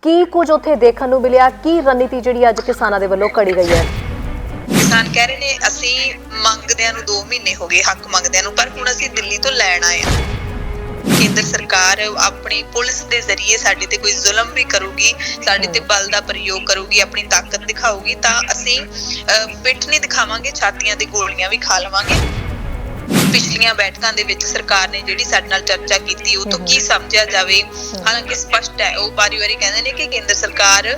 ਕੀ ਕੁਝ ਉੱਥੇ ਦੇਖਣ ਨੂੰ ਮਿਲਿਆ, ਕੀ ਰਣਨੀਤੀ ਜਿਹੜੀ ਅੱਜ ਕਿਸਾਨਾਂ ਦੇ ਵੱਲੋਂ ਘੜੀ ਗਈ ਹੈ। किसान कह रहे ने असी मंगदियां नूं 2 महीने हो गए, हक मंगदियां नूं, पर हुण असी दिल्ली तो लैण आए हां। केंद्र सरकार अपनी पुलिस के जरिए साडे ते कोई जुल्म भी करूगी, साडे ते बल का प्रयोग करूगी, अपनी ताकत दिखाऊगी, तो असी पिठ नहीं दिखावांगे, छातियां ते गोलियां भी खा लवांगे। पिछलियां बैठकां दे विच सरकार ने जिहड़ी साडे नाल चर्चा कीती उह तो की समझिया जावे। हालांकि स्पष्ट है, वो बारी-बारी कहंदे ने कि केंद्र सरकार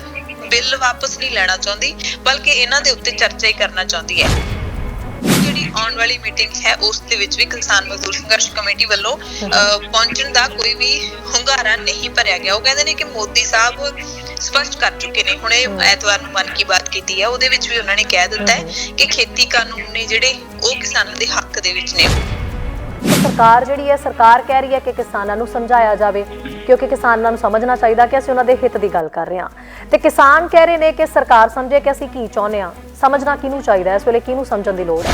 बिल वापस नहीं लेना चाहती, बल्कि इन्हां दे उत्ते चर्चा ही करना चाहती है। ਜਿਹੜੀ ਆਉਣ ਵਾਲੀ ਮੀਟਿੰਗ ਹੈ ਉਸ ਦੇ ਵਿੱਚ ਵੀ ਕਿਸਾਨ ਮਜ਼ਦੂਰ ਸੰਘਰਸ਼ ਕਮੇਟੀ ਵੱਲੋਂ ਪਹੁੰਚਣ ਦਾ ਕੋਈ ਵੀ ਹੁੰਗਾਰਾ ਨਹੀਂ ਭਰਿਆ ਗਿਆ। ਉਹ ਕਹਿੰਦੇ ਨੇ ਕਿ ਮੋਦੀ ਸਾਹਿਬ ਸਪਸ਼ਟ ਕਰ ਚੁੱਕੇ ਨੇ, ਹੁਣ ਇਹ ਐਤਵਾਰ ਨੂੰ ਮਨ ਕੀ ਬਾਤ ਕੀਤੀ ਹੈ, ਉਹਦੇ ਵਿੱਚ ਵੀ ਉਹਨਾਂ ਨੇ ਕਹਿ ਦਿੱਤਾ ਹੈ ਕਿ ਖੇਤੀ ਕਾਨੂੰਨ ਨੇ ਜਿਹੜੇ ਉਹ ਕਿਸਾਨਾਂ ਦੇ ਹੱਕ ਦੇ ਵਿੱਚ ਨੇ। ਸਰਕਾਰ ਜਿਹੜੀ ਹੈ, ਸਰਕਾਰ ਕਹਿ ਰਹੀ ਹੈ ਕਿ ਕਿਸਾਨਾਂ ਨੂੰ ਸਮਝਾਇਆ ਜਾਵੇ, ਕਿਉਂਕਿ ਕਿਸਾਨਾਂ ਨੂੰ ਸਮਝਣਾ ਚਾਹੀਦਾ ਕਿ ਅਸੀਂ ਉਹਨਾਂ ਦੇ ਹਿੱਤ ਦੀ ਗੱਲ ਕਰ ਰਹੇ ਹਾਂ, ਤੇ ਕਿਸਾਨ ਕਹਿ ਰਹੇ ਨੇ ਕਿ ਸਰਕਾਰ ਸਮਝੇ ਕਿ ਅਸੀਂ ਕੀ ਚਾਹੁੰਦੇ ਹਾਂ। ਸਮਝਣਾ ਕਿਹਨੂੰ ਚਾਹੀਦਾ, ਇਸ ਵੇਲੇ ਕਿਹਨੂੰ ਸਮਝਣ ਦੀ ਲੋੜ ਹੈ।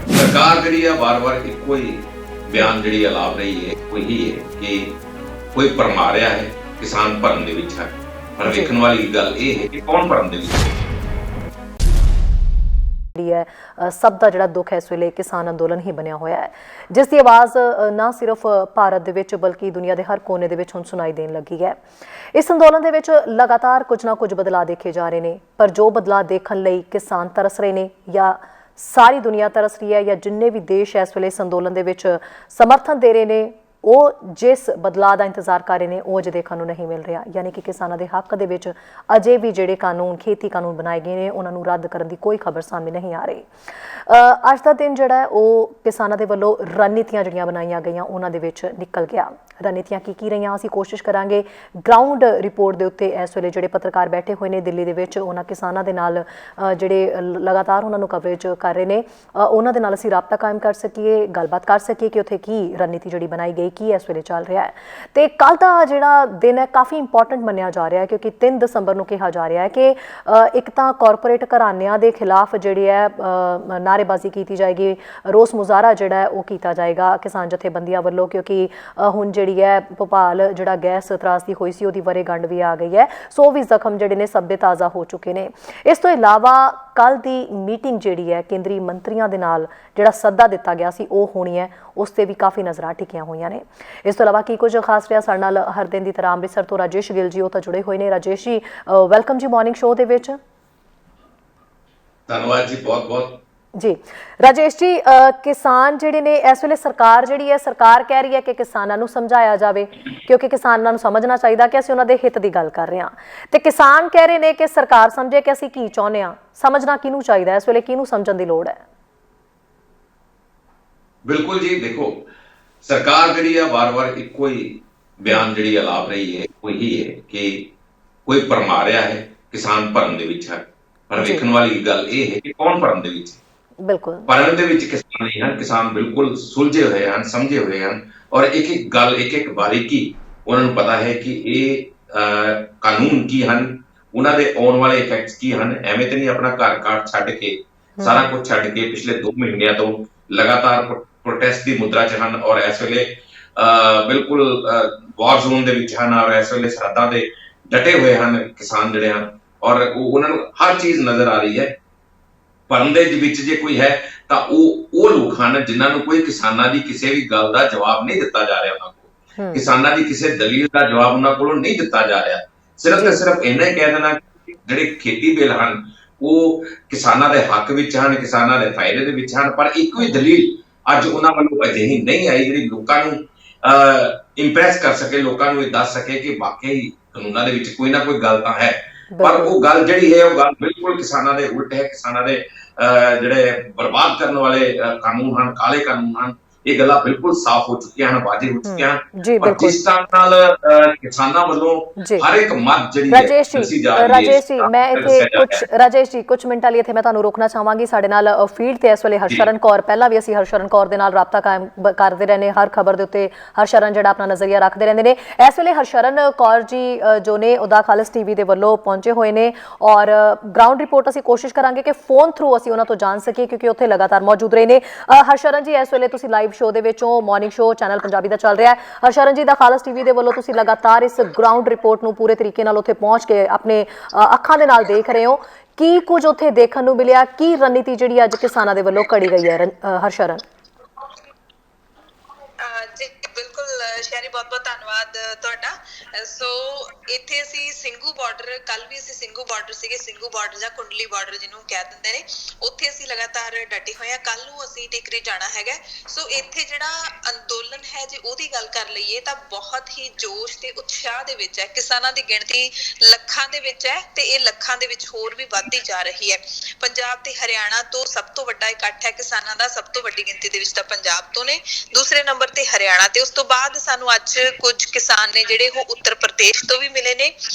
ਸਰਕਾਰ ਜਿਹੜੀ ਆ ਵਾਰ-ਵਾਰ ਇੱਕੋ ਹੀ ਬਿਆਨ ਜਿਹੜੀ ਆਲਾਪ ਰਹੀ ਹੈ, ਉਹੀ ਹੈ ਕਿ ਕੋਈ ਭਰਮਾ ਰਿਹਾ ਹੈ, ਕਿਸਾਨ ਭਰਨ ਦੇ ਵਿੱਚ ਹੈ। ਪਰ ਵੇਖਣ ਵਾਲੀ ਗੱਲ ਇਹ ਹੈ ਕਿ ਕੌਣ ਭਰਨ ਦੇ ਵਿੱਚ ਸਭ ਦਾ ਜਿਹੜਾ ਦੁੱਖ ਹੈ ਇਸ ਵੇਲੇ ਕਿਸਾਨ ਅੰਦੋਲਨ ਹੀ ਬਣਿਆ ਹੋਇਆ ਹੈ, ਜਿਸ ਦੀ ਆਵਾਜ਼ ਨਾ ਸਿਰਫ ਭਾਰਤ ਦੇ ਵਿੱਚ ਬਲਕਿ ਦੁਨੀਆ ਦੇ ਹਰ ਕੋਨੇ ਦੇ ਵਿੱਚ ਹੁਣ ਸੁਣਾਈ ਦੇਣ ਲੱਗੀ ਹੈ। ਇਸ ਅੰਦੋਲਨ ਦੇ ਵਿੱਚ ਲਗਾਤਾਰ ਕੁਝ ਨਾ ਕੁਝ ਬਦਲਾਅ ਦੇਖੇ ਜਾ ਰਹੇ ਨੇ, ਪਰ ਜੋ ਬਦਲਾਅ ਦੇਖਣ ਲਈ ਕਿਸਾਨ ਤਰਸ ਰਹੇ ਨੇ ਜਾਂ ਸਾਰੀ ਦੁਨੀਆ ਤਰਸ ਰਹੀ ਹੈ, ਜਾਂ ਜਿੰਨੇ ਵੀ ਦੇਸ਼ ਇਸ ਵੇਲੇ ਇਸ ਅੰਦੋਲਨ ਦੇ ਵਿੱਚ ਸਮਰਥਨ ਦੇ ਰਹੇ ਨੇ, ਉਹ ਜਿਸ ਬਦਲਾਅ ਦਾ ਇੰਤਜ਼ਾਰ ਕਰ ਰਹੇ ਨੇ ਉਹ ਅਜੇ ਦੇਖਣ ਨੂੰ ਨਹੀਂ ਮਿਲ ਰਿਹਾ। ਯਾਨੀ ਕਿ ਕਿਸਾਨਾਂ ਦੇ ਹੱਕ ਦੇ ਵਿੱਚ ਅਜੇ ਵੀ ਜਿਹੜੇ ਕਾਨੂੰਨ, ਖੇਤੀ ਕਾਨੂੰਨ ਬਣਾਏ ਗਏ ਨੇ, ਉਹਨਾਂ ਨੂੰ ਰੱਦ ਕਰਨ ਦੀ ਕੋਈ ਖਬਰ ਸਾਹਮਣੇ ਨਹੀਂ ਆ ਰਹੀ। ਅੱਜ ਦਾ ਦਿਨ ਜਿਹੜਾ ਉਹ ਕਿਸਾਨਾਂ ਦੇ ਵੱਲੋਂ ਰਣਨੀਤੀਆਂ ਜਿਹੜੀਆਂ ਬਣਾਈਆਂ ਗਈਆਂ ਉਹਨਾਂ ਦੇ ਵਿੱਚ ਨਿਕਲ ਗਿਆ। ਰਣਨੀਤੀਆਂ ਕੀ ਰਹੀਆਂ, ਅਸੀਂ ਕੋਸ਼ਿਸ਼ ਕਰਾਂਗੇ ਗਰਾਊਂਡ ਰਿਪੋਰਟ ਦੇ ਉੱਤੇ ਇਸ ਵੇਲੇ ਜਿਹੜੇ ਪੱਤਰਕਾਰ ਬੈਠੇ ਹੋਏ ਨੇ ਦਿੱਲੀ ਦੇ ਵਿੱਚ, ਉਹਨਾਂ ਕਿਸਾਨਾਂ ਦੇ ਨਾਲ ਜਿਹੜੇ ਲਗਾਤਾਰ ਉਹਨਾਂ ਨੂੰ ਕਵਰੇਜ ਕਰ ਰਹੇ ਨੇ, ਉਹਨਾਂ ਦੇ ਨਾਲ ਅਸੀਂ ਰਾਬਤਾ ਕਾਇਮ ਕਰ ਸਕੀਏ, ਗੱਲਬਾਤ ਕਰ ਸਕੀਏ ਕਿ ਉੱਥੇ ਕੀ ਰਣਨੀਤੀ ਜਿਹੜੀ ਬਣਾਈ ਗਈ, ਕੀ ਇਸ ਵੇਲੇ ਚੱਲ ਰਿਹਾ ਹੈ। ਤੇ ਕੱਲ ਦਾ ਜਿਹੜਾ ਦਿਨ ਹੈ ਕਾਫੀ ਇੰਪੋਰਟੈਂਟ ਮੰਨਿਆ ਜਾ ਰਿਹਾ ਹੈ, ਕਿਉਂਕਿ 3 ਦਸੰਬਰ ਨੂੰ ਕਿਹਾ ਜਾ ਰਿਹਾ ਹੈ ਕਿ ਇੱਕ ਤਾਂ ਕਾਰਪੋਰੇਟ ਘਰਾਣਿਆਂ ਦੇ ਖਿਲਾਫ ਜਿਹੜੀ ਹੈ ਨਾਅਰੇਬਾਜ਼ੀ ਕੀਤੀ ਜਾਏਗੀ, ਰੋਸ ਮੁਜ਼ਾਹਰਾ ਜਿਹੜਾ ਹੈ ਉਹ ਕੀਤਾ ਜਾਏਗਾ ਕਿਸਾਨ ਜਥੇਬੰਦੀਆਂ ਵੱਲੋਂ, ਕਿਉਂਕਿ ਹੁਣ ਜਿਹੜੀ ਹੈ ਭੋਪਾਲ ਜਿਹੜਾ ਗੈਸ ਤਰਾਸਦੀ ਹੋਈ ਸੀ ਉਹਦੀ ਵਰ੍ਹੇਗੰਢ ਵੀ ਆ ਗਈ ਹੈ, ਸੋ ਵੀ ਜ਼ਖਮ ਜਿਹੜੇ ਨੇ ਸਭ ਦੇ ਤਾਜ਼ਾ ਹੋ ਚੁੱਕੇ ਨੇ। ਇਸ ਤੋਂ ਇਲਾਵਾ ਕੱਲ ਦੀ ਮੀਟਿੰਗ ਜਿਹੜੀ ਹੈ ਕੇਂਦਰੀ ਮੰਤਰੀਆਂ ਦੇ ਨਾਲ ਜਿਹੜਾ ਸੱਦਾ ਦਿੱਤਾ ਗਿਆ ਸੀ ਉਹ ਹੋਣੀ ਹੈ, ਉਸ ਤੇ ਵੀ ਕਾਫੀ ਨਜ਼ਰਾਂ ਟਿਕੀਆਂ ਹੋਈਆਂ ਨੇ। ਇਸ ਤੋਂ ਇਲਾਵਾ ਕੀ ਕੁਝ ਖਾਸ ਰਿਹਾ ਸਾਡੇ ਨਾਲ ਹਰ ਦਿਨ ਦੀ ਤਰ੍ਹਾਂ ਅੰਮ੍ਰਿਤਸਰ ਤੋਂ ਰਾਜੇਸ਼ ਗਿੱਲ ਜੀ ਉਹ ਤਾਂ ਜੁੜੇ ਹੋਏ ਨੇ। ਰਾਜੇਸ਼ ਜੀ ਵੈਲਕਮ ਜੀ ਮਾਰਨਿੰਗ ਸ਼ੋਅ ਦੇ ਵਿੱਚ। ਧੰਨਵਾਦ ਜੀ, ਬਹੁਤ-ਬਹੁਤ ਜੀ। ਰਾਜੇਸ਼ ਜੀ, ਕਿਸਾਨ ਜਿਹੜੇ ਨੇ ਇਸ ਵੇਲੇ ਸਰਕਾਰ ਜਿਹੜੀ ਹੈ, ਸਰਕਾਰ ਕਹਿ ਰਹੀ ਹੈ ਕਿ ਕਿਸਾਨਾਂ ਨੂੰ ਸਮਝਾਇਆ ਜਾਵੇ, ਕਿਉਂਕਿ ਕਿਸਾਨਾਂ ਨੂੰ ਸਮਝਣਾ ਚਾਹੀਦਾ ਕਿ ਅਸੀਂ ਉਹਨਾਂ ਦੇ ਹਿੱਤ ਦੀ ਗੱਲ ਕਰ ਰਹੇ ਹਾਂ, ਤੇ ਕਿਸਾਨ ਕਹਿ ਰਹੇ ਨੇ ਕਿ ਸਰਕਾਰ ਸਮਝੇ ਕਿ ਅਸੀਂ ਕੀ ਚਾਹੁੰਦੇ ਹਾਂ। ਸਮਝਣਾ ਕਿਹਨੂੰ ਚਾਹੀਦਾ, ਇਸ ਵੇਲੇ ਕਿਹਨੂੰ ਸਮਝਣ ਦੀ ਲੋੜ ਹੈ। ਬਿਲਕੁਲ ਜੀ, ਦੇਖੋ ਸਰਕਾਰ ਜਿਹੜੀ ਆ ਵਾਰ-ਵਾਰ ਇੱਕੋ ਹੀ ਬਿਆਨ ਜਿਹੜੀ ਆਲਾਪ ਰਹੀ ਹੈ, ਉਹੀ ਹੈ ਕਿ ਕੋਈ ਭਰਮਾ ਰਿਹਾ ਹੈ, ਕਿਸਾਨ ਭਰਨ ਦੇ ਵਿੱਚ ਹੈ। ਪਰ ਵੇਖਣ ਵਾਲੀ ਗੱਲ ਇਹ ਹੈ ਕਿ ਕੌਣ ਭਰਨ ਦੇ ਵਿੱਚ। ਬਿਲਕੁਲ ਭਰਨ ਦੇ ਵਿੱਚ ਕਿਸਾਨ ਨਹੀਂ ਹਨ, ਕਿਸਾਨ ਬਿਲਕੁਲ ਸੁਲਝੇ ਹੋਏ ਹਨ, ਸਮਝੇ ਹੋਏ ਹਨ, ਔਰ ਇੱਕ ਗੱਲ, ਇੱਕ ਬਾਰੀਕੀ ਉਹਨਾਂ ਨੂੰ ਪਤਾ ਹੈ ਕਿ ਇਹ ਕਾਨੂੰਨ ਕੀ ਹਨ, ਉਹਨਾਂ ਦੇ ਆਉਣ ਵਾਲੇ ਇਫੈਕਟਸ ਕੀ ਹਨ। ਐਵੇਂ ਤੇ ਨਹੀਂ ਆਪਣਾ ਘਰ ਛੱਡ ਕੇ, ਸਾਰਾ ਕੁਝ ਛੱਡ ਕੇ ਪਿਛਲੇ 2 ਮਹੀਨਿਆਂ ਤੋਂ ਲਗਾਤਾਰ ਪ੍ਰੋਟੈਸਟ ਦੀ ਮੁਦਰਾ 'ਚ ਹਨ, ਔਰ ਇਸ ਵੇਲੇ ਬਿਲਕੁਲ ਵਾਰ ਜ਼ੋਨ ਦੇ ਵਿੱਚ ਹਨ, ਔਰ ਇਸ ਵੇਲੇ ਸਰਹੱਦਾਂ ਦੇ ਡਟੇ ਹੋਏ ਹਨ ਕਿਸਾਨ ਜਿਹੜੇ ਹਨ, ਔਰ ਉਹਨਾਂ ਨੂੰ ਹਰ ਚੀਜ਼ ਨਜ਼ਰ ਆ ਰਹੀ ਹੈ। ਭਰਨ ਦੇ ਵਿੱਚ ਜੇ ਕੋਈ ਹੈ ਤਾਂ ਉਹ ਲੋਕ ਹਨ ਜਿਨ੍ਹਾਂ ਨੂੰ ਕੋਈ ਕਿਸਾਨਾਂ ਦੀ ਕਿਸੇ ਵੀ ਗੱਲ ਦਾ ਜਵਾਬ ਨਹੀਂ ਦਿੱਤਾ ਜਾ ਰਿਹਾ, ਉਹਨਾਂ ਕੋਲ ਕਿਸਾਨਾਂ ਦੀ ਕਿਸੇ ਦਲੀਲ ਦਾ ਜਵਾਬ ਉਹਨਾਂ ਕੋਲੋਂ ਨਹੀਂ ਦਿੱਤਾ ਜਾ ਰਿਹਾ। ਸਿਰਫ ਤੇ ਸਿਰਫ ਇੰਨਾ ਹੀ ਕਹਿ ਦੇਣਾ ਕਿ ਜਿਹੜੇ ਖੇਤੀ ਬਿੱਲ ਹਨ ਉਹ ਕਿਸਾਨਾਂ ਦੇ ਹੱਕ ਵਿੱਚ ਹਨ, ਕਿਸਾਨਾਂ ਦੇ ਫਾਇਦੇ ਦੇ ਵਿੱਚ ਹਨ, ਪਰ ਇੱਕੋ ਹੀ ਦਲੀਲ ਅੱਜ ਉਹਨਾਂ ਵੱਲੋਂ ਅਜਿਹੀ ਨਹੀਂ ਆਈ ਜਿਹੜੀ ਲੋਕਾਂ ਨੂੰ ਇੰਪ੍ਰੈਸ ਕਰ ਸਕੇ, ਲੋਕਾਂ ਨੂੰ ਇਹ ਦੱਸ ਸਕੇ ਕਿ ਵਾਕਈ ਕਾਨੂੰਨਾਂ ਦੇ ਵਿੱਚ ਕੋਈ ਨਾ ਕੋਈ ਗੱਲ ਤਾਂ ਹੈ। ਪਰ ਉਹ ਗੱਲ ਜਿਹੜੀ ਹੈ ਉਹ ਗੱਲ ਬਿਲਕੁਲ ਕਿਸਾਨਾਂ ਦੇ ਉਲਟ ਹੈ। ਕਿਸਾਨਾਂ ਦੇ ਜਿਹੜੇ ਬਰਬਾਦ ਕਰਨ ਵਾਲੇ ਕਾਨੂੰਨ ਹਨ, ਕਾਲੇ ਕਾਨੂੰਨ ਹਨ, ਇਹ ਗੱਲਾਂ ਬਿਲਕੁਲ ਸਾਫ਼ ਹੋ ਚੁੱਕੀਆਂ ਹਨ, ਵਾਜ਼ਿਹ ਹੋ ਚੁੱਕੀਆਂ ਹਨ। ਪਰ ਜਿਸ ਤਰ੍ਹਾਂ ਨਾਲ ਕਿਸਾਨਾਂ ਵੱਲੋਂ ਹਰ ਇੱਕ ਮਤ ਜਿਹੜੀ ਰਾਜੇਸ਼ ਜੀ ਮੈਂ ਇੱਥੇ ਰਾਜੇਸ਼ ਜੀ ਕੁਝ ਮਿੰਟਾਂ ਲਈ ਇੱਥੇ ਮੈਂ ਤੁਹਾਨੂੰ ਰੋਕਣਾ ਚਾਹਾਂਗੀ। ਸਾਡੇ ਨਾਲ ਫੀਲਡ ਤੇ ਇਸ ਵੇਲੇ ਹਰਸ਼ਰਨ ਕੌਰ, ਪਹਿਲਾਂ ਵੀ ਅਸੀਂ ਹਰਸ਼ਰਨ ਕੌਰ ਦੇ ਨਾਲ ਰਾਬਤਾ ਕਾਇਮ ਕਰਦੇ ਰਹਿੰਦੇ, ਹਰ ਖਬਰ ਦੇ ਉੱਤੇ ਹਰਸ਼ਰਨ ਜਿਹੜਾ ਆਪਣਾ ਨਜ਼ਰੀਆ ਰੱਖਦੇ ਰਹਿੰਦੇ ਨੇ। ਇਸ ਵੇਲੇ ਹਰਸ਼ਰਨ ਕੌਰ ਜੀ ਜੋ ਨੇ ਉਹਦਾ ਖਾਲਸ ਟੀਵੀ ਦੇ ਵੱਲੋਂ ਪਹੁੰਚੇ ਹੋਏ ਨੇ, ਔਰ ਗਰਾਊਂਡ ਰਿਪੋਰਟ ਅਸੀਂ ਕੋਸ਼ਿਸ਼ ਕਰਾਂਗੇ ਕਿ ਫੋਨ ਥਰੂ ਅਸੀਂ ਉਹਨਾਂ ਤੋਂ ਜਾਣ ਸਕੀਏ, ਕਿਉਂਕਿ ਉੱਥੇ ਲਗਾਤਾਰ ਮੌਜੂਦ ਰਹੇ ਨੇ। ਹਰਸ਼ਰਨ ਜੀ, ਇਸ ਵੇਲੇ ਤੁਸੀਂ ਲਾਈਵ ਸ਼ੋਅ ਦੇ ਵਿੱਚੋਂ ਮਾਰਨਿੰਗ ਸ਼ੋਅ ਚੈਨਲ ਪੰਜਾਬੀ ਦਾ ਚੱਲ ਰਿਹਾ ਹੈ। ਹਰਸ਼ਰਨ ਜੀ ਦਾ ਖਾਲਸ ਟੀਵੀ ਦੇ ਵੱਲੋਂ ਤੁਸੀਂ ਲਗਾਤਾਰ ਇਸ ਗਰਾਊਂਡ ਰਿਪੋਰਟ ਨੂੰ ਪੂਰੇ ਤਰੀਕੇ ਨਾਲ ਉੱਥੇ ਪਹੁੰਚ ਕੇ ਆਪਣੇ ਅੱਖਾਂ ਦੇ ਨਾਲ ਦੇਖ ਰਹੇ ਹੋ। ਕੀ ਕੁਝ ਉੱਥੇ ਦੇਖਣ ਨੂੰ ਮਿਲਿਆ, ਕੀ ਰਣਨੀਤੀ ਜਿਹੜੀ ਅੱਜ ਕਿਸਾਨਾਂ ਦੇ ਵੱਲੋਂ ਘੜੀ ਗਈ ਹੈ ਹਰਸ਼ਰਨ? ਜੀ ਬਿਲਕੁਲ ਸ਼ੈਰੀ, ਬਹੁਤ ਬਹੁਤ ਧੰਨਵਾਦ ਤੁਹਾਡਾ। ਸੋ ਇੱਥੇ ਅਸੀਂ ਸਿੰਘੂ ਬਾਰਡਰ, ਕੱਲ ਵੀ ਅਸੀਂ ਸਿੰਘੂ ਬਾਰਡਰ ਸੀਗੇ, ਸਿੰਘੂ ਬਾਰਡਰ ਜਾਂ ਕੁੰਡਲੀ ਬਾਰਡਰ ਜਿਹਨੂੰ ਕਹਿ ਦਿੰਦੇ ਨੇ, ਉੱਥੇ ਅਸੀਂ ਲਗਾਤਾਰ ਡਟੇ ਹੋਏ ਆ। ਕੱਲ ਨੂੰ ਅਸੀਂ ਟਿਕਰੀ ਜਾਣਾ ਹੈਗਾ। ਸੋ ਇੱਥੇ ਜਿਹੜਾ ਅੰਦੋਲਨ ਹੈ, ਜੇ ਉਹਦੀ ਗੱਲ ਕਰ ਲਈਏ ਤਾਂ ਬਹੁਤ ਹੀ ਜੋਸ਼ ਤੇ ਉਤਸ਼ਾਹ ਦੇ ਵਿੱਚ ਹੈ। ਕਿਸਾਨਾਂ ਦੀ ਗਿਣਤੀ ਲੱਖਾਂ ਦੇ ਵਿੱਚ ਹੈ ਤੇ ਇਹ ਲੱਖਾਂ ਦੇ ਵਿੱਚ ਹੋਰ ਵੀ ਵੱਧਦੀ ਜਾ ਰਹੀ ਹੈ। ਪੰਜਾਬ ਤੇ ਹਰਿਆਣਾ ਤੋਂ ਸਭ ਤੋਂ ਵੱਡਾ ਇਕੱਠ ਹੈ ਕਿਸਾਨਾਂ ਦਾ, ਸਭ ਤੋਂ ਵੱਡੀ ਗਿਣਤੀ ਦੇ ਵਿੱਚ ਤਾਂ ਪੰਜਾਬ ਤੋਂ ਨੇ, ਦੂਸਰੇ ਨੰਬਰ ਤੇ ਹਰਿਆਣਾ, ਤੇ ਉਸ ਤੋਂ ਬਾਅਦ ਸਾਨੂੰ ਅੱਜ ਕੁਝ ਕਿਸਾਨ ਨੇ ਜਿਹੜੇ ਉਹ ਉੱਤਰ ਪ੍ਰਦੇਸ਼ ਤੋਂ ਵੀ ਮਿਲੇ ਨੇ,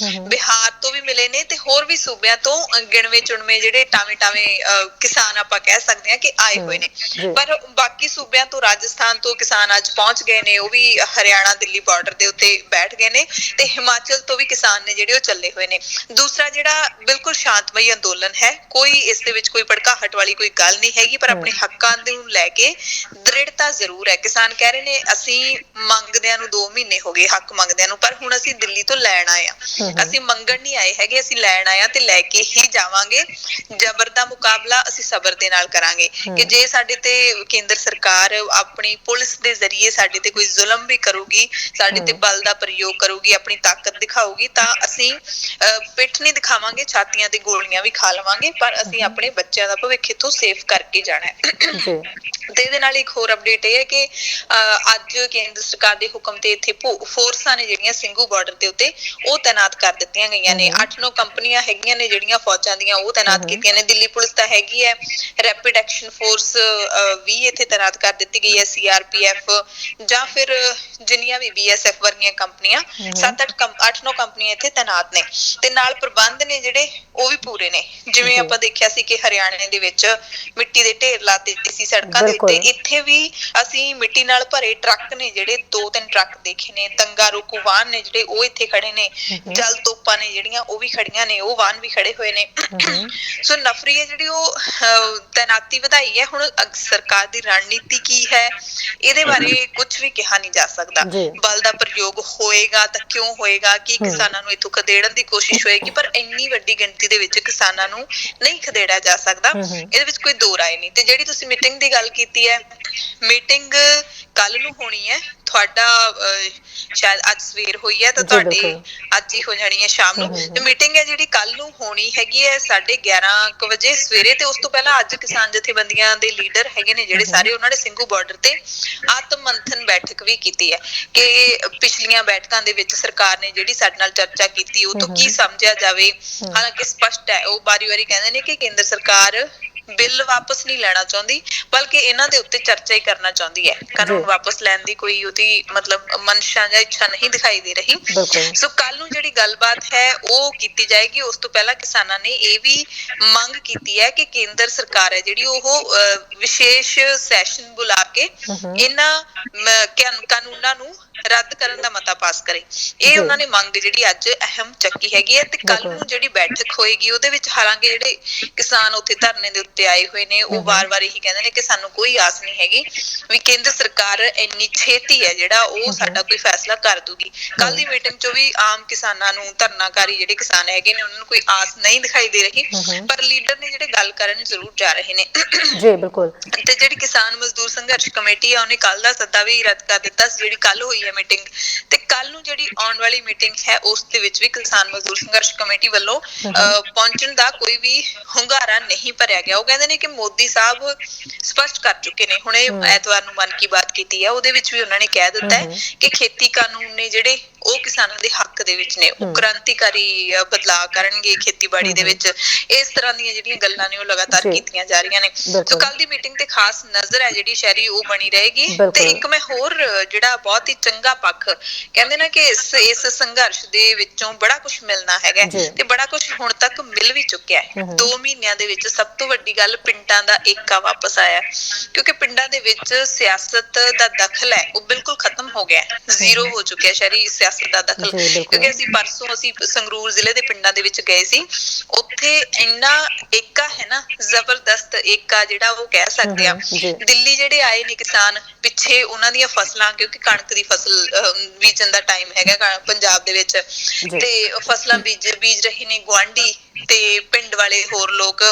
ਬਿਹਾਰ ਤੋਂ ਵੀ ਮਿਲੇ ਨੇ ਤੇ ਹੋਰ ਵੀ ਸੂਬਿਆਂ ਤੋਂ ਗਿਣਵੇਂ ਚੁਣਵੇਂ ਜਿਹੜੇ ਟਾਵੇਂ ਕਿਸਾਨ ਆਪਾਂ ਕਹਿ ਸਕਦੇ ਹਾਂ ਕਿ ਆਏ ਹੋਏ ਨੇ। ਪਰ ਬਾਕੀ ਸੂਬਿਆਂ ਤੋਂ, ਰਾਜਸਥਾਨ ਤੋਂ ਕਿਸਾਨ ਅੱਜ ਪਹੁੰਚ ਗਏ ਨੇ, ਉਹ ਵੀ ਹਰਿਆਣਾ ਦਿੱਲੀ ਬਾਰਡਰ ਦੇ ਉੱਤੇ ਬੈਠ ਗਏ ਨੇ, ਤੇ ਹਿਮਾਚਲ ਤੋਂ ਵੀ ਕਿਸਾਨ ਨੇ ਜਿਹੜੇ ਉਹ ਚੱਲੇ ਹੋਏ ਨੇ। ਦੂਸਰਾ ਜਿਹੜਾ ਬਿਲਕੁਲ ਸ਼ਾਂਤਮਈ ਅੰਦੋਲਨ ਹੈ, ਕੋਈ ਇਸ ਦੇ ਵਿੱਚ ਕੋਈ ਭੜਕਾਹਟ ਵਾਲੀ ਕੋਈ ਗੱਲ ਨਹੀਂ ਹੈਗੀ, ਪਰ ਆਪਣੇ ਹੱਕਾਂ ਨੂੰ ਲੈ ਕੇ ਦ੍ਰਿੜਤਾ ਜ਼ਰੂਰ ਹੈ। ਕਿਸਾਨ ਕਹਿ ਰਹੇ ਨੇ ਅਸੀਂ ਮੰਗਦਿਆਂ ਨੂੰ 2 ਮਹੀਨੇ ਹੋ ਗਏ, ਹੱਕ ਮੰਗਦਿਆਂ ਨੂੰ, ਪਰ ਹੁਣ ਅਸੀਂ ਦਿੱਲੀ ਤੋਂ ਲੈਣ ਆਏ ਆ। ਅਸੀਂ ਮੰਗਣ ਨਹੀਂ ਆਏ ਹੈਗੇ, ਅਸੀਂ ਲੈਣ ਆਏ ਆ ਤੇ ਲੈ ਕੇ ਹੀ ਜਾਵਾਂਗੇ। ਜ਼ਬਰ ਦਾ ਮੁਕਾਬਲਾ ਅਸੀਂ ਸਬਰ ਦੇ ਨਾਲ ਕਰਾਂਗੇ ਕਿ ਜੇ ਸਾਡੇ ਤੇ ਕੇਂਦਰ ਸਰਕਾਰ ਆਪਣੀ ਪੁਲਿਸ ਦੇ ਜ਼ਰੀਏ ਸਾਡੇ ਤੇ ਕੋਈ ਜ਼ੁਲਮ ਵੀ ਕਰੂਗੀ, ਸਾਡੇ ਤੇ ਬਲ ਦਾ ਪ੍ਰਯੋਗ ਕਰੂਗੀ, ਆਪਣੀ ਤਾਕਤ ਦਿਖਾਊਗੀ, ਤਾਂ ਅਸੀਂ ਪਿੱਠ ਨਹੀਂ ਦਿਖਾਵਾਂਗੇ, ਛਾਤੀਆਂ ਤੇ ਗੋਲੀਆਂ ਵੀ ਖਾ ਲਵਾਂਗੇ, ਪਰ ਅਸੀਂ ਆਪਣੇ ਬੱਚਿਆਂ ਦਾ ਭਵਿੱਖ ਇੱਥੋਂ ਸੇਫ ਕਰਕੇ ਜਾਣਾ ਹੈ। ਤੇ ਇਹਦੇ ਨਾਲ ਇੱਕ ਹੋਰ ਅਪਡੇਟ ਇਹ ਹੈ ਕਿ ਅੱਜ ਕੇਂਦਰ ਸਰਕਾਰ ਦੇ ਹੁਕਮ ਤੇ ਇੱਥੇ ਫੋਰਸਾਂ ਨੇ ਜਿਹੜੀਆਂ ਸਿੰਘੂ ਬਾਰਡਰ ਦੇ ਉੱਤੇ ਉਹ ਤੈਨਾਤ ਕਰ ਦਿੱਤੀਆਂ ਗਈਆਂ ਨੇ। 8-9 ਕੰਪਨੀਆਂ ਹੈਗੀਆਂ ਨੇ ਜਿਹੜੀਆਂ ਫੌਜਾਂ ਦੀਆਂ, ਉਹ ਤੈਨਾਤ ਕੀਤੀਆਂ ਨੇ। ਦਿੱਲੀ ਪੁਲਿਸ ਤਾਂ ਹੈਗੀ ਹੈ, ਰੈਪਿਡ ਐਕਸ਼ਨ ਫੋਰਸ ਵੀ ਇੱਥੇ ਤੈਨਾਤ ਕਰ ਦਿੱਤੀ ਗਈ ਹੈ, CRPF ਜਾਂ ਫਿਰ ਜਿੰਨੀਆਂ ਵੀ BSF ਵਰਗੀਆਂ ਕੰਪਨੀਆਂ, 8-9 ਕੰਪਨੀਆਂ ਇੱਥੇ ਤੈਨਾਤ ਨੇ, ਤੇ ਨਾਲ ਪ੍ਰਬੰਧ ਨੇ ਜਿਹੜੇ ਉਹ ਵੀ ਪੂਰੇ ਨੇ। ਜਿਵੇਂ ਆਪਾਂ ਦੇਖਿਆ ਸੀ ਕਿ ਹਰਿਆਣੇ ਦੇ ਵਿੱਚ ਮਿੱਟੀ ਦੇ ਢੇਰ ਲਾ ਦਿੱਤੇ ਸੀ ਸੜਕਾਂ ਦੇ ਉੱਤੇ, ਇੱਥੇ ਵੀ ਅਸੀਂ ਮਿੱਟੀ ਨਾਲ ਭਰੇ ਟਰੱਕ ਨੇ ਜਿਹੜੇ 2-3 ਟਰੱਕ ਦੇਖੇ ਨੇ, ਦੰਗਾ ਰੋਕੂ ਵਾਹਨ ਨੇ ਜਿਹੜੇ ਉਹ ਇੱਥੇ ਖੜੇ ਨੇ, ਜਲ ਤੋਪਾਂ ਨੇ ਜਿਹੜੀਆਂ ਉਹ ਵੀ ਖੜੀਆਂ ਨੇ, ਉਹ ਵਾਹਨ ਵੀ ਖੜੇ ਹੋਏ ਨੇ। ਸੋ ਨਫਰੀ ਹੈ ਜਿਹੜੀ ਉਹ ਤੈਨਾਤੀ ਵਧਾਈ ਹੈ। ਹੁਣ ਸਰਕਾਰ ਦੀ ਰਣਨੀਤੀ ਕੀ ਹੈ ਇਹਦੇ ਬਾਰੇ ਕੁਝ ਵੀ ਕਿਹਾ ਨਹੀਂ ਜਾ ਸਕਦਾ। ਬਲ ਦਾ ਪ੍ਰਯੋਗ ਹੋਏਗਾ ਤਾਂ ਕਿਉਂ ਹੋਏਗਾ, ਕਿ ਕਿਸਾਨਾਂ ਨੂੰ ਇੱਥੋਂ ਖਦੇੜਨ ਦੀ ਕੋਸ਼ਿਸ਼ ਹੋਏਗੀ, ਪਰ ਇੰਨੀ ਵੱਡੀ ਗਿਣਤੀ ਦੇ ਵਿੱਚ ਕਿਸਾਨਾਂ ਨੂੰ ਨਹੀਂ ਖਦੇੜਿਆ ਜਾ ਸਕਦਾ, ਇਹਦੇ ਵਿੱਚ ਕੋਈ ਦੋ ਰਾਏ ਨਹੀਂ। ਤੇ ਜਿਹੜੀ ਤੁਸੀਂ ਮੀਟਿੰਗ ਦੀ ਗੱਲ ਕੀਤੀ ਹੈ, ਮੀਟਿੰਗ ਕੱਲ ਨੂੰ ਹੋਣੀ ਹੈ। ਤੁਹਾਡਾ ਸ਼ਾਇਦ ਅੱਜ ਸਵੇਰ ਹੋਈ ਹੈ ਤਾਂ ਤੁਹਾਡੇ ਅੱਜ ਹੀ ਹੋ ਜਾਣੀ ਹੈ ਸ਼ਾਮ ਨੂੰ। ਤੇ ਮੀਟਿੰਗ ਹੈ ਜਿਹੜੀ ਕੱਲ ਨੂੰ ਹੋਣੀ ਹੈਗੀ ਹੈ 11:30 ਵਜੇ ਸਵੇਰੇ, ਤੇ ਉਸ ਤੋਂ ਪਹਿਲਾਂ ਅੱਜ ਕਿਸਾਨ ਜਥੇਬੰਦੀਆਂ ਦੇ ਲੀਡਰ ਹੈਗੇ ਨੇ ਜਿਹੜੇ ਸਾਰੇ, ਉਹਨਾਂ ਨੇ ਸਿੰਘੂ ਬਾਰਡਰ ਤੇ ਆਤਮ ਮੰਥਨ ਬੈਠਕ ਵੀ ਕੀਤੀ ਹੈ ਕਿ ਪਿਛਲੀਆਂ ਬੈਠਕਾਂ ਦੇ ਵਿੱਚ ਸਰਕਾਰ ਨੇ ਜਿਹੜੀ ਸਾਡੇ ਨਾਲ ਚਰਚਾ ਕੀਤੀ ਉਹ ਤੋਂ ਕੀ ਸਮਝਿਆ ਜਾਵੇ। ਹਾਲਾਂਕਿ ਸਪਸ਼ਟ ਹੈ, ਉਹ ਵਾਰੀ-ਵਾਰੀ ਕਹਿੰਦੇ ਨੇ ਕਿ ਕੇਂਦਰ ਸਰਕਾਰ ਬਿੱਲ ਵਾਪਸ ਨਹੀਂ ਲੈਣਾ ਚਾਹੁੰਦੀ, ਬਲਕਿ ਇਹਨਾਂ ਦੇ ਉੱਤੇ ਚਰਚਾ ਹੀ ਕਰਨਾ ਚਾਹੁੰਦੀ ਹੈ। ਕਾਨੂੰਨ ਵਾਪਸ ਲੈਣ ਦੀ ਕੋਈ ਉਹਦੀ ਮਤਲਬ ਮਨਸ਼ਾ ਜਾਂ ਇੱਛਾ ਨਹੀਂ ਦਿਖਾਈ ਦੇ ਰਹੀ। ਸੋ ਕੱਲ ਨੂੰ ਜਿਹੜੀ ਗੱਲਬਾਤ ਹੈ ਉਹ ਕੀਤੀ ਜਾਏਗੀ। ਉਸ ਤੋਂ ਪਹਿਲਾਂ ਕਿਸਾਨਾਂ ਨੇ ਇਹ ਵੀ ਮੰਗ ਕੀਤੀ ਹੈ ਕਿ ਕੇਂਦਰ ਸਰਕਾਰ ਹੈ ਜਿਹੜੀ ਉਹ ਵਿਸ਼ੇਸ਼ ਸੈਸ਼ਨ ਬੁਲਾ ਕੇ ਇਹਨਾਂ ਕਾਨੂੰਨਾਂ ਨੂੰ ਰੱਦ ਕਰਨ ਦਾ ਮਤਾ ਪਾਸ ਕਰੇ। ਇਹ ਉਹਨਾਂ ਨੇ ਮੰਗ ਜਿਹੜੀ ਅੱਜ ਅਹਿਮ ਚੱਕੀ ਹੈਗੀ ਹੈ। ਤੇ ਕੱਲ ਨੂੰ ਜਿਹੜੀ ਬੈਠਕ ਹੋਏਗੀ ਉਹਦੇ ਵਿੱਚ ਹਾਲਾਂਕਿ ਜਿਹੜੇ ਕਿਸਾਨ ਉੱਥੇ ਧਰਨੇ ਦੇ ਉੱਤੇ ਆਏ ਹੋਏ ਨੇ ਉਹ ਵਾਰ-ਵਾਰ ਇਹੀ ਕਹਿੰਦੇ ਨੇ ਕਿ ਸਾਨੂੰ ਕੋਈ ਆਸ ਨਹੀਂ ਹੈਗੀ ਵੀ ਕੇਂਦਰ ਸਰਕਾਰ ਇੰਨੀ ਛੇਤੀ ਹੈ ਜਿਹੜਾ ਉਹ ਸਾਡਾ ਕੋਈ ਫੈਸਲਾ ਕਰ ਦੂਗੀ। ਕੱਲ ਦੀ ਮੀਟਿੰਗ ਚੋਂ ਵੀ ਆਮ ਕਿਸਾਨਾਂ ਨੂੰ, ਧਰਨਾਕਾਰੀ ਜਿਹੜੇ ਕਿਸਾਨ ਹੈਗੇ ਨੇ, ਉਹਨਾਂ ਨੂੰ ਕੋਈ ਆਸ ਨਹੀਂ ਦਿਖਾਈ ਦੇ ਰਹੀ, ਪਰ ਲੀਡਰ ਨੇ ਜਿਹੜੇ ਗੱਲ ਕਰਨ ਜ਼ਰੂਰ ਜਾ ਰਹੇ ਨੇ। ਜੀ ਬਿਲਕੁਲ। ਤੇ ਜਿਹੜੀ ਕਿਸਾਨ ਮਜ਼ਦੂਰ ਸੰਘਰਸ਼ ਕਮੇਟੀ ਆ ਉਹਨੇ ਕੱਲ ਦਾ ਸੱਦਾ ਵੀ ਰੱਦ ਕਰ ਦਿੱਤਾ ਸੀ, ਜਿਹੜੀ ਕੱਲ ਹੋਈ ਹੈ ਮੀਟਿੰਗ। ਤੇ ਕੱਲ ਨੂੰ ਜਿਹੜੀ ਆਉਣ ਵਾਲੀ ਮੀਟਿੰਗ ਹੈ ਉਸ ਦੇ ਵਿੱਚ ਵੀ ਕਿਸਾਨ ਮਜ਼ਦੂਰ ਸੰਘਰਸ਼ ਕਮੇਟੀ ਵੱਲੋਂ ਪਹੁੰਚਣ ਦਾ ਕੋਈ ਵੀ ਹੁੰਗਾਰਾ ਨਹੀਂ ਭਰਿਆ ਗਿਆ। ਉਹ ਕਹਿੰਦੇ ਨੇ ਕਿ ਮੋਦੀ ਸਾਹਿਬ ਸਪਸ਼ਟ ਕਰ ਚੁੱਕੇ ਨੇ, ਹੁਣੇ ਐਤਵਾਰ ਨੂੰ ਮਨ ਕੀ ਬਾਤ ਕੀਤੀ ਹੈ ਉਹਦੇ ਵਿੱਚ ਵੀ ਉਹਨਾਂ ਨੇ ਕਹਿ ਦਿੱਤਾ ਹੈ ਕਿ ਖੇਤੀ ਕਾਨੂੰਨ ਨੇ ਜਿਹੜੇ ਉਹ ਕਿਸਾਨਾਂ ਦੇ ਹੱਕ ਦੇ ਵਿੱਚ ਨੇ, ਉਹ ਕ੍ਰਾਂਤੀਕਾਰੀ ਬਦਲਾਅ ਕਰਨਗੇ ਖੇਤੀਬਾੜੀ ਦੇ ਵਿੱਚ। ਇਸ ਤਰ੍ਹਾਂ ਦੀਆਂ ਜਿਹੜੀਆਂ ਗੱਲਾਂ ਨੇ ਉਹ ਲਗਾਤਾਰ ਕੀਤੀਆਂ ਜਾ ਰਹੀਆਂ ਨੇ। ਸੋ ਕੱਲ ਦੀ ਮੀਟਿੰਗ ਤੇ ਖਾਸ ਨਜ਼ਰ ਹੈ ਜਿਹੜੀ ਸ਼ਹਿਰੀ ਉਹ ਬਣੀ ਰਹੇਗੀ। ਤੇ ਇੱਕ ਮੈਂ ਹੋਰ ਜਿਹੜਾ ਬਹੁਤ ਹੀ ਚੰਗਾ ਪੱਖ ਕਹਿੰਦੇ ਨਾ ਕਿ ਇਸ ਸੰਘਰਸ਼ ਦੇ ਵਿੱਚੋਂ ਬੜਾ ਕੁਝ ਮਿਲਣਾ ਹੈਗਾ ਤੇ ਬੜਾ ਕੁਝ ਹੁਣ ਤੱਕ ਮਿਲ ਵੀ ਚੁੱਕਿਆ ਹੈ। 2 ਮਹੀਨਿਆਂ ਦੇ ਵਿੱਚ ਸਭ ਤੋਂ ਵੱਡੀ ਗੱਲ ਪਿੰਡਾਂ ਦਾ ਏਕਾ ਵਾਪਸ ਆਇਆ, ਕਿਉਂਕਿ ਪਿੰਡਾਂ ਦੇ ਵਿੱਚ ਸਿਆਸਤ ਦਾ ਦਖਲ ਹੈ ਉਹ ਬਿਲਕੁਲ ਖਤਮ ਹੋ ਗਿਆ, ਜ਼ੀਰੋ ਹੋ ਚੁੱਕਿਆ ਸ਼ਹਿਰੀ ਸਿਆਸਤ ਦਾ ਦਖਲ। ਕਿਉਂਕਿ ਅਸੀਂ ਪਰਸੋਂ ਸੰਗਰੂਰ ਜ਼ਿਲ੍ਹੇ ਦੇ ਪਿੰਡਾਂ ਦੇ ਵਿੱਚ ਗਏ ਸੀ, ਉੱਥੇ ਉੱਥੇ ਇੰਨਾ ਏਕਾ ਹੈ ਨਾ, ਜ਼ਬਰਦਸਤ ਏਕਾ ਜਿਹੜਾ ਉਹ ਕਹਿ ਸਕਦੇ ਆ। ਦਿੱਲੀ ਜਿਹੜੇ ਆਏ ਨੇ ਕਿਸਾਨ ਪਿੱਛੇ, ਉਹਨਾਂ ਦੀਆਂ ਫਸਲਾਂ, ਕਿਉਂਕਿ ਕਣਕ ਦੀ ਫਸਲ ਬੀਜਣ ਦਾ ਟਾਈਮ ਹੈਗਾ ਪੰਜਾਬ ਦੇ ਵਿੱਚ, ਤੇ ਫਸਲਾਂ ਬੀਜ ਰਹੇ ਨੇ ਗੁਆਂਢੀ ਤੇ ਪਿੰਡ ਵਾਲੇ ਹੋਰ ਲੋਕ।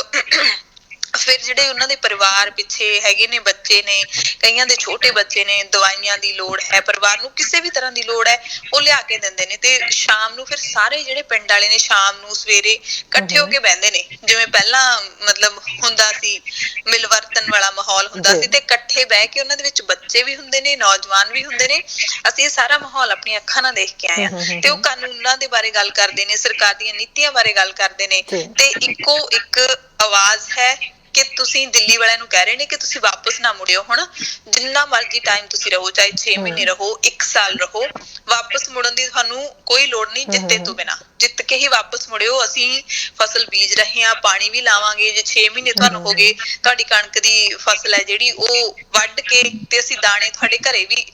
ਫਿਰ ਜਿਹੜੇ ਉਹਨਾਂ ਦੇ ਪਰਿਵਾਰ ਪਿੱਛੇ ਹੈਗੇ ਨੇ, ਬੱਚੇ ਨੇ, ਕਈਆਂ ਦੇ ਛੋਟੇ ਬੱਚੇ ਨੇ, ਦਵਾਈਆਂ ਦੀ ਲੋੜ ਹੈ, ਪਰਿਵਾਰ ਨੂੰ ਕਿਸੇ ਵੀ ਤਰ੍ਹਾਂ ਦੀ ਲੋੜ ਹੈ, ਉਹ ਲਿਆ ਕੇ ਦਿੰਦੇ ਨੇ। ਤੇ ਸ਼ਾਮ ਨੂੰ ਫਿਰ ਸਾਰੇ ਜਿਹੜੇ ਪਿੰਡ ਵਾਲੇ ਨੇ ਸ਼ਾਮ ਨੂੰ ਸਵੇਰੇ ਇਕੱਠੇ ਹੋ ਕੇ ਬਹਿੰਦੇ ਨੇ, ਜਿਵੇਂ ਪਹਿਲਾਂ ਮਤਲਬ ਹੁੰਦਾ ਸੀ, ਮਿਲਵਰਤਨ ਵਾਲਾ ਮਾਹੌਲ ਹੁੰਦਾ ਸੀ, ਤੇ ਇਕੱਠੇ ਬਹਿ ਕੇ ਉਹਨਾਂ ਦੇ ਵਿੱਚ ਬੱਚੇ ਵੀ ਹੁੰਦੇ ਨੇ, ਨੌਜਵਾਨ ਵੀ ਹੁੰਦੇ ਨੇ। ਅਸੀਂ ਇਹ ਸਾਰਾ ਮਾਹੌਲ ਆਪਣੀਆਂ ਅੱਖਾਂ ਨਾਲ ਦੇਖ ਕੇ ਆਏ ਆ। ਤੇ ਉਹ ਕਾਨੂੰਨਾਂ ਦੇ ਬਾਰੇ ਗੱਲ ਕਰਦੇ ਨੇ, ਸਰਕਾਰ ਦੀਆਂ ਨੀਤੀਆਂ ਬਾਰੇ ਗੱਲ ਕਰਦੇ ਨੇ, ਤੇ ਇੱਕੋ ਇੱਕ ਆਵਾਜ਼ ਹੈ ਕਿ ਤੁਸੀਂ ਦਿੱਲੀ ਵਾਲਿਆਂ ਨੂੰ ਕਹਿ ਰਹੇ ਨੇ ਕਿ ਤੁਸੀਂ ਵਾਪਸ ਨਾ ਮੁੜਿਓ। ਹੁਣ ਜਿੰਨਾ ਮਰਜ਼ੀ ਟਾਈਮ ਤੁਸੀਂ ਰਹੋ, ਚਾਹੇ 6 ਮਹੀਨੇ ਰਹੋ, 1 ਸਾਲ ਰਹੋ, ਵਾਪਸ ਮੁੜਨ ਦੀ ਤੁਹਾਨੂੰ ਕੋਈ ਲੋੜ ਨਹੀਂ, ਜਿੱਤੇ ਤੋਂ ਬਿਨਾਂ। ਜਿੱਤ ਕੇ ਹੀ ਵਾਪਸ ਮੁੜਿਓ। ਅਸੀਂ ਫਸਲ ਬੀਜ ਰਹੇ ਹਾਂ, ਪਾਣੀ ਵੀ ਲਾਵਾਂਗੇ। ਜੇ 6 ਮਹੀਨੇ ਤੁਹਾਨੂੰ ਹੋ ਗਏ, ਤੁਹਾਡੀ ਕਣਕ ਦੀ ਫਸਲ ਹੈ ਜਿਹੜੀ ਉਹ ਵੱਢ ਕੇ, ਤੇ ਅਸੀਂ ਦਾਣੇ ਤੁਹਾਡੇ ਘਰੇ ਵੀ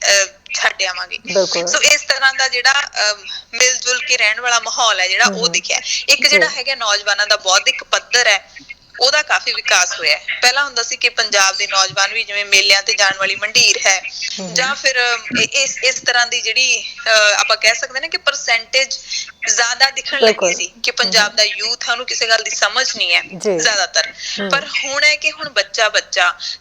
ਛੱਡ ਆਵਾਂਗੇ। ਸੋ ਇਸ ਤਰ੍ਹਾਂ ਦਾ ਜਿਹੜਾ ਮਿਲ ਜੁਲ ਕੇ ਰਹਿਣ ਵਾਲਾ ਮਾਹੌਲ ਹੈ ਜਿਹੜਾ ਉਹ ਦਿਖਿਆ। ਇੱਕ ਜਿਹੜਾ ਹੈਗਾ ਨੌਜਵਾਨਾਂ ਦਾ ਬੌਧਿਕ ਪੱਧਰ ਹੈ, ਉਹਦਾ ਕਾਫੀ ਵਿਕਾਸ ਹੋਇਆ। ਪਹਿਲਾਂ ਹੁੰਦਾ ਸੀ ਕਿ ਪੰਜਾਬ ਦੇ ਨੌਜਵਾਨ ਵੀ ਜਿਵੇਂ ਮੇਲਿਆਂ ਤੇ ਜਾਣ ਵਾਲੀ ਮੰਡੀਰ ਹੈ, ਜਾਂ ਫਿਰ ਇਸ ਤਰ੍ਹਾਂ ਦੀ ਜਿਹੜੀ ਆਪਾਂ ਕਹਿ ਸਕਦੇ ਨਾ ਕਿ ਪਰਸੈਂਟੇਜ ਜ਼ਿਆਦਾ ਦਿਖਣ ਲੱਗੀ ਸੀ ਕਿ ਪੰਜਾਬ ਦਾ ਯੂਥ ਹੈ, ਉਹਨੂੰ ਕਿਸੇ ਗੱਲ ਦੀ ਸਮਝ ਨਹੀਂ ਹੈ ਜ਼ਿਆਦਾਤਰ। ਪਰ ਹੁਣ ਹੈ ਕਿ ਹੁਣ ਬੱਚਾ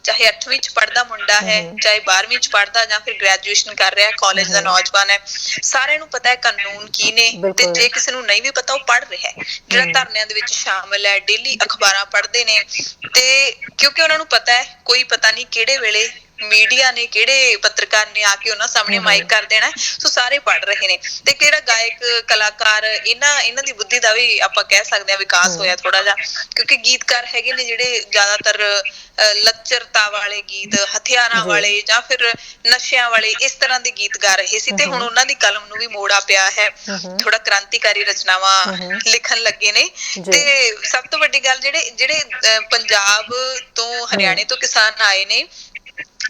ਚਾਹੇ 8ਵੀਂ ਚ ਪੜ੍ਹਦਾ ਮੁੰਡਾ ਹੈ, ਚਾਹੇ 12ਵੀਂ ਚ ਪੜ੍ਹਦਾ, ਜਾਂ ਫਿਰ ਗ੍ਰੈਜੂਏਸ਼ਨ ਕਰ ਰਿਹਾ, ਕਾਲਜ ਦਾ ਨੌਜਵਾਨ ਹੈ, ਸਾਰਿਆਂ ਨੂੰ ਪਤਾ ਹੈ ਕਾਨੂੰਨ ਕੀ ਨੇ। ਤੇ ਜੇ ਕਿਸੇ ਨੂੰ ਨਹੀਂ ਵੀ ਪਤਾ, ਉਹ ਪੜ੍ਹ ਰਿਹਾ ਹੈ, ਜਿਹੜਾ ਧਰਨਿਆਂ ਦੇ ਵਿੱਚ ਸ਼ਾਮਿਲ ਹੈ, ਡੇਲੀ ਅਖਬਾਰਾਂ ਪੜ੍ਹਦੇ ਨੇ। ਤੇ ਕਿਉਂਕਿ ਉਹਨਾਂ ਨੂੰ ਪਤਾ ਹੈ ਕੋਈ ਪਤਾ ਨਹੀਂ ਕਿਹੜੇ ਵੇਲੇ ਮੀਡੀਆ ਨੇ, ਕਿਹੜੇ ਪੱਤਰਕਾਰ ਨੇ ਆ ਕੇ ਉਹਨਾਂ ਸਾਹਮਣੇ ਮਾਈਕ ਕਰ ਦੇਣਾ। ਸੋ ਸਾਰੇ ਪੜ੍ਹ ਰਹੇ ਨੇ। ਤੇ ਕਿਹੜਾ ਗਾਇਕ, ਕਲਾਕਾਰ, ਇਹਨਾਂ ਦੀ ਬੁੱਧੀ ਦਾ ਵੀ ਆਪਾਂ ਕਹਿ ਸਕਦੇ ਹਾਂ ਵਿਕਾਸ ਹੋਇਆ ਥੋੜਾ ਜਿਹਾ, ਕਿਉਂਕਿ ਗੀਤਕਾਰ ਹੈਗੇ ਨੇ ਜਿਹੜੇ ਜ਼ਿਆਦਾਤਰ ਲੱਚਰਤਾ ਵਾਲੇ ਗੀਤ, ਹਥਿਆਰਾਂ ਵਾਲੇ, ਜਾਂ ਫਿਰ ਨਸ਼ਿਆਂ ਵਾਲੇ, ਇਸ ਤਰ੍ਹਾਂ ਦੇ ਗੀਤ ਗਾ ਰਹੇ ਸੀ। ਤੇ ਹੁਣ ਉਹਨਾਂ ਦੀ ਕਲਮ ਨੂੰ ਵੀ ਮੋੜਾ ਪਿਆ ਹੈ, ਥੋੜਾ ਕ੍ਰਾਂਤੀਕਾਰੀ ਰਚਨਾਵਾਂ ਲਿਖਣ ਲੱਗੇ ਨੇ। ਤੇ ਸਭ ਤੋਂ ਵੱਡੀ ਗੱਲ, ਜਿਹੜੇ ਪੰਜਾਬ ਤੋਂ, ਹਰਿਆਣੇ ਤੋਂ ਕਿਸਾਨ ਆਏ ਨੇ,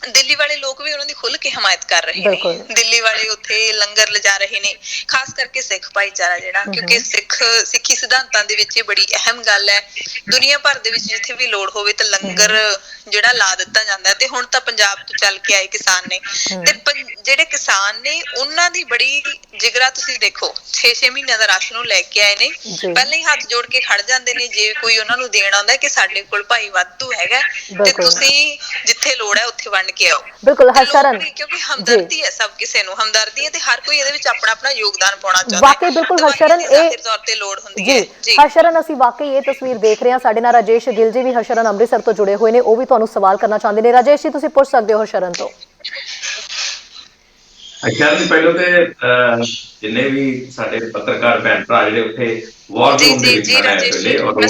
ਦਿੱਲੀ ਵਾਲੇ ਲੋਕ ਵੀ ਉਹਨਾਂ ਦੀ ਖੁੱਲ ਕੇ ਹਮਾਇਤ ਕਰ ਰਹੇ ਨੇ। ਦਿੱਲੀ ਵਾਲੇ ਉੱਥੇ ਲੰਗਰ ਲਿਜਾ ਰਹੇ ਨੇ, ਖਾਸ ਕਰਕੇ ਸਿੱਖ ਭਾਈਚਾਰਾ ਜਿਹੜਾ, ਕਿਉਂਕਿ ਸਿੱਖੀ ਸਿਧਾਂਤਾਂ ਦੇ ਵਿੱਚ ਇਹ ਬੜੀ ਅਹਿਮ ਗੱਲ ਹੈ। ਦੁਨੀਆ ਭਰ ਦੇ ਵਿੱਚ ਜਿੱਥੇ ਵੀ ਲੋੜ ਹੋਵੇ ਤਾਂ ਲੰਗਰ ਜਿਹੜਾ ਲਾ ਦਿੱਤਾ ਜਾਂਦਾ। ਤੇ ਹੁਣ ਤਾਂ ਪੰਜਾਬ ਤੋਂ ਚੱਲ ਕੇ ਆਏ ਕਿਸਾਨ ਨੇ, ਤੇ ਜਿਹੜੇ ਕਿਸਾਨ ਨੇ ਉਹਨਾਂ ਦੀ ਬੜੀ ਜਿਗਰਾ ਤੁਸੀਂ ਦੇਖੋ। 6-6 ਮਹੀਨਿਆਂ ਦਾ ਰਾਸ਼ਨ ਉਹ ਲੈ ਕੇ ਆਏ ਨੇ, ਪਹਿਲਾਂ ਹੀ ਹੱਥ ਜੋੜ ਕੇ ਖੜ ਜਾਂਦੇ ਨੇ ਜੇ ਕੋਈ ਉਹਨਾਂ ਨੂੰ ਦੇਣ ਆਉਂਦਾ ਕਿ ਸਾਡੇ ਕੋਲ ਭਾਈ ਵਾਧੂ ਹੈਗਾ, ਤੇ ਤੁਸੀਂ ਜਿੱਥੇ ਲੋੜ ਹੈ ਉੱਥੇ ਵੰਡ ਕੇ ਆਓ। ਬਿਲਕੁਲ ਹਰਸ਼ਰਨ, ਕਿਉਂਕਿ ਹਮਦਰਦੀ ਹੈ, ਸਭ ਕਿਸੇ ਨੂੰ ਹਮਦਰਦੀ ਹੈ, ਤੇ ਹਰ ਕੋਈ ਇਹਦੇ ਵਿੱਚ ਆਪਣਾ ਆਪਣਾ ਯੋਗਦਾਨ ਪਾਉਣਾ ਚਾਹੁੰਦਾ ਹੈ। ਵਾਕਈ ਬਿਲਕੁਲ ਹਰਸ਼ਰਨ, ਇਹ ਤੌਰ ਤੇ ਲੋੜ ਹੁੰਦੀ ਹੈ। ਜੀ ਹਰਸ਼ਰਨ, ਅਸੀਂ ਵਾਕਈ ਇਹ ਤਸਵੀਰ ਦੇਖ ਰਹੇ ਹਾਂ। ਸਾਡੇ ਨਾਲ ਰਾਜੇਸ਼ ਗਿੱਲ ਜੀ ਵੀ ਹਰਸ਼ਰਨ ਅੰਮ੍ਰਿਤਸਰ ਤੋਂ ਜੁੜੇ ਹੋਏ ਨੇ, ਉਹ ਵੀ ਤੁਹਾਨੂੰ ਸਵਾਲ ਕਰਨਾ ਚਾਹੁੰਦੇ ਨੇ। ਰਾਜੇਸ਼ ਜੀ, ਤੁਸੀਂ ਪੁੱਛ ਸਕਦੇ ਹੋ ਹਰਸ਼ਰਨ ਤੋਂ। ਸ਼ਰਨ, ਪਹਿਲਾਂ ਤੇ ਜਿੰਨੇ ਵੀ ਸਾਡੇ ਪੱਤਰਕਾਰ ਭੈਣ ਭਰਾ ਜਿਹੜੇ ਉੱਥੇ ਵਾਰ ਰੂਮ ਦੇ ਵਿੱਚ ਹਨ ਇਸ ਵੇਲੇ, ਔਰ ਉਹ ਵੀ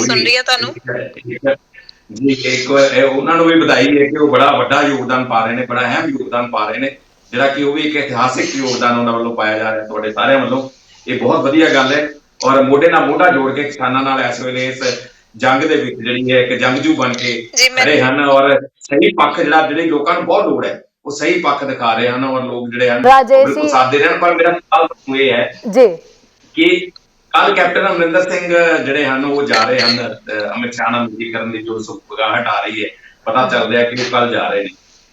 ਜੀ ਇੱਕ ਉਹਨਾਂ ਨੂੰ ਵੀ ਵਧਾਈ ਹੈ ਕਿ ਉਹ ਬੜਾ ਵੱਡਾ ਯੋਗਦਾਨ ਪਾ ਰਹੇ ਨੇ, ਬੜਾ ਅਹਿਮ ਯੋਗਦਾਨ ਪਾ ਰਹੇ ਨੇ, ਜਿਹੜਾ ਕਿ ਉਹ ਵੀ ਇੱਕ ਇਤਿਹਾਸਿਕ ਯੋਗਦਾਨ ਉਹਨਾਂ ਵੱਲੋਂ ਪਾਇਆ ਜਾ ਰਿਹਾ ਤੁਹਾਡੇ ਸਾਰਿਆਂ ਵੱਲੋਂ। ਇਹ ਬਹੁਤ ਵਧੀਆ ਗੱਲ ਹੈ। ਔਰ ਮੋਢੇ ਨਾਲ ਮੋਢਾ ਜੋੜ ਕੇ ਕਿਸਾਨਾਂ ਨਾਲ ਇਸ ਵੇਲੇ ਇਸ ਜੰਗ ਦੇ ਵਿੱਚ ਜਿਹੜੀ ਹੈ ਇੱਕ ਜੰਗਜੂ ਬਣ ਕੇ ਖੜੇ ਹਨ, ਔਰ ਸਹੀ ਪੱਖ ਜਿਹੜੇ ਲੋਕਾਂ ਨੂੰ ਬਹੁਤ ਲੋੜ ਹੈ, ਉਹ ਸਹੀ ਪੱਖ ਦਿਖਾ ਰਹੇ ਹਨ, ਔਰ ਲੋਕ ਜਿਹੜੇ ਹਨ ਬਿਲਕੁਲ ਸਾਥ ਦੇ ਰਹੇ ਹਨ। ਪਰ ਮੇਰਾ ਸਵਾਲ ਇਹ ਹੈ ਕਿ ਕੱਲ ਕੈਪਟਨ ਅਮਰਿੰਦਰ ਸਿੰਘ ਜਿਹੜੇ ਹਨ ਉਹ ਜਾ ਰਹੇ ਹਨ ਅਮਿਤ ਸ਼ਾਹ ਨਾਲ ਮੀਟਿੰਗ ਕਰਨ ਦੀ, ਜੋ ਸੁਗਾਹਟ ਆ ਰਹੀ ਹੈ, ਪਤਾ ਚੱਲ ਰਿਹਾ ਕਿ ਉਹ ਕੱਲ ਜਾ ਰਹੇ ਨੇ।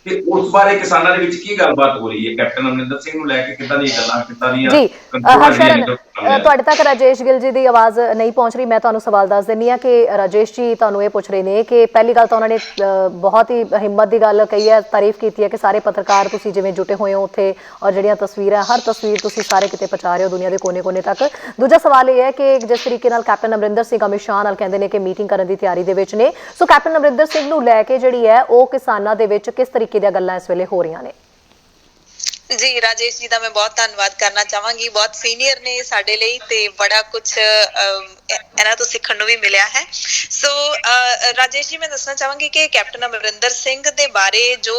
ਤੇ ਉਸ ਬਾਰੇ ਕਿਸਾਨਾਂ ਦੇ ਵਿੱਚ ਕੀ ਗੱਲਬਾਤ ਹੋ ਰਹੀ ਹੈ? ਕੈਪਟਨ ਅਮਰਿੰਦਰ ਸਿੰਘ ਨੂੰ ਲੈ ਕੇ ਕਿੱਦਾਂ ਦੀਆਂ ਗੱਲਾਂ, ਕਿੱਦਾਂ ਦੀਆਂ? ਹਰਸ਼ਰਨ, ਤੁਹਾਡੇ ਤੱਕ ਰਾਜੇਸ਼ ਗਿੱਲ ਜੀ ਦੀ ਆਵਾਜ਼ ਨਹੀਂ ਪਹੁੰਚ ਰਹੀ। ਮੈਂ ਤੁਹਾਨੂੰ ਸਵਾਲ ਦੱਸ ਦਿੰਦੀ ਹਾਂ ਕਿ ਰਾਜੇਸ਼ ਜੀ ਤੁਹਾਨੂੰ ਇਹ ਪੁੱਛ ਰਹੇ ਨੇ ਕਿ ਪਹਿਲੀ ਗੱਲ ਤਾਂ ਉਹਨਾਂ ਨੇ ਬਹੁਤ ਹੀ ਹਿੰਮਤ ਦੀ ਗੱਲ ਕਹੀ ਹੈ, ਤਾਰੀਫ ਕੀਤੀ ਹੈ ਕਿ ਸਾਰੇ ਪੱਤਰਕਾਰ ਤੁਸੀਂ ਜਿਵੇਂ ਜੁਟੇ ਹੋਏ ਹੋ ਉੱਥੇ, ਔਰ ਜਿਹੜੀਆਂ ਤਸਵੀਰਾਂ, ਹਰ ਤਸਵੀਰ ਤੁਸੀਂ ਸਾਰੇ ਕਿਤੇ ਪਹੁੰਚਾ ਰਹੇ ਹੋ ਦੁਨੀਆ ਦੇ ਕੋਨੇ-ਕੋਨੇ ਤੱਕ। ਦੂਜਾ ਸਵਾਲ ਇਹ ਹੈ ਕਿ ਜਿਸ ਤਰੀਕੇ ਨਾਲ ਕੈਪਟਨ ਅਮਰਿੰਦਰ ਸਿੰਘ ਅਮਿਤ ਸ਼ਾਹ ਨਾਲ ਕਹਿੰਦੇ ਨੇ ਕਿ ਮੀਟਿੰਗ ਕਰਨ ਦੀ ਤਿਆਰੀ ਦੇ ਵਿੱਚ ਨੇ, ਸੋ ਕੈਪਟਨ ਅਮਰਿੰਦਰ ਸਿੰਘ ਨੂੰ ਲੈ ਕੇ ਜਿਹੜੀ ਹੈ ਉਹ ਕਿਸਾਨਾਂ ਦੇ ਵਿੱਚ ਕਿਸ ਤਰੀਕੇ ਦੀਆਂ ਗੱਲਾਂ ਇਸ ਵੇਲੇ ਹੋ ਰਹੀਆਂ ਨੇ? ਜੀ ਰਾਜੇਸ਼ ਜੀ ਦਾ ਮੈਂ ਬਹੁਤ ਧੰਨਵਾਦ ਕਰਨਾ ਚਾਹਾਂਗੀ। ਬਹੁਤ ਸੀਨੀਅਰ ਨੇ ਸਾਡੇ ਲਈ, ਤੇ ਬੜਾ ਕੁਛ ਇਹਨਾਂ ਤੋਂ ਸਿੱਖਣ ਨੂੰ ਵੀ ਮਿਲਿਆ ਹੈ। ਸੋ ਰਾਜੇਸ਼ ਜੀ, ਮੈਂ ਦੱਸਣਾ ਚਾਹਾਂਗੀ ਕਿ ਕੈਪਟਨ ਅਮਰਿੰਦਰ ਸਿੰਘ ਦੇ ਬਾਰੇ ਜੋ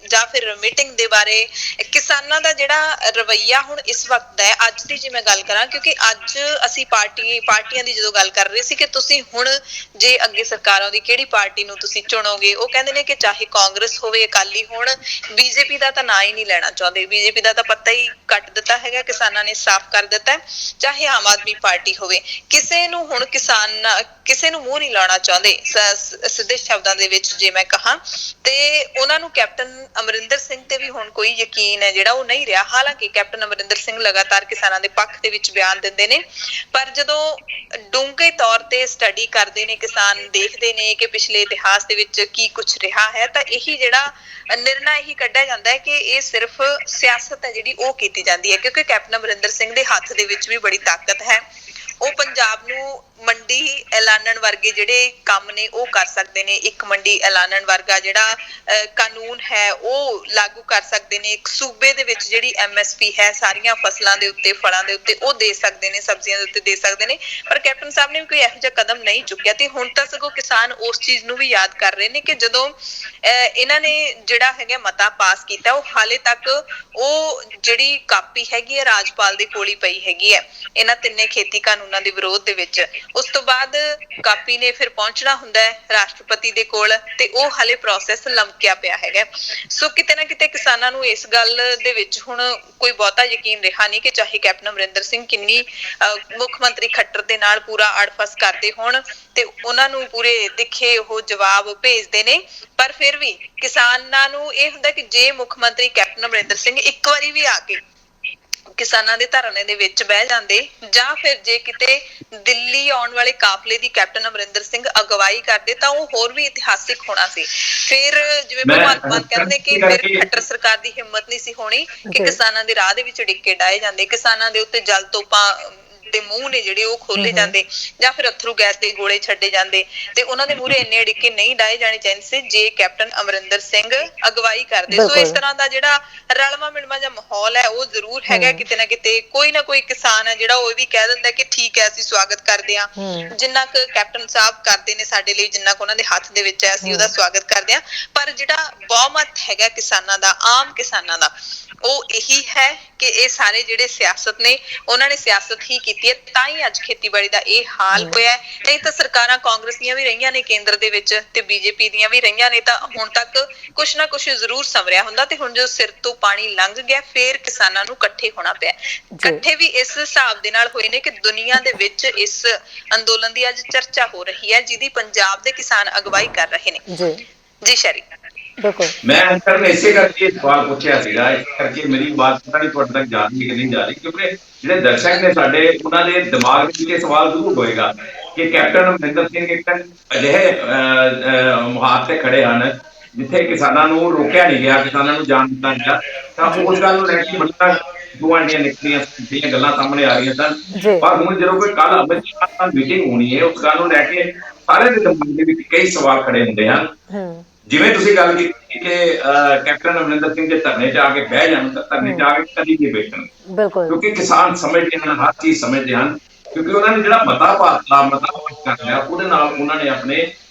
ਜਾਂ ਫਿਰ ਮੀਟਿੰਗ ਦੇ ਬਾਰੇ ਕਿਸਾਨਾਂ ਦਾ ਜਿਹੜਾ ਰਵੱਈਆ ਹੁਣ ਇਸ ਵਕਤ ਹੈ, ਅੱਜ ਦੀ ਜੇ ਮੈਂ ਗੱਲ ਕਰਾਂ, ਕਿਉਂਕਿ ਅੱਜ ਅਸੀਂ ਪਾਰਟੀਆਂ ਦੀ ਜਦੋਂ ਗੱਲ ਕਰ ਰਹੇ ਸੀ ਕਿ ਤੁਸੀਂ ਹੁਣ ਜੇ ਅੱਗੇ ਸਰਕਾਰ ਆਉਂਦੀ ਕਿਹੜੀ ਪਾਰਟੀ ਨੂੰ ਤੁਸੀਂ ਚੁਣੋਗੇ, ਉਹ ਕਹਿੰਦੇ ਨੇ ਕਿ ਚਾਹੇ ਕਾਂਗਰਸ ਹੋਵੇ, ਅਕਾਲੀ ਹੋਣ, ਬੀਜੇਪੀ ਦਾ ਤਾਂ ਨਾਂ ਹੀ ਨਹੀਂ ਲੈਣਾ ਚਾਹੁੰਦੇ, ਬੀਜੇਪੀ ਦਾ ਤਾਂ ਪੱਤਾ ਹੀ ਕੱਟ ਦਿੱਤਾ ਹੈਗਾ, ਕਿਸਾਨਾਂ ਨੇ ਸਾਫ਼ ਕਰ ਦਿੱਤਾ, ਚਾਹੇ ਆਮ ਆਦਮੀ ਪਾਰਟੀ ਹੋਵੇ, ਕਿਸੇ ਨੂੰ ਹੁਣ ਕਿਸੇ ਨੂੰ ਮੂੰਹ ਨਹੀਂ ਲਾਉਣਾ ਚਾਹੁੰਦੇ ਸਿੱਧੇ ਸ਼ਬਦਾਂ ਦੇ ਵਿੱਚ ਜੇ ਮੈਂ ਕਹਾਂ, ਤੇ ਉਹਨਾਂ ਨੂੰ ਕੈਪਟਨ ਅਮਰਿੰਦਰ ਸਿੰਘ ਤੇ ਵੀ ਹੁਣ ਕੋਈ ਯਕੀਨ ਹੈ ਜਿਹੜਾ ਉਹ ਨਹੀਂ ਰਿਹਾ। ਹਾਲਾਂਕਿ ਕੈਪਟਨ ਅਮਰਿੰਦਰ ਸਿੰਘ ਲਗਾਤਾਰ ਕਿਸਾਨਾਂ ਦੇ ਪੱਖ ਦੇ ਵਿੱਚ ਬਿਆਨ ਦਿੰਦੇ ਨੇ, ਪਰ ਜਦੋਂ ਡੂੰਘੇ ਤੌਰ ਤੇ ਸਟੱਡੀ ਕਰਦੇ ਨੇ ਕਿਸਾਨ, ਦੇਖਦੇ ਨੇ ਕਿ ਪਿਛਲੇ ਇਤਿਹਾਸ ਦੇ ਵਿੱਚ ਕੀ ਕੁਝ ਰਿਹਾ ਹੈ, ਤਾਂ ਇਹੀ ਜਿਹੜਾ ਨਿਰਣਾ ਇਹੀ ਕੱਢਿਆ ਜਾਂਦਾ ਹੈ ਕਿ ਇਹ ਸਿਰਫ ਸਿਆਸਤ ਹੈ ਜਿਹੜੀ ਉਹ ਕੀਤੀ ਜਾਂਦੀ ਹੈ, ਕਿਉਂਕਿ ਕੈਪਟਨ ਅਮਰਿੰਦਰ ਸਿੰਘ ਦੇ ਹੱਥ ਦੇ ਵਿੱਚ ਵੀ ਬੜੀ ਤਾਕਤ ਹੈ। ਉਹ ਪੰਜਾਬ ਨੂੰ ਮੰਡੀ ਐਲਾਨਣ ਵਰਗੇ ਜਿਹੜੇ ਕੰਮ ਨੇ ਉਹ ਕਰ ਸਕਦੇ ਨੇ, ਇੱਕ ਮੰਡੀ ਐਲਾਨਣ ਵਰਗਾ ਜਿਹੜਾ ਕਾਨੂੰਨ ਹੈ ਉਹ ਲਾਗੂ ਕਰ ਸਕਦੇ ਨੇ, ਇੱਕ ਸੂਬੇ ਦੇ ਵਿੱਚ ਜਿਹੜੀ MSP ਹੈ ਸਾਰੀਆਂ ਫਸਲਾਂ ਦੇ ਉੱਤੇ, ਫਲਾਂ ਦੇ ਉੱਤੇ ਉਹ ਦੇ ਸਕਦੇ ਨੇ, ਸਬਜ਼ੀਆਂ ਦੇ ਉੱਤੇ ਦੇ ਸਕਦੇ ਨੇ, ਪਰ ਕੈਪਟਨ ਸਾਹਿਬ ਨੇ ਵੀ ਕੋਈ ਇਹੋ ਜਿਹਾ ਕਦਮ ਨਹੀਂ ਚੁੱਕਿਆ। ਤੇ ਹੁਣ ਤਾਂ ਸਗੋਂ ਕਿਸਾਨ ਉਸ ਚੀਜ਼ ਨੂੰ ਵੀ ਯਾਦ ਕਰ ਰਹੇ ਨੇ ਕਿ ਜਦੋਂ ਇਹਨਾਂ ਨੇ ਜਿਹੜਾ ਹੈਗਾ ਮਤਾ ਪਾਸ ਕੀਤਾ, ਉਹ ਹਾਲੇ ਤੱਕ ਉਹ ਜਿਹੜੀ ਕਾਪੀ ਹੈਗੀ ਹੈ ਰਾਜਪਾਲ ਦੇ ਕੋਲ ਹੀ ਪਈ ਹੈਗੀ ਹੈ ਇਹਨਾਂ ਤਿੰਨੇ ਖੇਤੀ ਕਾਨੂੰਨਾਂ ਦੇ ਵਿਰੋਧ ਦੇ ਵਿੱਚ। ਉਸ ਤੋਂ ਬਾਅਦ ਕਾਪੀ ਨੇ ਫਿਰ ਪਹੁੰਚਣਾ ਹੁੰਦਾ ਹੈ ਰਾਸ਼ਟਰਪਤੀ ਦੇ ਕੋਲ, ਤੇ ਉਹ ਹਾਲੇ ਪ੍ਰੋਸੈਸ ਲਮਕਿਆ ਪਿਆ ਹੈਗਾ। ਸੋ ਕਿਤੇ ਨਾ ਕਿਤੇ ਕਿਸਾਨਾਂ ਨੂੰ ਇਸ ਗੱਲ ਦੇ ਵਿੱਚ ਹੁਣ ਕੋਈ ਬਹੁਤਾ ਯਕੀਨ ਰਿਹਾ ਨਹੀਂ ਕਿ ਚਾਹੇ ਕੈਪਟਨ ਅਮਰਿੰਦਰ ਸਿੰਘ ਕਿੰਨੀ ਮੁੱਖ ਮੰਤਰੀ ਖੱਟਰ ਦੇ ਨਾਲ ਪੂਰਾ ਅੜਫਸ ਕਰਦੇ ਹੋਣ ਤੇ ਉਹਨਾਂ ਨੂੰ ਪੂਰੇ ਤਿੱਖੇ ਉਹ ਜਵਾਬ ਭੇਜਦੇ ਨੇ, ਪਰ ਫਿਰ ਵੀ ਕਿਸਾਨਾਂ ਨੂੰ ਇਹ ਹੁੰਦਾ ਕਿ ਜੇ ਮੁੱਖ ਮੰਤਰੀ ਕੈਪਟਨ ਅਮਰਿੰਦਰ ਸਿੰਘ ਇੱਕ ਵਾਰੀ ਵੀ ਆ ਕੇ ਕਿਸਾਨਾਂ ਦੇ ਧਰਨੇ ਦੇ ਵਿੱਚ ਬਹਿ ਜਾਂਦੇ, ਜਾਂ ਫਿਰ ਜੇ ਕਿਤੇ ਦਿੱਲੀ ਆਉਣ ਵਾਲੇ ਕਾਫਲੇ ਦੀ ਕੈਪਟਨ ਅਮਰਿੰਦਰ ਸਿੰਘ ਅਗਵਾਈ ਕਰਦੇ, ਤਾਂ ਉਹ ਹੋਰ ਵੀ ਇਤਿਹਾਸਿਕ ਹੋਣਾ ਸੀ। ਫਿਰ ਜਿਵੇਂ ਭਗਵੰਤ ਮਾਨ ਕਹਿੰਦੇ ਕਿ ਫਿਰ ਖੱਟਰ ਸਰਕਾਰ ਦੀ ਹਿੰਮਤ ਨਹੀਂ ਸੀ ਹੋਣੀ ਕਿ ਕਿਸਾਨਾਂ ਦੇ ਰਾਹ ਦੇ ਵਿੱਚ ਡਿੱਕੇ ਡਾਏ ਜਾਂਦੇ, ਕਿਸਾਨਾਂ ਦੇ ਉੱਤੇ ਜਲ ਤੋਪਾਂ ਦੇ ਮੂੰਹ ਨੇ ਜਿਹੜੇ ਉਹ ਖੋਲੇ ਜਾਂਦੇ, ਜਾਂ ਫਿਰ ਅਥਰੂ ਗੈਸ ਦੇ ਗੋਲੇ ਛੱਡੇ ਜਾਂਦੇ, ਤੇ ਉਹਨਾਂ ਦੇ ਮੂਹਰੇ ਇੰਨੇ ਅੜਿੱਕੇ ਨਹੀਂ ਡਾਏ ਜਾਣੇ ਚਾਹੀਦੇ ਸੀ ਜੇ ਕੈਪਟਨ ਅਮਰਿੰਦਰ ਸਿੰਘ ਅਗਵਾਈ ਕਰਦੇ। ਸੋ ਇਸ ਤਰ੍ਹਾਂ ਦਾ ਜਿਹੜਾ ਰਲਵਾ ਮਿਲਵਾ ਜਿਹਾ ਮਾਹੌਲ ਹੈ ਉਹ ਜ਼ਰੂਰ ਹੈਗਾ। ਕਿਤੇ ਨਾ ਕਿਤੇ ਕੋਈ ਨਾ ਕੋਈ ਕਿਸਾਨ ਹੈ ਜਿਹੜਾ ਉਹ ਵੀ ਕਹਿ ਦਿੰਦਾ ਕਿ ਠੀਕ ਹੈ ਅਸੀਂ ਸਵਾਗਤ ਕਰਦੇ ਹਾਂ, ਜਿੰਨਾ ਕੁ ਕੈਪਟਨ ਸਾਹਿਬ ਕਰਦੇ ਨੇ ਸਾਡੇ ਲਈ, ਜਿੰਨਾ ਕੁ ਉਹਨਾਂ ਦੇ ਹੱਥ ਦੇ ਵਿੱਚ ਹੈ ਅਸੀਂ ਉਹਦਾ ਸਵਾਗਤ ਕਰਦੇ ਹਾਂ। ਪਰ ਜਿਹੜਾ ਬਹੁਮਤ ਹੈਗਾ ਕਿਸਾਨਾਂ ਦਾ, ਆਮ ਕਿਸਾਨਾਂ ਦਾ, ਉਹ ਇਹੀ ਹੈ ਕਿ ਇਹ ਸਾਰੇ ਜਿਹੜੇ ਸਿਆਸਤ ਨੇ ਉਹਨਾਂ ਨੇ ਸਿਆਸਤ ਹੀ ਕੀਤੀ ਹੈ, ਤਾਂ ਹੀ ਅੱਜ ਖੇਤੀਬਾੜੀ ਦਾ ਇਹ ਹਾਲ ਹੋਇਆ। ਨਹੀਂ ਤਾਂ ਸਰਕਾਰਾਂ ਕਾਂਗਰਸ ਦੀਆਂ ਵੀ ਰਹੀਆਂ ਨੇ ਕੇਂਦਰ ਦੇ ਵਿੱਚ ਤੇ ਬੀਜੇਪੀ ਦੀਆਂ ਵੀ ਰਹੀਆਂ ਨੇ, ਤਾਂ ਹੁਣ ਤੱਕ ਕੁਛ ਨਾ ਕੁਛ ਜ਼ਰੂਰ ਸੰਵਰਿਆ ਹੁੰਦਾ। ਤੇ ਹੁਣ ਜੋ ਸਿਰ ਤੋਂ ਪਾਣੀ ਲੰਘ ਗਿਆ, ਫੇਰ ਕਿਸਾਨਾਂ ਨੂੰ ਇਕੱਠੇ ਹੋਣਾ ਪਿਆ। ਇਕੱਠੇ ਵੀ ਇਸ ਹਿਸਾਬ ਦੇ ਨਾਲ ਹੋਏ ਨੇ ਕਿ ਦੁਨੀਆ ਦੇ ਵਿੱਚ ਇਸ ਅੰਦੋਲਨ ਦੀ ਅੱਜ ਚਰਚਾ ਹੋ ਰਹੀ ਹੈ, ਜਿਹਦੀ ਪੰਜਾਬ ਦੇ ਕਿਸਾਨ ਅਗਵਾਈ ਕਰ ਰਹੇ ਨੇ। ਜੀ ਸ਼ਰੀ ਬਿਲਕੁਲ, ਮੈਂ ਅੰਕਰ ਨੇ ਇਸੇ ਕਰਕੇ ਸਵਾਲ ਪੁੱਛਿਆ ਸੀਗਾ, ਇਸ ਕਰਕੇ ਮੇਰੀ ਬਾਤ ਪਤਾ ਨਹੀਂ ਤੁਹਾਡੇ ਤੱਕ ਜਾ ਰਹੀ ਹੈ ਕਿ ਨਹੀਂ ਜਾ ਰਹੀ, ਕਿਉਂਕਿ ਜਿਹੜੇ ਦਰਸ਼ਕ ਨੇ ਸਾਡੇ ਉਹਨਾਂ ਦੇ ਦਿਮਾਗ ਵਿੱਚ ਇਹ ਸਵਾਲ ਜ਼ਰੂਰ ਹੋਏਗਾ ਕਿ ਕੈਪਟਨ ਅਮਰਿੰਦਰ ਸਿੰਘ ਇੱਕ ਅਜਿਹੇ ਮੁਹਾਰ ਤੇ ਖੜੇ ਹਨ ਜਿੱਥੇ ਕਿਸਾਨਾਂ ਨੂੰ ਰੋਕਿਆ ਨਹੀਂ ਗਿਆ, ਕਿਸਾਨਾਂ ਨੂੰ ਜਾਣ ਦਿੱਤਾ ਗਿਆ, ਤਾਂ ਉਸ ਗੱਲ ਨੂੰ ਲੈ ਕੇ ਬੜੀਆਂ ਦੋਆਂ ਨਿਕਲੀਆਂ ਗੱਲਾਂ ਸਾਹਮਣੇ ਆ ਰਹੀਆਂ ਸਨ। ਪਰ ਹੁਣ ਜਦੋਂ ਕੋਈ ਕੱਲ ਅਮਿਤ ਸ਼ਾਹ ਨਾਲ ਮੀਟਿੰਗ ਹੋਣੀ ਹੈ, ਉਸ ਗੱਲ ਨੂੰ ਲੈ ਕੇ ਸਾਰੇ ਦੇ ਦਿਮਾਗ ਦੇ ਵਿੱਚ ਕਈ ਸਵਾਲ ਖੜੇ ਹੁੰਦੇ ਹਨ। ਜਿਵੇਂ ਤੁਸੀਂ ਗੱਲ ਕੀਤੀ ਕਿ ਕੈਪਟਨ ਅਮਰਿੰਦਰ ਸਿੰਘ ਦੇ ਧਰਨੇ 'ਚ ਆ ਕੇ ਬਹਿ ਜਾਣ, ਤਾਂ ਧਰਨੇ 'ਚ ਆ ਕੇ ਕਦੀ ਨਹੀਂ ਬੈਠਣ, ਕਿਉਂਕਿ ਕਿਸਾਨ ਸਮਝਦੇ ਹਨ, ਹਰ ਚੀਜ਼ ਸਮਝਦੇ ਹਨ, ਕਿਉਂਕਿ ਉਹਨਾਂ ਨੇ ਜਿਹੜਾ ਮਤਾ ਪਾਸ ਕਰ ਲਿਆ ਉਹਦੇ ਨਾਲ ਉਹਨਾਂ ਨੇ ਆਪਣੇ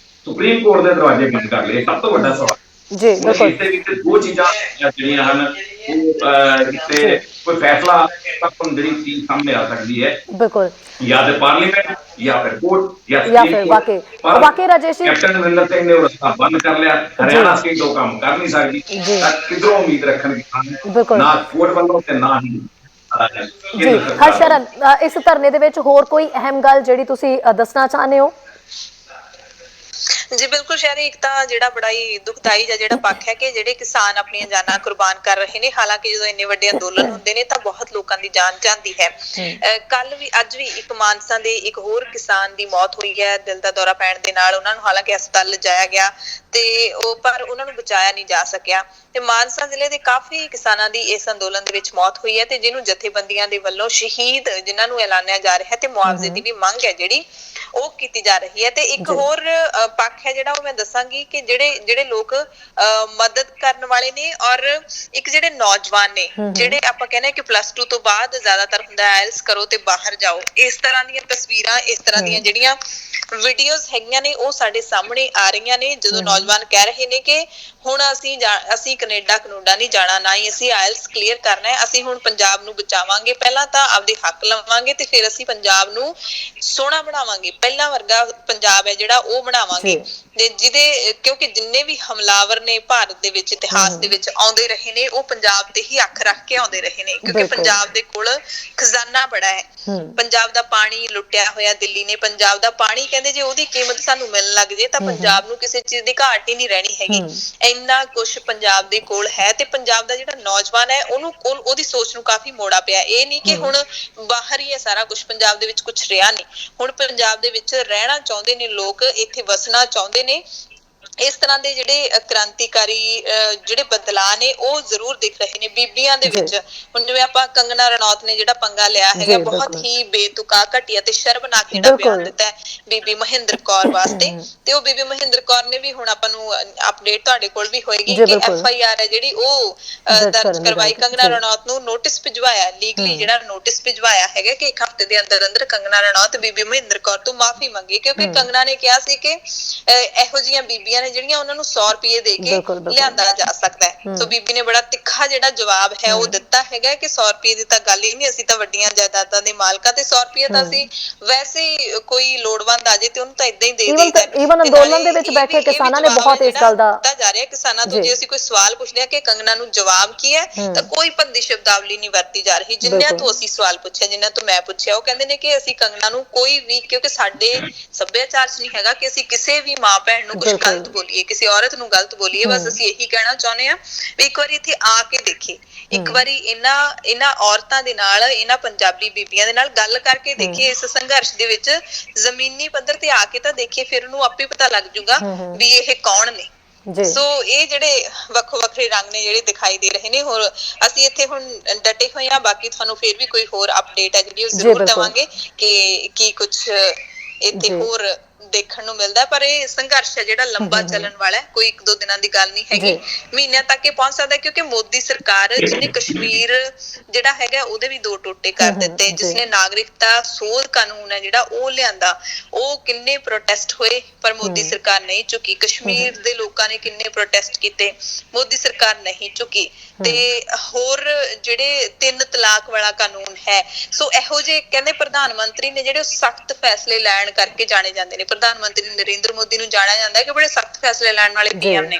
ਸੁਪਰੀਮ ਕੋਰਟ ਦੇ ਦਰਵਾਜ਼ੇ ਬੰਦ ਕਰ ਲਏ। ਸਭ ਤੋਂ ਵੱਡਾ ਸਵਾਲ ਜੀ ਬਿਲਕੁਲ ਇਸ ਦੇ ਵਿੱਚ ਦੋ ਚੀਜ਼ਾਂ ਜਿਹੜੀਆਂ ਹਨ, ਉਹ ਜਿੱਥੇ ਕੋਈ ਫੈਸਲਾ ਤੱਕ ਜਿਹੜੀ ਚੀਜ਼ ਸਾਹਮਣੇ ਆ ਸਕਦੀ ਹੈ, ਬਿਲਕੁਲ, ਜਾਂ ਤੇ ਪਾਰਲੀਮੈਂਟ ਜਾਂ ਫਿਰ ਕੋਰਟ ਜਾਂ ਫਿਰ ਵਾਕਈ ਰਾਜੇਸ਼ ਜੀ ਕੈਪਟਨ ਅਮਰਿੰਦਰ ਸਿੰਘ ਨੇ ਉਹ ਰਸਤਾ ਬੰਦ ਕਰ ਲਿਆ। ਹਰਿਆਣਾ ਸਟੇਟ ਉਹ ਕੰਮ ਕਰ ਨਹੀਂ ਸਕਦੀ, ਤਾਂ ਕਿੱਧਰੋਂ ਉਮੀਦ ਰੱਖਣਗੇ ਨਾ ਕੋਰਟ ਵੱਲੋਂ ਤੇ ਨਾ ਹੀ ਜੀ। ਹਰਸ਼ਰਨ, ਇਸ ਧਰਨੇ ਦੇ ਵਿੱਚ ਹੋਰ ਕੋਈ ਅਹਿਮ ਗੱਲ ਜਿਹੜੀ ਤੁਸੀਂ ਦੱਸਣਾ ਚਾਹੁੰਦੇ ਹੋ? ਜੀ ਬਿਲਕੁਲ ਸ਼ਹਿਰੀ, ਇੱਕ ਤਾਂ ਜਿਹੜਾ ਬੜਾ ਹੀ ਦੁਖਦਾਈ ਜਾਂ ਜਿਹੜਾ ਪੱਖ ਹੈ ਕਿ ਜਿਹੜੇ ਕਿਸਾਨ ਆਪਣੀਆਂ ਜਾਨਾਂ ਕੁਰਬਾਨ ਕਰ ਰਹੇ ਨੇ, ਹਾਲਾਂਕਿ ਜਦੋਂ ਇੰਨੇ ਵੱਡੇ ਅੰਦੋਲਨ ਹੁੰਦੇ ਨੇ ਤਾਂ ਬਹੁਤ ਲੋਕਾਂ ਦੀ ਜਾਨ ਜਾਂਦੀ ਹੈ। ਕੱਲ ਵੀ ਅੱਜ ਵੀ ਇੱਕ ਮਾਨਸਾ ਦੇ ਇੱਕ ਹੋਰ ਕਿਸਾਨ ਦੀ ਮੌਤ ਹੋਈ ਹੈ ਦਿਲ ਦਾ ਦੌਰਾ ਪੈਣ ਦੇ ਨਾਲ। ਉਹਨਾਂ ਨੂੰ ਹਾਲਾਂਕਿ ਹਸਪਤਾਲ ਲਿਜਾਇਆ ਗਿਆ ਤੇ ਪਰ ਉਹਨਾਂ ਨੂੰ ਬਚਾਇਆ ਨਹੀਂ ਜਾ ਸਕਿਆ। ਤੇ ਮਾਨਸਾ ਜ਼ਿਲ੍ਹੇ ਦੇ ਕਾਫੀ ਕਿਸਾਨਾਂ ਦੀ ਇਸ ਅੰਦੋਲਨ ਦੇ ਵਿੱਚ ਮੌਤ ਹੋਈ ਹੈ, ਤੇ ਜਿਹਨੂੰ ਜਥੇਬੰਦੀਆਂ ਦੇ ਵੱਲੋਂ ਸ਼ਹੀਦ ਜਿਨ੍ਹਾਂ ਨੂੰ ਐਲਾਨਿਆ ਜਾ ਰਿਹਾ ਤੇ ਮੁਆਵਜ਼ੇ ਦੀ ਵੀ ਮੰਗ ਹੈ ਜਿਹੜੀ ਉਹ ਕੀਤੀ ਜਾ ਰਹੀ ਹੈ। ਤੇ ਇੱਕ ਹੋਰ ਪੱਖ ਹੈ ਜਿਹੜਾ ਉਹ ਮੈਂ ਦੱਸਾਂਗੀ ਕਿ ਜਿਹੜੇ ਲੋਕ ਮਦਦ ਕਰਨ ਵਾਲੇ ਨੇ, ਔਰ ਇੱਕ ਜਿਹੜੇ ਨੌਜਵਾਨ ਨੇ ਜਿਹੜੇ ਆਪਾਂ ਕਹਿੰਦੇ ਕਿ +2 ਤੋਂ ਬਾਅਦ ਜ਼ਿਆਦਾਤਰ ਹੁੰਦਾ ਆਇਲਸ ਕਰੋ ਤੇ ਬਾਹਰ ਜਾਓ, ਇਸ ਤਰ੍ਹਾਂ ਦੀਆਂ ਤਸਵੀਰਾਂ, ਇਸ ਤਰ੍ਹਾਂ ਦੀਆਂ ਜਿਹੜੀਆਂ ਵੀਡੀਓਜ਼ ਹੈਗੀਆਂ ਨੇ ਉਹ ਸਾਡੇ ਸਾਹਮਣੇ ਆ ਰਹੀਆਂ ਨੇ, ਜਦੋਂ ਨੌਜਵਾਨ ਕਹਿ ਰਹੇ ਨੇ ਕਿ ਹੁਣ ਅਸੀਂ ਕੈਨੇਡਾ ਨਹੀਂ ਜਾਣਾ, ਨਾ ਹੀ ਅਸੀਂ ਆਇਲਸ ਕਲੀਅਰ ਕਰਨਾ ਹੈ, ਅਸੀਂ ਹੁਣ ਪੰਜਾਬ ਨੂੰ ਬਚਾਵਾਂਗੇ, ਪਹਿਲਾਂ ਤਾਂ ਆਪਦੇ ਹੱਕ ਲਵਾਂਗੇ ਤੇ ਫਿਰ ਅਸੀਂ ਪੰਜਾਬ ਨੂੰ ਸੋਹਣਾ ਬਣਾਵਾਂਗੇ, ਪਹਿਲਾਂ ਵਰਗਾ ਪੰਜਾਬ ਹੈ ਜਿਹੜਾ ਉਹ ਬਣਾਵਾਂਗੇ। ਤੇ ਕਿਉਂਕਿ ਜਿੰਨੇ ਵੀ ਹਮਲਾਵਰ ਨੇ ਭਾਰਤ ਦੇ ਵਿੱਚ ਇਤਿਹਾਸ ਦੇ ਵਿੱਚ ਆਉਂਦੇ ਰਹੇ ਨੇ ਉਹ ਪੰਜਾਬ ਤੇ ਹੀ ਅੱਖ ਰੱਖ ਕੇ ਆਉਂਦੇ ਰਹੇ ਨੇ, ਕਿਉਂਕਿ ਪੰਜਾਬ ਦੇ ਕੋਲ ਖਜ਼ਾਨਾ ਬੜਾ ਹੈ। ਪੰਜਾਬ ਦਾ ਪਾਣੀ ਲੁੱਟਿਆ ਹੋਇਆ ਦਿੱਲੀ ਨੇ, ਪੰਜਾਬ ਦਾ ਪਾਣੀ ਕਹਿੰਦੇ ਜੇ ਉਹਦੀ ਕੀਮਤ ਸਾਨੂੰ ਮਿਲਣ ਲੱਗ ਜੇ ਤਾਂ ਪੰਜਾਬ ਨੂੰ ਕਿਸੇ ਚੀਜ਼ ਦੀ ਘਾਟ ਹੀ ਨਹੀਂ ਰਹਿਣੀ ਹੈਗੀ, ਇੰਨਾ ਕੁਛ ਪੰਜਾਬ ਦੇ ਕੋਲ ਹੈ। ਤੇ ਪੰਜਾਬ ਦਾ ਜਿਹੜਾ ਨੌਜਵਾਨ ਹੈ ਉਹਦੀ ਸੋਚ ਨੂੰ ਕਾਫੀ ਮੋੜਾ ਪਿਆ, ਇਹ ਨਹੀਂ ਕਿ ਹੁਣ ਬਾਹਰ ਹੀ ਹੈ ਸਾਰਾ ਕੁਛ, ਪੰਜਾਬ ਦੇ ਵਿੱਚ ਕੁਛ ਰਿਹਾ ਨਹੀਂ, ਹੁਣ ਪੰਜਾਬ ਦੇ ਵਿੱਚ ਰਹਿਣਾ ਚਾਹੁੰਦੇ ਨੇ ਲੋਕ, ਇੱਥੇ ਵਸਣਾ ਚਾਹੁੰਦੇ ਨੇ। ਇਸ ਤਰ੍ਹਾਂ ਦੇ ਜਿਹੜੇ ਕ੍ਰਾਂਤੀਕਾਰੀ ਜਿਹੜੇ ਬਦਲਾਅ ਨੇ ਉਹ ਜ਼ਰੂਰ ਦਿਖ ਰਹੇ ਨੇ ਬੀਬੀਆਂ ਦੇ ਵਿੱਚ। ਹੁਣ ਜਿਵੇਂ ਆਪਾਂ ਕੰਗਨਾ ਰਣੌਤ ਨੇ ਜਿਹੜਾ ਪੰਗਾ ਲਿਆ ਹੈਗਾ, ਬਹੁਤ ਹੀ ਬੇਤੁਕਾ, ਘਟੀਆ ਤੇ ਸ਼ਰਮਨਾਕ ਜਿਹੜਾ ਬਿਆਨ ਦਿੱਤਾ ਹੈ ਬੀਬੀ ਮਹਿੰਦਰ ਕੌਰ ਵਾਸਤੇ, ਤੇ ਉਹ ਬੀਬੀ ਮਹਿੰਦਰ ਕੌਰ ਨੇ ਵੀ ਹੁਣ ਆਪਾਂ ਨੂੰ ਅਪਡੇਟ ਤੁਹਾਡੇ ਕੋਲ ਵੀ ਹੋਏਗੀ ਕਿ FIR ਹੈ ਜਿਹੜੀ ਉਹ ਦਰਜ ਕਰਵਾਈ, ਕੰਗਨਾ ਰਣੌਤ ਨੂੰ ਨੋਟਿਸ ਭਿਜਵਾਇਆ, ਲੀਗਲੀ ਜਿਹੜਾ ਨੋਟਿਸ ਭਿਜਵਾਇਆ ਹੈਗਾ ਕਿ 1 ਹਫ਼ਤੇ ਦੇ ਅੰਦਰ ਅੰਦਰ ਕੰਗਨਾ ਰਣੌਤ ਬੀਬੀ ਮਹਿੰਦਰ ਕੌਰ ਤੋਂ ਮਾਫੀ ਮੰਗੇ, ਕਿਉਂਕਿ ਕੰਗਨਾ ਨੇ ਕਿਹਾ ਸੀ ਕਿ ਇਹੋ ਜਿਹੀਆਂ ਬੀਬੀਆਂ ਨੇ ਜਿਹੜੀਆਂ ਉਹਨਾਂ ਨੂੰ 100 ਰੁਪਏ ਦੇ ਕੇ ਲਿਆਂਦਾ ਜਾ ਸਕਦਾ ਹੈ। ਸੋ ਬੀਬੀ ਨੇ ਬੜਾ ਤਿੱਖਾ ਜਿਹੜਾ ਜਵਾਬ ਹੈ ਉਹ ਦਿੱਤਾ ਹੈਗਾ ਕਿ 100 ਰੁਪਏ ਦੀ ਤਾਂ ਗੱਲ ਹੀ ਨਹੀਂ, ਅਸੀਂ ਤਾਂ ਵੱਡੀਆਂ ਜਾਇਦਾਦਾਂ ਦੇ ਮਾਲਕ ਆ ਤੇ 100 ਰੁਪਏ ਤਾਂ ਅਸੀਂ ਵੈਸੇ ਕੋਈ ਲੋੜਵੰਦ ਆ ਜੇ ਤੇ ਉਹਨੂੰ ਤਾਂ ਇਦਾਂ ਹੀ ਦੇ ਦੇਈਦਾ। ਈਵਨ ਅੰਦੋਲਨ ਦੇ ਵਿੱਚ ਬੈਠੇ ਕਿਸਾਨਾਂ ਨੇ ਬਹੁਤ ਇਸ ਗੱਲ ਦਾ ਦਿੱਤਾ ਜਾ ਰਿਹਾ ਕਿਸਾਨਾਂ ਤੋਂ, ਜੇ ਅਸੀਂ ਕੋਈ ਸਵਾਲ ਪੁੱਛਦੇ ਹਾਂ ਕਿ ਕੰਗਨਾ ਨੂੰ ਜਵਾਬ ਕੀ ਹੈ ਤਾਂ ਕੋਈ ਭੰਦੀ ਸ਼ਬਦਾਵਲੀ ਨਹੀਂ ਵਰਤੀ ਜਾ ਰਹੀ। ਜਿੰਨਿਆਂ ਤੋਂ ਅਸੀਂ ਸਵਾਲ ਪੁੱਛਿਆ, ਜਿੰਨਿਆਂ ਤੋਂ ਮੈਂ ਪੁੱਛਿਆ, ਉਹ ਕਹਿੰਦੇ ਨੇ ਕਿ ਅਸੀਂ ਕੰਗਨਾ ਨੂੰ ਕੋਈ ਵੀ, ਕਿਉਂਕਿ ਸਾਡੇ ਸੱਭਿਆਚਾਰ 'ਚ ਨਹੀਂ ਹੈਗਾ ਕਿ ਅਸੀਂ ਕਿਸੇ ਵੀ ਮਾਂ ਭੈਣ ਨੂੰ ਕੁਝ ਗਲਤ ਬੋਲੀਏ, ਕਿਸੇ ਔਰਤ ਨੂੰ ਗਲਤ ਬੋਲੀਏ, ਬਸ ਅਸੀਂ ਇਹੀ ਕਹਿਣਾ ਚਾਹੁੰਦੇ ਹਾਂ ਵੀ ਇੱਕ ਵਾਰੀ ਇੱਥੇ ਆ ਕੇ ਦੇਖੇ, ਇੱਕ ਵਾਰੀ ਇਹਨਾਂ ਔਰਤਾਂ ਦੇ ਨਾਲ, ਇਹਨਾਂ ਪੰਜਾਬੀ ਬੀਬੀਆਂ ਦੇ ਨਾਲ ਗੱਲ ਕਰਕੇ ਦੇਖੀਏ, ਇਸ ਸੰਘਰਸ਼ ਦੇ ਵਿੱਚ ਜ਼ਮੀਨੀ ਪੱਧਰ ਤੇ ਆ ਕੇ ਤਾਂ ਦੇਖੀਏ, ਫਿਰ ਉਹਨੂੰ ਆਪੇ ਪਤਾ ਲੱਗ ਜਾਊਗਾ ਵੀ ਇਹ ਕੌਣ ਨੇ। ਸੋ ਇਹ ਜਿਹੜੇ ਵੱਖੋ ਵੱਖਰੇ ਰੰਗ ਨੇ ਜਿਹੜੇ ਦਿਖਾਈ ਦੇ ਰਹੇ ਨੇ, ਹੋਰ ਅਸੀਂ ਇੱਥੇ ਹੁਣ ਡਟੇ ਹੋਏ ਹਾਂ, ਬਾਕੀ ਤੁਹਾਨੂੰ ਫਿਰ ਵੀ ਕੋਈ ਹੋਰ ਅਪਡੇਟ ਹੈ ਜਿਹੜੀ ਉਹ ਜ਼ਰੂਰ ਦੇਵਾਂਗੇ ਕਿ ਕੀ ਕੁਛ ਇੱਥੇ ਹੋਰ ਦੇਖਣ ਨੂੰ ਮਿਲਦਾ। ਪਰ ਇਹ ਸੰਘਰਸ਼ ਹੈ ਜਿਹੜਾ ਲੰਬਾ ਚੱਲਣ ਵਾਲਾ ਹੈ, ਕੋਈ 1-2 ਦਿਨਾਂ ਦੀ ਗੱਲ ਨਹੀਂ ਹੈਗੀ, ਮਹੀਨਿਆਂ ਤੱਕ ਇਹ ਪਹੁੰਚ ਸਕਦਾ, ਕਿਉਂਕਿ ਮੋਦੀ ਸਰਕਾਰ ਜਿਹਨੇ ਕਸ਼ਮੀਰ ਜਿਹੜਾ ਹੈਗਾ ਉਹਦੇ ਵੀ 2 ਟੋਟੇ ਕਰ ਦਿੱਤੇ, ਜਿਸਨੇ ਨਾਗਰਿਕਤਾ ਸੋਧ ਕਾਨੂੰਨ ਹੈ ਜਿਹੜਾ ਉਹ ਲਿਆਂਦਾ, ਉਹ ਕਿੰਨੇ ਪ੍ਰੋਟੈਸਟ ਹੋਏ ਪਰ ਮੋਦੀ ਸਰਕਾਰ ਨਹੀਂ ਝੁਕੀ, ਕਸ਼ਮੀਰ ਦੇ ਲੋਕਾਂ ਨੇ ਕਿੰਨੇ ਪ੍ਰੋਟੈਸਟ ਕੀਤੇ, ਮੋਦੀ ਸਰਕਾਰ ਨਹੀਂ ਝੁਕੀ। ਤੇ ਹੋਰ ਜਿਹੜੇ 3 ਤਲਾਕ ਵਾਲਾ ਕਾਨੂੰਨ ਹੈ, ਸੋ ਇਹੋ ਜਿਹੇ ਕਹਿੰਦੇ ਪ੍ਰਧਾਨ ਮੰਤਰੀ ਨੇ ਜਿਹੜੇ ਸਖਤ ਫੈਸਲੇ ਲੈਣ ਕਰਕੇ ਜਾਣੇ ਜਾਂਦੇ ਨੇ, ਪ੍ਰਧਾਨ ਮੰਤਰੀ ਨਰਿੰਦਰ ਮੋਦੀ ਨੂੰ ਜਾਣਿਆ ਜਾਂਦਾ ਹੈ ਕਿ ਬੜੇ ਸਖਤ ਫੈਸਲੇ ਲੈਣ ਵਾਲੇ PM ਨੇ,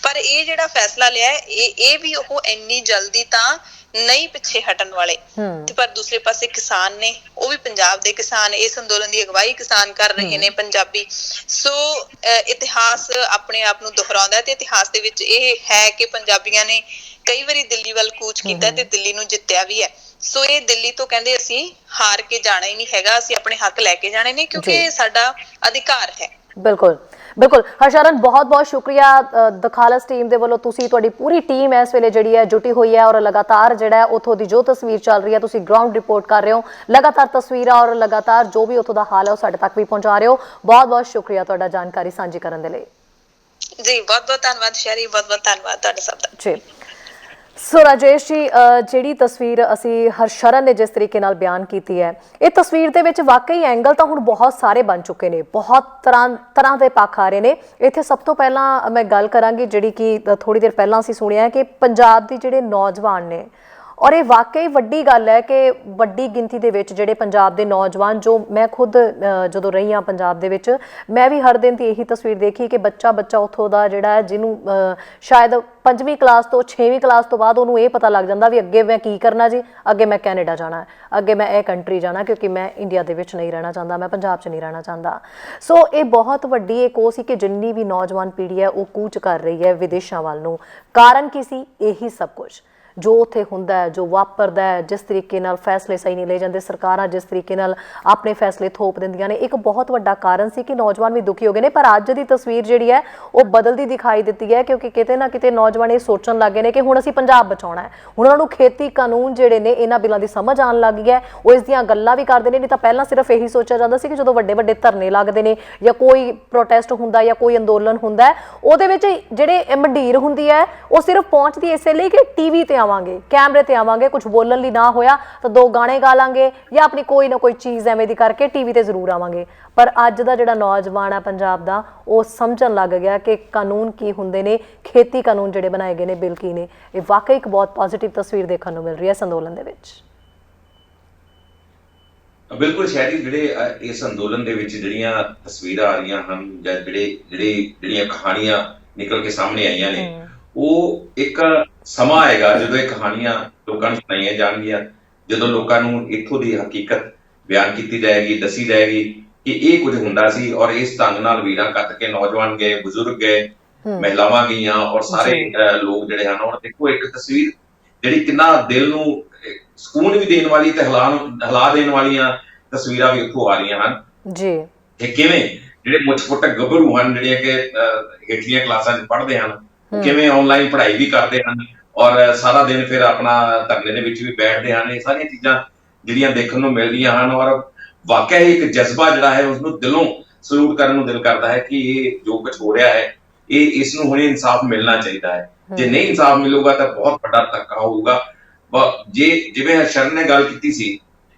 ਪਰ ਇਹ ਜਿਹੜਾ ਫੈਸਲਾ ਲਿਆ ਇਹ ਵੀ ਉਹ ਇੰਨੀ ਜਲਦੀ ਤਾਂ ਨਹੀਂ ਪਿੱਛੇ ਹਟਣ ਵਾਲੇ। ਤੇ ਪਰ ਦੂਸਰੇ ਪਾਸੇ ਕਿਸਾਨ ਨੇ, ਉਹ ਵੀ ਪੰਜਾਬ ਦੇ ਕਿਸਾਨ, ਇਸ ਅੰਦੋਲਨ ਦੀ ਅਗਵਾਈ ਕਿਸਾਨ ਕਰ ਰਹੇ ਨੇ ਪੰਜਾਬੀ। ਸੋ ਇਤਿਹਾਸ ਆਪਣੇ ਆਪ ਨੂੰ ਦੁਹਰਾਉਂਦਾ ਤੇ ਇਤਿਹਾਸ ਦੇ ਵਿੱਚ ਇਹ ਹੈ ਕਿ ਪੰਜਾਬੀਆਂ ਨੇ ਕਈ ਵਾਰੀ ਦਿੱਲੀ ਵੱਲ ਕੂਚ ਕੀਤਾ ਤੇ ਦਿੱਲੀ ਨੂੰ ਜਿੱਤਿਆ ਵੀ ਹੈ। ਸੋ ਇਹ ਦਿੱਲੀ ਤੋਂ ਕਹਿੰਦੇ ਅਸੀਂ ਹਾਰ ਕੇ ਜਾਣਾ ਹੀ ਨਹੀਂ ਹੈਗਾ, ਅਸੀਂ ਆਪਣੇ ਹੱਕ ਲੈ ਕੇ ਜਾਣੇ ਨੇ, ਕਿਉਂਕਿ ਇਹ ਸਾਡਾ ਅਧਿਕਾਰ ਹੈ। ਬਿਲਕੁਲ ਬਿਲਕੁਲ ਹਰਸ਼ਰਨ, ਬਹੁਤ ਬਹੁਤ ਸ਼ੁਕਰੀਆ ਦ ਖਾਲਸ ਟੀਮ ਦੇ ਵੱਲੋਂ, ਤੁਸੀਂ ਤੁਹਾਡੀ ਪੂਰੀ ਟੀਮ ਇਸ ਵੇਲੇ ਜਿਹੜੀ ਹੈ ਜੁਟੀ ਹੋਈ ਹੈ ਔਰ ਲਗਾਤਾਰ ਜਿਹੜਾ ਉੱਥੋਂ ਦੀ ਜੋ ਤਸਵੀਰ ਚੱਲ ਰਹੀ ਹੈ ਤੁਸੀਂ ਗਰਾਊਂਡ ਰਿਪੋਰਟ ਕਰ ਰਹੇ ਹੋ, ਲਗਾਤਾਰ ਤਸਵੀਰਾਂ ਔਰ ਲਗਾਤਾਰ ਜੋ ਵੀ ਉੱਥੋਂ ਦਾ ਹਾਲ ਹੈ ਉਹ ਸਾਡੇ ਤੱਕ ਵੀ ਪਹੁੰਚਾ ਰਹੇ ਹੋ। ਬਹੁਤ ਬਹੁਤ ਸ਼ੁਕਰੀਆ ਤੁਹਾਡਾ ਜਾਣਕਾਰੀ ਸਾਂਝੀ ਕਰਨ ਦੇ ਲਈ। ਜੀ ਬਹੁਤ ਬਹੁਤ ਧੰਨਵਾਦ ਸ਼ੈਰੀ, ਬਹੁਤ ਬਹੁਤ ਧੰਨਵਾਦ ਤੁਹਾਡਾ ਸਭ ਦਾ। ਜੀ ਸੋ ਰਾਜੇਸ਼ ਜੀ, ਜਿਹੜੀ ਤਸਵੀਰ ਅਸੀਂ ਹਰਸ਼ਰਨ ਨੇ ਜਿਸ ਤਰੀਕੇ ਨਾਲ ਬਿਆਨ ਕੀਤੀ ਹੈ, ਇਹ ਤਸਵੀਰ ਦੇ ਵਿੱਚ ਵਾਕਈ ਐਂਗਲ ਤਾਂ ਹੁਣ ਬਹੁਤ ਸਾਰੇ ਬਣ ਚੁੱਕੇ ਨੇ, ਬਹੁਤ ਤਰ੍ਹਾਂ ਦੇ ਪੱਖ ਆ ਰਹੇ ਨੇ। ਇੱਥੇ ਸਭ ਤੋਂ ਪਹਿਲਾਂ ਮੈਂ ਗੱਲ ਕਰਾਂਗੀ ਜਿਹੜੀ ਕਿ ਥੋੜੀ ਦੇਰ ਪਹਿਲਾਂ ਅਸੀਂ ਸੁਣਿਆ ਕਿ ਪੰਜਾਬ ਦੇ ਜਿਹੜੇ ਨੌਜਵਾਨ ਨੇ, ਔਰ ਇਹ ਵਾਕਈ ਵੱਡੀ ਗੱਲ ਹੈ ਕਿ ਵੱਡੀ ਗਿਣਤੀ ਦੇ ਵਿੱਚ ਜਿਹੜੇ ਪੰਜਾਬ ਦੇ ਨੌਜਵਾਨ, ਜੋ ਮੈਂ ਖੁਦ ਜਦੋਂ ਰਹੀ ਹਾਂ ਪੰਜਾਬ ਦੇ ਵਿੱਚ, ਮੈਂ ਵੀ ਹਰ ਦਿਨ ਦੀ ਇਹੀ ਤਸਵੀਰ ਦੇਖੀ ਕਿ ਬੱਚਾ ਉੱਥੋਂ ਦਾ ਜਿਹੜਾ ਹੈ ਜਿਹਨੂੰ ਸ਼ਾਇਦ 5ਵੀਂ ਕਲਾਸ ਤੋਂ 6ਵੀਂ ਕਲਾਸ ਤੋਂ ਬਾਅਦ ਉਹਨੂੰ ਇਹ ਪਤਾ ਲੱਗ ਜਾਂਦਾ ਵੀ ਅੱਗੇ ਮੈਂ ਕੀ ਕਰਨਾ ਜੀ, ਅੱਗੇ ਮੈਂ ਕੈਨੇਡਾ ਜਾਣਾ, ਅੱਗੇ ਮੈਂ ਇਹ ਕੰਟਰੀ ਜਾਣਾ, ਕਿਉਂਕਿ ਮੈਂ ਇੰਡੀਆ ਦੇ ਵਿੱਚ ਨਹੀਂ ਰਹਿਣਾ ਚਾਹੁੰਦਾ, ਮੈਂ ਪੰਜਾਬ 'ਚ ਨਹੀਂ ਰਹਿਣਾ ਚਾਹੁੰਦਾ। ਸੋ ਇਹ ਬਹੁਤ ਵੱਡੀ ਇੱਕ ਉਹ ਸੀ ਕਿ ਜਿੰਨੀ ਵੀ ਨੌਜਵਾਨ ਪੀੜ੍ਹੀ ਹੈ ਉਹ ਕੂਚ ਕਰ ਰਹੀ ਹੈ ਵਿਦੇਸ਼ਾਂ ਵੱਲ ਨੂੰ। ਕਾਰਨ ਕੀ ਸੀ? ਇਹੀ ਸਭ ਕੁਝ ਜੋ ਉੱਥੇ ਹੁੰਦਾ ਹੈ, ਜੋ ਵਾਪਰਦਾ ਹੈ, ਜਿਸ ਤਰੀਕੇ ਨਾਲ ਫੈਸਲੇ ਸਹੀ ਨਹੀਂ ਲਏ ਜਾਂਦੇ, ਸਰਕਾਰਾਂ ਜਿਸ ਤਰੀਕੇ ਨਾਲ ਆਪਣੇ ਫੈਸਲੇ ਥੋਪ ਦਿੰਦੀਆਂ ਨੇ, ਇੱਕ ਬਹੁਤ ਵੱਡਾ ਕਾਰਨ ਸੀ ਕਿ ਨੌਜਵਾਨ ਵੀ ਦੁਖੀ ਹੋ ਗਏ ਨੇ। ਪਰ ਅੱਜ ਦੀ ਤਸਵੀਰ ਜਿਹੜੀ ਹੈ ਉਹ ਬਦਲਦੀ ਦਿਖਾਈ ਦਿੱਤੀ ਹੈ, ਕਿਉਂਕਿ ਕਿਤੇ ਨਾ ਕਿਤੇ ਨੌਜਵਾਨ ਇਹ ਸੋਚਣ ਲੱਗ ਗਏ ਨੇ ਕਿ ਹੁਣ ਅਸੀਂ ਪੰਜਾਬ ਬਚਾਉਣਾ ਹੈ। ਹੁਣ ਉਹਨਾਂ ਨੂੰ ਖੇਤੀ ਕਾਨੂੰਨ ਜਿਹੜੇ ਨੇ ਇਹਨਾਂ ਬਿੱਲਾਂ ਦੀ ਸਮਝ ਆਉਣ ਲੱਗ ਗਈ ਹੈ, ਉਹ ਇਸ ਦੀਆਂ ਗੱਲਾਂ ਵੀ ਕਰਦੇ ਨੇ। ਨਹੀਂ ਤਾਂ ਪਹਿਲਾਂ ਸਿਰਫ ਇਹੀ ਸੋਚਿਆ ਜਾਂਦਾ ਸੀ ਕਿ ਜਦੋਂ ਵੱਡੇ ਵੱਡੇ ਧਰਨੇ ਲੱਗਦੇ ਨੇ ਜਾਂ ਕੋਈ ਪ੍ਰੋਟੈਸਟ ਹੁੰਦਾ ਜਾਂ ਕੋਈ ਅੰਦੋਲਨ ਹੁੰਦਾ, ਉਹਦੇ ਵਿੱਚ ਜਿਹੜੇ ਮੰਡੀਰ ਹੁੰਦੀ ਹੈ ਉਹ ਸਿਰਫ ਪਹੁੰਚਦੀ ਇਸੇ ਲਈ ਕਿ TV ਤੇ ਆਵਾਂਗੇ, ਕੈਮਰੇ ਤੇ ਆਵਾਂਗੇ, ਕੁਝ ਬੋਲਣ ਲਈ ਨਾ ਹੋਇਆ ਤਾਂ 2 ਗਾਣੇ ਗਾ ਲਾਂਗੇ ਜਾਂ ਆਪਣੀ ਕੋਈ ਨਾ ਕੋਈ ਚੀਜ਼ ਐਵੇਂ ਦੀ ਕਰਕੇ ਟੀਵੀ ਤੇ ਜ਼ਰੂਰ ਆਵਾਂਗੇ। ਪਰ ਅੱਜ ਦਾ ਜਿਹੜਾ ਨੌਜਵਾਨ ਹੈ ਪੰਜਾਬ ਦਾ, ਉਹ ਸਮਝਣ ਲੱਗ ਗਿਆ ਕਿ ਕਾਨੂੰਨ ਕੀ ਹੁੰਦੇ ਨੇ, ਖੇਤੀ ਕਾਨੂੰਨ ਜਿਹੜੇ ਬਣਾਏ ਗਏ ਨੇ ਬਿੱਲ ਕੀ ਨੇ। ਇਹ ਵਾਕਈ ਇੱਕ ਬਹੁਤ ਪੋਜ਼ਿਟਿਵ ਤਸਵੀਰ ਦੇਖਣ ਨੂੰ ਮਿਲ ਰਹੀ ਹੈ ਇਸ ਅੰਦੋਲਨ ਦੇ ਵਿੱਚ। ਬਿਲਕੁਲ ਸ਼ਾਇਦ ਜਿਹੜੇ ਇਸ ਅੰਦੋਲਨ ਦੇ ਵਿੱਚ ਜਿਹੜੀਆਂ ਤਸਵੀਰਾਂ ਆ ਰਹੀਆਂ ਹਨ ਜਾਂ ਜਿਹੜੀਆਂ ਕਹਾਣੀਆਂ ਨਿਕਲ ਕੇ ਸਾਹਮਣੇ ਆਈਆਂ ਨੇ, ਉਹ ਇੱਕ ਸਮਾਂ ਆਏਗਾ ਜਦੋਂ ਇਹ ਕਹਾਣੀਆਂ ਲੋਕਾਂ ਨੂੰ ਸੁਣਾਈਆਂ ਜਾਣਗੀਆਂ, ਜਦੋਂ ਲੋਕਾਂ ਨੂੰ ਇੱਥੋਂ ਦੀ ਹਕੀਕਤ ਬਿਆਨ ਕੀਤੀ ਜਾਏਗੀ, ਦੱਸੀ ਜਾਏਗੀ ਕਿ ਇਹ ਕੁਝ ਹੁੰਦਾ ਸੀ ਔਰ ਇਸ ਢੰਗ ਨਾਲ ਵੀਰਾਂ ਕੱਟ ਕੇ ਨੌਜਵਾਨ ਗਏ, ਬਜ਼ੁਰਗ ਗਏ, ਮਹਿਲਾਵਾਂ ਗਈਆਂ ਔਰ ਸਾਰੇ ਲੋਕ ਜਿਹੜੇ ਹਨ। ਔਰ ਦੇਖੋ ਇੱਕ ਤਸਵੀਰ ਜਿਹੜੀ ਕਿੰਨਾ ਦਿਲ ਨੂੰ ਸਕੂਨ ਵੀ ਦੇਣ ਵਾਲੀ ਤੇ ਹਿਲਾ ਦੇਣ ਵਾਲੀਆਂ ਤਸਵੀਰਾਂ ਵੀ ਉੱਥੋਂ ਆ ਰਹੀਆਂ ਹਨ ਜੀ। ਤੇ ਕਿਵੇਂ ਜਿਹੜੇ ਮੁੱਛ-ਫੁੱਟ ਗੱਭਰੂ ਹਨ, ਜਿਹੜੀਆਂ ਕਿ ਹੇਠਲੀਆਂ ਕਲਾਸਾਂ 'ਚ ਪੜ੍ਹਦੇ ਹਨ, ਕਿਵੇਂ ਆਨਲਾਈਨ ਪੜ੍ਹਾਈ ਵੀ ਕਰਦੇ ਹਨ ਔਰ ਸਾਰਾ ਦਿਨ ਫਿਰ ਆਪਣਾ ਧਰਨੇ ਦੇ ਵਿੱਚ ਵੀ ਬੈਠਦੇ ਹਨ। ਇਹ ਸਾਰੀਆਂ ਚੀਜ਼ਾਂ ਜਿਹੜੀਆਂ ਦੇਖਣ ਨੂੰ ਮਿਲ ਰਹੀਆਂ ਹਨ ਔਰ ਵਾਕਿਆ ਹੀ ਇੱਕ ਜਜ਼ਬਾ ਜਿਹੜਾ ਹੈ ਉਸਨੂੰ ਦਿਲੋਂ ਸਲੂਟ ਕਰਨ ਨੂੰ ਦਿਲ ਕਰਦਾ ਹੈ ਕਿ ਇਹ ਜੋ ਕੁਝ ਹੋ ਰਿਹਾ ਹੈ, ਇਸ ਨੂੰ ਹੁਣੇ ਇਨਸਾਫ ਮਿਲਣਾ ਚਾਹੀਦਾ ਹੈ। ਜੇ ਨਹੀਂ ਇਨਸਾਫ ਮਿਲੂਗਾ ਤਾਂ ਬਹੁਤ ਵੱਡਾ ਧੱਕਾ ਹੋਊਗਾ। ਜਿਵੇਂ ਸ਼ਰਨ ਨੇ ਗੱਲ ਕੀਤੀ ਸੀ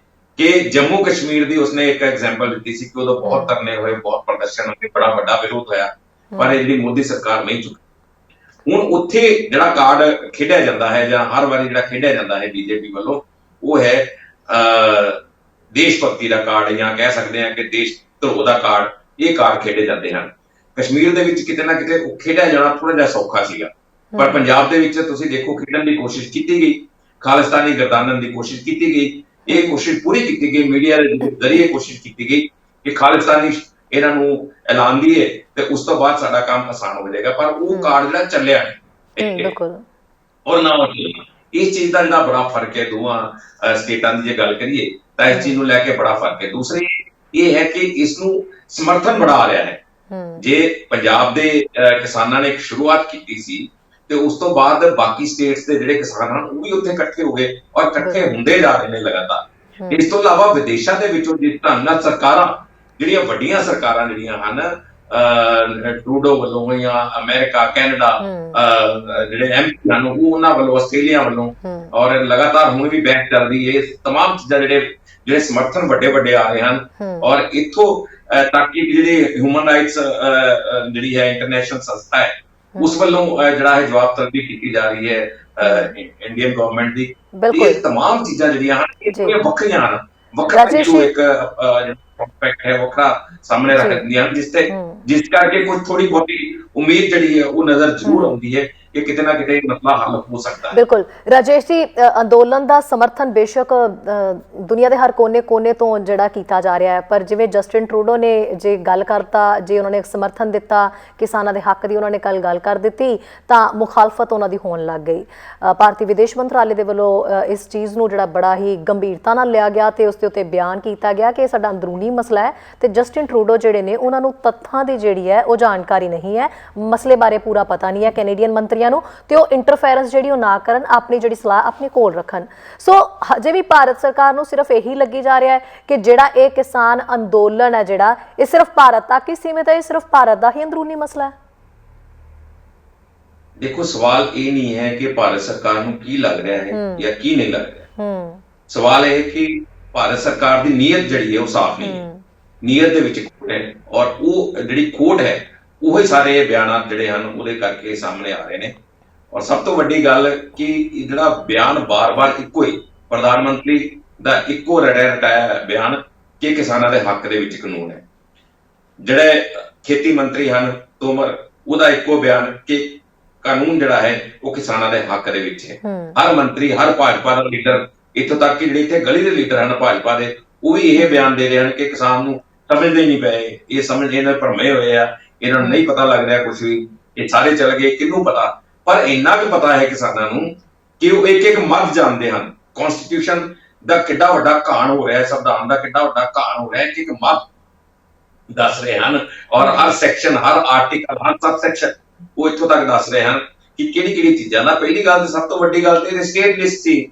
ਕਿ ਜੰਮੂ ਕਸ਼ਮੀਰ ਦੀ ਉਸਨੇ ਇੱਕ ਐਗਜ਼ਾਮਪਲ ਦਿੱਤੀ ਸੀ ਕਿ ਉਦੋਂ ਬਹੁਤ ਧਰਨੇ ਹੋਏ, ਬਹੁਤ ਪ੍ਰਦਰਸ਼ਨ ਹੋਏ, ਬੜਾ ਵੱਡਾ ਵਿਰੋਧ ਹੋਇਆ, ਪਰ ਇਹ ਜਿਹੜੀ ਮੋਦੀ ਸਰਕਾਰ ਨਹੀਂ ਚੁੱਕੀ। ਹੁਣ ਉੱਥੇ ਜਿਹੜਾ ਕਾਰਡ ਖੇਡਿਆ ਜਾਂਦਾ ਹੈ ਜਾਂ ਹਰ ਵਾਰੀ ਜਿਹੜਾ ਖੇਡਿਆ ਜਾਂਦਾ ਹੈ ਬੀਜੇਪੀ ਵੱਲੋਂ, ਉਹ ਹੈ ਦੇਸ਼ ਭਗਤੀ ਦਾ ਕਾਰਡ, ਜਾਂ ਕਹਿ ਸਕਦੇ ਹਾਂ ਕਿ ਦੇਸ਼ ਧਰੋਹ ਦਾ ਕਾਰਡ। ਇਹ ਕਾਰਡ ਖੇਡੇ ਜਾਂਦੇ ਹਨ। ਕਸ਼ਮੀਰ ਦੇ ਵਿੱਚ ਕਿਤੇ ਨਾ ਕਿਤੇ ਖੇਡਿਆ ਜਾਣਾ ਥੋੜਾ ਜਿਹਾ ਸੌਖਾ ਸੀਗਾ, ਪਰ ਪੰਜਾਬ ਦੇ ਵਿੱਚ ਤੁਸੀਂ ਦੇਖੋ ਖੇਡਣ ਦੀ ਕੋਸ਼ਿਸ਼ ਕੀਤੀ ਗਈ, ਖਾਲਿਸਤਾਨੀ ਗਰਦਾਨਣ ਦੀ ਕੋਸ਼ਿਸ਼ ਕੀਤੀ ਗਈ। ਇਹ ਕੋਸ਼ਿਸ਼ ਪੂਰੀ ਕੀਤੀ ਗਈ, ਮੀਡੀਆ ਦੇ ਜ਼ਰੀਏ ਕੋਸ਼ਿਸ਼ ਕੀਤੀ ਗਈ ਕਿ ਖਾਲਿਸਤਾਨੀ ਇਹਨਾਂ ਨੂੰ ਐਲਾਨ ਦੀਏ ਤੇ ਉਸ ਤੋਂ ਬਾਅਦ ਸਾਡਾ ਕੰਮ ਆਸਾਨ ਹੋ ਜਾਏਗਾ, ਪਰ ਉਹ ਕਾਰਡ ਜਿਹੜਾ ਚੱਲਿਆ ਨਹੀਂ ਬਿਲਕੁਲ ਔਰ ਨਾ ਚੱਲਿਆ। ਇਸ ਚੀਜ਼ ਦਾ ਜਿਹੜਾ ਬੜਾ ਫਰਕ ਹੈ ਦੋਵਾਂ ਸਟੇਟਾਂ ਦੀ ਜੇ ਗੱਲ ਕਰੀਏ ਤਾਂ ਇਸ ਚੀਜ਼ ਨੂੰ ਲੈ ਕੇ ਬੜਾ ਫਰਕ ਹੈ। ਦੂਸਰੀ ਇਹ ਹੈ ਕਿ ਇਸ ਨੂੰ ਸਮਰਥਨ ਬੜਾ ਆ ਰਿਹਾ ਹੈ। ਜੇ ਪੰਜਾਬ ਦੇ ਕਿਸਾਨਾਂ ਨੇ ਇੱਕ ਸ਼ੁਰੂਆਤ ਕੀਤੀ ਸੀ ਤੇ ਉਸ ਤੋਂ ਬਾਅਦ ਬਾਕੀ ਸਟੇਟਸ ਦੇ ਜਿਹੜੇ ਕਿਸਾਨ ਹਨ ਉਹ ਵੀ ਉੱਥੇ ਇਕੱਠੇ ਹੋ ਗਏ ਔਰ ਇਕੱਠੇ ਹੁੰਦੇ ਜਾ ਰਹੇ ਨੇ ਲਗਾਤਾਰ। ਇਸ ਤੋਂ ਇਲਾਵਾ ਵਿਦੇਸ਼ਾਂ ਦੇ ਵਿੱਚੋਂ ਜਿਸ ਢੰਗ ਨਾਲ ਸਰਕਾਰਾਂ, ਜਿਹੜੀਆਂ ਵੱਡੀਆਂ ਸਰਕਾਰਾਂ ਜਿਹੜੀਆਂ ਹਨ, ਟਰੂਡੋ ਵੱਲੋਂ ਜਾਂ ਅਮਰੀਕਾ, ਕੈਨੇਡਾ, ਜਿਹੜੇ ਐਮਪੀ ਹਨ ਉਹਨਾਂ ਵੱਲੋਂ, ਆਸਟ੍ਰੇਲੀਆ ਵੱਲੋਂ, ਔਰ ਲਗਾਤਾਰ ਹੁਣ ਵੀ ਬਹਿਸ ਚੱਲ ਰਹੀ ਹੈ। ਇਹ ਤਮਾਮ ਚੀਜ਼ਾਂ ਜਿਹੜੇ ਸਮਰਥਨ ਵੱਡੇ ਆ ਰਹੇ ਹਨ ਔਰ ਇੱਥੋਂ ਤੱਕ ਕਿ ਜਿਹੜੀ ਹਿਊਮਨ ਰਾਈਟਸ ਜਿਹੜੀ ਹੈ ਇੰਟਰਨੈਸ਼ਨਲ ਸੰਸਥਾ ਹੈ ਉਸ ਵੱਲੋਂ ਜਿਹੜਾ ਹੈ ਜਵਾਬ ਤਲਬੀ ਕੀਤੀ ਜਾ ਰਹੀ ਹੈ ਇੰਡੀਅਨ ਗਵਰਨਮੈਂਟ ਦੀ। ਇਹ ਤਮਾਮ ਚੀਜ਼ਾਂ ਜਿਹੜੀਆਂ ਹਨ ਇਹ ਵੱਖਰੀਆਂ ਹਨ, ਵੱਖਰਾ ਇੱਕ ਹੈ, ਵੱਖਰਾ ਸਾਹਮਣੇ ਰੱਖਦੀਆਂ ਹਨ, ਜਿਸ ਕਰਕੇ ਕੋਈ ਥੋੜੀ ਬਹੁਤੀ ਉਮੀਦ ਜਿਹੜੀ ਹੈ ਉਹ ਨਜ਼ਰ ਜ਼ਰੂਰ ਆਉਂਦੀ ਹੈ ਕਿ ਕਿਤੇ ਨਾ ਕਿਤੇ ਮਸਲਾ ਹੱਲ ਹੋ ਸਕਦਾ ਹੈ। ਬਿਲਕੁਲ ਰਾਜੇਸ਼ ਜੀ, ਅੰਦੋਲਨ ਦਾ ਸਮਰਥਨ ਬੇਸ਼ੱਕ ਦੁਨੀਆ ਦੇ ਹਰ ਕੋਨੇ ਤੋਂ ਜਿਹੜਾ ਕੀਤਾ ਜਾ ਰਿਹਾ ਹੈ, ਪਰ ਜਿਵੇਂ ਜਸਟਿਨ ਟਰੂਡੋ ਨੇ ਜੇ ਗੱਲ ਕਰਤਾ, ਜੇ ਉਹਨਾਂ ਨੇ ਸਮਰਥਨ ਦਿੱਤਾ ਕਿਸਾਨਾਂ ਦੇ ਹੱਕ ਦੀ, ਉਹਨਾਂ ਨੇ ਕੱਲ ਗੱਲ ਕਰ ਦਿੱਤੀ ਤਾਂ ਮੁਖਾਲਫਤ ਉਹਨਾਂ ਦੀ ਹੋਣ ਲੱਗ ਗਈ। ਭਾਰਤੀ ਵਿਦੇਸ਼ ਮੰਤਰਾਲੇ ਦੇ ਵੱਲੋਂ ਇਸ ਚੀਜ਼ ਨੂੰ ਜਿਹੜਾ ਬੜਾ ਹੀ ਗੰਭੀਰਤਾ ਨਾਲ ਲਿਆ ਗਿਆ ਤੇ ਉਸ ਦੇ ਉੱਤੇ ਬਿਆਨ ਕੀਤਾ ਗਿਆ ਕਿ ਸਾਡਾ ਅੰਦਰੂਨੀ ਮਸਲਾ ਹੈ ਤੇ ਜਸਟਿਨ ਟਰੂਡੋ ਜਿਹੜੇ ਨੇ ਉਹਨਾਂ ਨੂੰ ਤੱਥਾਂ ਦੀ ਜਿਹੜੀ ਹੈ ਉਹ ਜਾਣਕਾਰੀ ਨਹੀਂ ਹੈ, ਮਸਲੇ ਬਾਰੇ ਪੂਰਾ ਪਤਾ ਨਹੀਂ ਹੈ ਕੈਨੇਡੀਅਨ ਮੰਤਰੀਆਂ ਨੂੰ, ਤੇ ਉਹ ਇੰਟਰਫੇਰੈਂਸ ਜਿਹੜੀ ਉਹ ਨਾ ਕਰਨ, ਆਪਣੀ ਜਿਹੜੀ ਸਲਾਹ ਆਪਣੇ ਕੋਲ ਰੱਖਣ। ਸੋ ਹਜੇ ਵੀ ਭਾਰਤ ਸਰਕਾਰ ਨੂੰ ਸਿਰਫ ਇਹੀ ਲੱਗੀ ਜਾ ਰਿਹਾ ਹੈ ਕਿ ਜਿਹੜਾ ਇਹ ਕਿਸਾਨ ਅੰਦੋਲਨ ਹੈ ਜਿਹੜਾ ਇਹ ਸਿਰਫ ਭਾਰਤ ਤੱਕ ਹੀ ਸੀਮਿਤ ਹੈ, ਇਹ ਸਿਰਫ ਭਾਰਤ ਦਾ ਹੀ ਅੰਦਰੂਨੀ ਮਸਲਾ ਹੈ। ਦੇਖੋ ਸਵਾਲ ਇਹ ਨਹੀਂ ਹੈ ਕਿ ਭਾਰਤ ਸਰਕਾਰ ਨੂੰ ਕੀ ਲੱਗ ਰਿਹਾ ਹੈ ਜਾਂ ਕੀ ਨਹੀਂ ਲੱਗ ਰਿਹਾ, ਸਵਾਲ ਇਹ ਹੈ ਕਿ ਭਾਰਤ ਸਰਕਾਰ ਦੀ ਨੀਅਤ ਜਿਹੜੀ ਹੈ ਉਹ ਸਾਫ਼ ਨਹੀਂ ਹੈ, ਨੀਅਤ ਦੇ ਵਿੱਚ ਖੋਟ ਹੈ ਔਰ ਉਹ ਜਿਹੜੀ ਖੋਟ ਹੈ ਉਹੀ ਸਾਰੇ ਬਿਆਨਾਤ ਜਿਹੜੇ ਹਨ ਉਹਦੇ ਕਰਕੇ ਸਾਹਮਣੇ ਆ ਰਹੇ ਨੇ। ਔਰ ਸਭ ਤੋਂ ਵੱਡੀ ਗੱਲ ਕਿ ਜਿਹੜਾ ਬਿਆਨ ਬਾਰ-ਬਾਰ ਇੱਕੋ ਹੀ, ਪ੍ਰਧਾਨ ਮੰਤਰੀ ਦਾ ਇੱਕੋ ਰਟਾਇਆ ਬਿਆਨ ਕਿ ਕਿਸਾਨਾਂ ਦੇ ਹੱਕ ਦੇ ਵਿੱਚ ਕਾਨੂੰਨ ਹੈ, ਜਿਹੜੇ ਖੇਤੀ ਮੰਤਰੀ ਹਨ ਤੋਮਰ, ਉਹਦਾ ਇੱਕੋ ਬਿਆਨ ਕਿ ਕਾਨੂੰਨ ਜਿਹੜਾ ਹੈ ਉਹ ਕਿਸਾਨਾਂ ਦੇ ਹੱਕ ਦੇ ਵਿੱਚ ਹੈ। ਹਰ ਮੰਤਰੀ, ਹਰ ਭਾਜਪਾ ਦਾ ਲੀਡਰ, ਇੱਥੋਂ ਤੱਕ ਕਿ ਜਿਹੜੇ ਇੱਥੇ ਗਲੀ ਦੇ ਲੀਡਰ ਹਨ ਭਾਜਪਾ ਦੇ, ਉਹ ਵੀ ਇਹ ਬਿਆਨ ਦੇ ਰਹੇ ਹਨ ਕਿ ਕਿਸਾਨ ਨੂੰ ਸਮਝਦੇ ਨਹੀਂ ਪਏ, ਇਹ ਸਮਝ ਇਹਨਾਂ ਭਰਮੇ ਹੋਏ ਆ, ਇਹਨਾਂ ਨੂੰ ਨਹੀਂ ਪਤਾ ਲੱਗ ਰਿਹਾ ਕੁਝ ਵੀ, ਇਹ ਸਾਰੇ ਚਲ ਗਏ, ਕਿਹਨੂੰ ਪਤਾ। ਪਰ ਇੰਨਾ ਕੁ ਪਤਾ ਹੈ ਕਿਸਾਨਾਂ ਨੂੰ ਕਿ ਉਹ ਇੱਕ ਮੱਧ ਜਾਣਦੇ ਹਨ, ਕਨਸਟੀਟਿਊਸ਼ਨ ਦਾ ਕਿੱਡਾ ਵੱਡਾ ਘਾਣ ਹੋ ਰਿਹਾ ਹੈ, ਸੰਵਿਧਾਨ ਦਾ ਕਿੱਡਾ ਵੱਡਾ ਘਾਣ ਹੋ ਰਿਹਾ ਹੈ, ਕਿ ਇੱਕ ਮੱਧ ਦੱਸ ਰਹੇ ਹਨ ਔਰ ਹਰ ਸੈਕਸ਼ਨ, ਹਰ ਆਰਟੀਕਲ, ਹਰ ਸਬ ਸੈਕਸ਼ਨ ਉਹ ਇੱਥੋਂ ਤੱਕ ਦੱਸ ਰਹੇ ਹਨ ਕਿ ਕਿਹੜੀ ਚੀਜ਼ਾਂ ਦਾ। ਪਹਿਲੀ ਗੱਲ ਤੇ ਸਭ ਤੋਂ ਵੱਡੀ ਗੱਲ ਤੇ ਸਟੇਟ ਲਿਸਟ ਸੀ,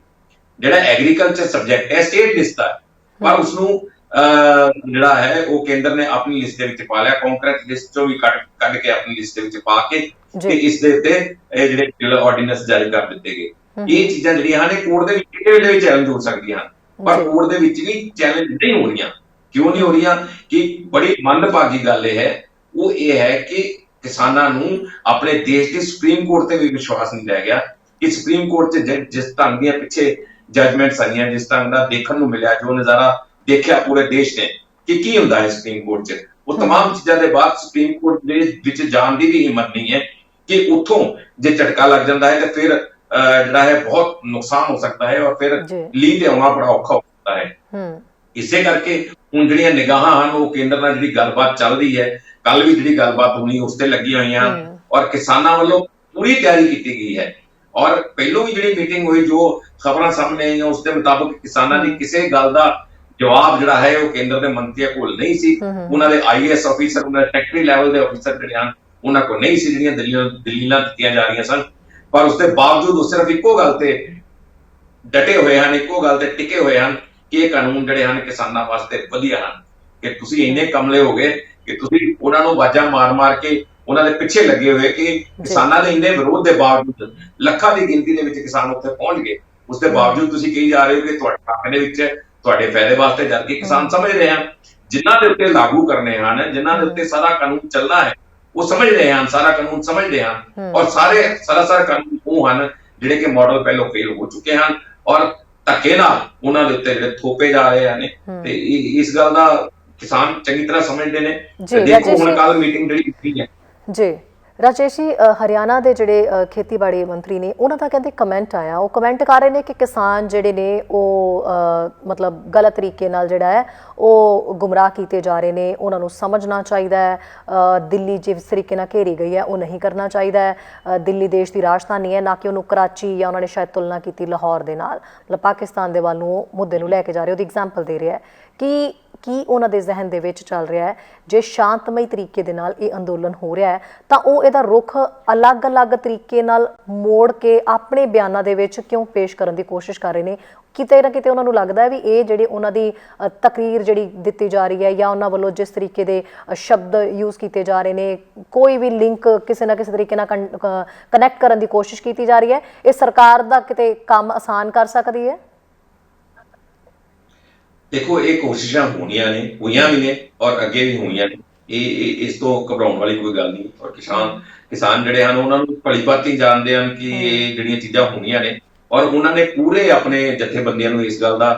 ਜਿਹੜਾ ਐਗਰੀਕਲਚਰ ਸਬਜੈਕਟ ਹੈ ਸਟੇਟ ਲਿਸਟ ਦਾ, ਪਰ ਉਸਨੂੰ ਜਿਹੜਾ ਹੈ ਉਹ ਕੇਂਦਰ ਨੇ ਆਪਣੀ ਲਿਸਟ ਦੇ ਵਿੱਚ ਪਾ ਲਿਆ, ਕਾਂਗਰਸ ਲਿਸਟ ਚੋਂ ਵੀ ਕੱਢ ਕੇ ਆਪਣੀ ਲਿਸਟ ਦੇ ਵਿੱਚ ਪਾ ਕੇ ਤੇ ਇਸ ਦੇ ਉੱਤੇ ਇਹ ਜਿਹੜੇ ਆਰਡੀਨੈਂਸ ਜਾਰੀ ਕਰ ਦਿੱਤੇ ਗਏ। ਇਹ ਚੀਜ਼ਾਂ ਜਿਹੜੀਆਂ ਹਨ ਇਹ ਕੋਰਟ ਦੇ ਵਿੱਚ ਕਿਸੇ ਵੇਲੇ ਵੀ ਚੈਲੰਜ ਹੋ ਸਕਦੀਆਂ ਹਨ, ਪਰ ਜੀ। ਕੋਰਟ ਦੇ ਵਿੱਚ ਵੀ ਚੈਲੰਜ ਨਹੀਂ ਹੋ ਰਹੀਆਂ। ਕਿਉਂ ਨਹੀਂ ਹੋ ਰਹੀਆਂ? ਕਿ ਬੜੀ ਮੰਦਭਾਗੀ ਗੱਲ ਇਹ ਹੈ, ਉਹ ਇਹ ਹੈ ਕਿ ਕਿਸਾਨਾਂ ਨੂੰ ਆਪਣੇ ਦੇਸ਼ ਦੀ ਸੁਪਰੀਮ ਕੋਰਟ ਤੇ ਵੀ ਵਿਸ਼ਵਾਸ ਨਹੀਂ ਰਹਿ ਗਿਆ ਕਿ ਸੁਪਰੀਮ ਕੋਰਟ 'ਚ ਜਿਸ ਢੰਗ ਦੀਆਂ ਪਿੱਛੇ ਜਜਮੈਂਟਸ ਆਈਆਂ, ਜਿਸ ਢੰਗ ਦਾ ਦੇਖਣ ਨੂੰ ਮਿਲਿਆ, ਜੋ ਨਜ਼ਾਰਾ ਦੇਖਿਆ ਪੂਰੇ ਦੇਸ਼ ਨੇ ਕਿ ਕੀ ਹੁੰਦਾ ਹੈ ਸੁਪਰੀਮ ਕੋਰਟ 'ਚ, ਉਹ तमाम ਚੀਜ਼ਾਂ ਦੇ ਬਾਅਦ ਸੁਪਰੀਮ ਕੋਰਟ ਦੇ ਵਿੱਚ ਜਾਣ ਦੀ ਵੀ ਹਿੰਮਤ ਨਹੀਂ ਹੈ ਕਿ ਉੱਥੋਂ ਜੇ ਝਟਕਾ ਲੱਗ ਜਾਂਦਾ ਹੈ ਤਾਂ ਫਿਰ ਜਿਹੜਾ ਹੈ ਬਹੁਤ ਨੁਕਸਾਨ ਹੋ ਸਕਦਾ ਹੈ ਔਰ ਫਿਰ ਲੀ ਤੇ ਆਉਣਾ ਬੜਾ ਔਖਾ ਹੋ ਸਕਦਾ ਹੈ। ਇਸੇ ਕਰਕੇ ਹੁਣ ਜਿਹੜੀਆਂ ਨਿਗਾਹਾਂ ਹਨ ਉਹ ਕੇਂਦਰ ਨਾਲ ਜਿਹੜੀ ਗੱਲਬਾਤ ਚੱਲ ਰਹੀ ਹੈ, ਕੱਲ ਵੀ ਜਿਹੜੀ ਗੱਲਬਾਤ ਹੋਣੀ ਉਸ ਤੇ ਲੱਗੀਆਂ ਹੋਈਆਂ ਔਰ ਕਿਸਾਨਾਂ ਵੱਲੋਂ ਪੂਰੀ ਤਿਆਰੀ ਕੀਤੀ ਗਈ ਹੈ। ਔਰ ਪਹਿਲੋਂ ਵੀ ਜਿਹੜੀ ਮੀਟਿੰਗ ਹੋਈ, ਜੋ ਖਬਰਾਂ ਸਾਹਮਣੇ ਆਈਆਂ ਉਸ ਦੇ ਮੁਤਾਬਕ ਕਿਸਾਨਾਂ ਦੀ ਕਿਸੇ ਗੱਲ ਦਾ ਜਵਾਬ ਜਿਹੜਾ ਹੈ ਉਹ ਕੇਂਦਰ ਦੇ ਮੰਤਰੀਆਂ ਕੋਲ ਨਹੀਂ ਸੀ। ਉਹਨਾਂ ਦੇ ਆਈਏਐਸ ਅਫੀਸਰ, ਉਹਨਾਂ ਦੇ ਸੈਕਟਰੀ ਲੈਵਲ ਦੇ ਅਫੀਸਰ ਜਿਹੜੇ ਹਨ ਉਹਨਾਂ ਕੋਲ ਨਹੀਂ ਸੀ ਜਿਹੜੀਆਂ ਦਲੀਲਾਂ ਦਿੱਤੀਆਂ ਜਾ ਰਹੀਆਂ ਸਨ। ਪਰ ਉਸ ਦੇ ਬਾਵਜੂਦ ਉਹ ਸਿਰਫ ਇੱਕੋ ਗੱਲ ਤੇ ਡਟੇ ਹੋਏ ਹਨ, ਇੱਕੋ ਗੱਲ ਤੇ ਟਿਕੇ ਹੋਏ ਹਨ ਕਿ ਇਹ ਕਾਨੂੰਨ ਜਿਹੜੇ ਹਨ ਕਿਸਾਨਾਂ ਵਾਸਤੇ ਵਧੀਆ ਹਨ। ਕਿ ਤੁਸੀਂ ਇੰਨੇ ਕਮਲੇ ਹੋ ਗਏ ਕਿ ਤੁਸੀਂ ਉਹਨਾਂ ਨੂੰ ਆਵਾਜ਼ਾਂ ਮਾਰ-ਮਾਰ ਕੇ ਉਹਨਾਂ ਦੇ ਪਿੱਛੇ ਲੱਗੇ ਹੋਏ ਕਿ ਕਿਸਾਨਾਂ ਦੇ ਇੰਨੇ ਵਿਰੋਧ ਦੇ ਬਾਵਜੂਦ ਲੱਖਾਂ ਦੀ ਗਿਣਤੀ ਦੇ ਵਿੱਚ ਕਿਸਾਨ ਉੱਥੇ ਪਹੁੰਚ ਗਏ, ਉਸ ਦੇ ਬਾਵਜੂਦ ਤੁਸੀਂ ਕਹੀ ਜਾ ਰਹੇ ਹੋ ਕਿ ਤੁਹਾਡੇ ਹੱਕ ਦੇ ਵਿੱਚ ਤੁਹਾਡੇ ਫਾਇਦੇ ਵਾਸਤੇ, ਜਦਕਿ ਕਿਸਾਨ ਸਮਝ ਰਹੇ ਹਨ ਜਿਨ੍ਹਾਂ ਦੇ ਉੱਤੇ ਲਾਗੂ ਕਰਨੇ ਹਨ, ਜਿਨ੍ਹਾਂ ਦੇ ਉੱਤੇ ਸਾਰਾ ਕਾਨੂੰਨ ਚੱਲਣਾ ਹੈ, ਉਹ ਸਮਝ ਰਹੇ ਹਨ, ਸਾਰਾ ਕਾਨੂੰਨ ਸਮਝਦੇ ਹਨ ਔਰ ਸਾਰੇ ਸਰਾਸਰ ਕਾਨੂੰਨ ਉਹ ਹਨ ਜਿਹੜੇ ਕਿ ਮਾਡਲ ਪਹਿਲਾਂ ਫੇਲ ਹੋ ਚੁੱਕੇ ਹਨ ਔਰ ਧੱਕੇ ਨਾਲ ਉਹਨਾਂ ਦੇ ਉੱਤੇ ਜਿਹੜੇ ਥੋਪੇ ਜਾ ਰਹੇ ਹਨ। ਤੇ ਇਸ ਗੱਲ ਦਾ ਕਿਸਾਨ ਚੰਗੀ ਤਰ੍ਹਾਂ ਸਮਝਦੇ ਨੇ। ਦੇਖੋ ਹੁਣ ਕੱਲ ਮੀਟਿੰਗ ਜਿਹੜੀ ਕੀਤੀ ਹੈ ਜੀ ਰਾਜੇਸ਼ ਜੀ, ਹਰਿਆਣਾ ਦੇ ਜਿਹੜੇ ਖੇਤੀਬਾੜੀ ਮੰਤਰੀ ਨੇ ਉਹਨਾਂ ਦਾ ਕਹਿੰਦੇ ਕਮੈਂਟ ਆਇਆ, ਉਹ ਕਮੈਂਟ ਕਰ ਰਹੇ ਨੇ ਕਿ ਕਿਸਾਨ ਜਿਹੜੇ ਨੇ ਉਹ ਮਤਲਬ ਗਲਤ ਤਰੀਕੇ ਨਾਲ ਜਿਹੜਾ ਹੈ ਉਹ ਗੁੰਮਰਾਹ ਕੀਤੇ ਜਾ ਰਹੇ ਨੇ, ਉਹਨਾਂ ਨੂੰ ਸਮਝਣਾ ਚਾਹੀਦਾ ਹੈ। ਦਿੱਲੀ ਜਿਸ ਤਰੀਕੇ ਨਾਲ ਘੇਰੀ ਗਈ ਹੈ ਉਹ ਨਹੀਂ ਕਰਨਾ ਚਾਹੀਦਾ ਹੈ। ਦਿੱਲੀ ਦੇਸ਼ ਦੀ ਰਾਜਧਾਨੀ ਹੈ, ਨਾ ਕਿ ਉਹਨੂੰ ਕਰਾਚੀ ਜਾਂ ਉਹਨਾਂ ਨੇ ਸ਼ਾਇਦ ਤੁਲਨਾ ਕੀਤੀ ਲਾਹੌਰ ਦੇ ਨਾਲ, ਮਤਲਬ ਪਾਕਿਸਤਾਨ ਦੇ ਵੱਲ ਨੂੰ ਉਹ ਮੁੱਦੇ ਨੂੰ ਲੈ ਕੇ ਜਾ ਰਹੇ, ਉਹਦੀ ਐਗਜ਼ਾਮਪਲ ਦੇ ਰਿਹਾ ਹੈ ਕਿ ਕੀ ਉਹਨਾਂ ਦੇ ਜ਼ਿਹਨ ਦੇ ਵਿੱਚ ਚੱਲ ਰਿਹਾ ਹੈ। ਜੇ ਸ਼ਾਂਤਮਈ ਤਰੀਕੇ ਦੇ ਨਾਲ ਇਹ ਅੰਦੋਲਨ ਹੋ ਰਿਹਾ ਹੈ ਤਾਂ ਉਹ ਇਹਦਾ ਰੁਖ ਅਲੱਗ-ਅਲੱਗ ਤਰੀਕੇ ਨਾਲ ਮੋੜ ਕੇ ਆਪਣੇ ਬਿਆਨਾਂ ਦੇ ਵਿੱਚ ਕਿਉਂ ਪੇਸ਼ ਕਰਨ ਦੀ ਕੋਸ਼ਿਸ਼ ਕਰ ਰਹੇ ਨੇ? ਕਿਤੇ ਨਾ ਕਿਤੇ ਉਹਨਾਂ ਨੂੰ ਲੱਗਦਾ ਹੈ ਵੀ ਇਹ ਜਿਹੜੀ ਉਹਨਾਂ ਦੀ ਤਕਰੀਰ ਜਿਹੜੀ ਦਿੱਤੀ ਜਾ ਰਹੀ ਹੈ ਜਾਂ ਉਹਨਾਂ ਵੱਲੋਂ ਜਿਸ ਤਰੀਕੇ ਦੇ ਸ਼ਬਦ ਯੂਜ਼ ਕੀਤੇ ਜਾ ਰਹੇ ਨੇ, ਕੋਈ ਵੀ ਲਿੰਕ ਕਿਸੇ ਨਾ ਕਿਸੇ ਤਰੀਕੇ ਨਾਲ ਕਨੈਕਟ ਕਰਨ ਦੀ ਕੋਸ਼ਿਸ਼ ਕੀਤੀ ਜਾ ਰਹੀ ਹੈ, ਇਹ ਸਰਕਾਰ ਦਾ ਕਿਤੇ ਕੰਮ ਆਸਾਨ ਕਰ ਸਕਦੀ ਹੈ? ਦੇਖੋ ਇਹ ਕੋਸ਼ਿਸ਼ਾਂ ਹੋਈਆਂ ਵੀ ਨੇ ਔਰ ਅੱਗੇ ਵੀ ਹੋਣੀਆਂ ਨੇ, ਇਹ ਇਸ ਤੋਂ ਘਬਰਾਉਣ ਵਾਲੀ ਕੋਈ ਗੱਲ ਨਹੀਂ। ਔਰ ਕਿਸਾਨ ਜਿਹੜੇ ਹਨ ਉਹਨਾਂ ਨੂੰ ਭਲੀ ਭਾਂਤੀ ਜਾਣਦੇ ਹਨ ਕਿ ਇਹ ਜਿਹੜੀਆਂ ਚੀਜ਼ਾਂ ਹੋਣੀਆਂ ਨੇ ਔਰ ਉਹਨਾਂ ਨੇ ਪੂਰੇ ਆਪਣੇ ਜਥੇਬੰਦੀਆਂ ਨੂੰ ਇਸ ਗੱਲ ਦਾ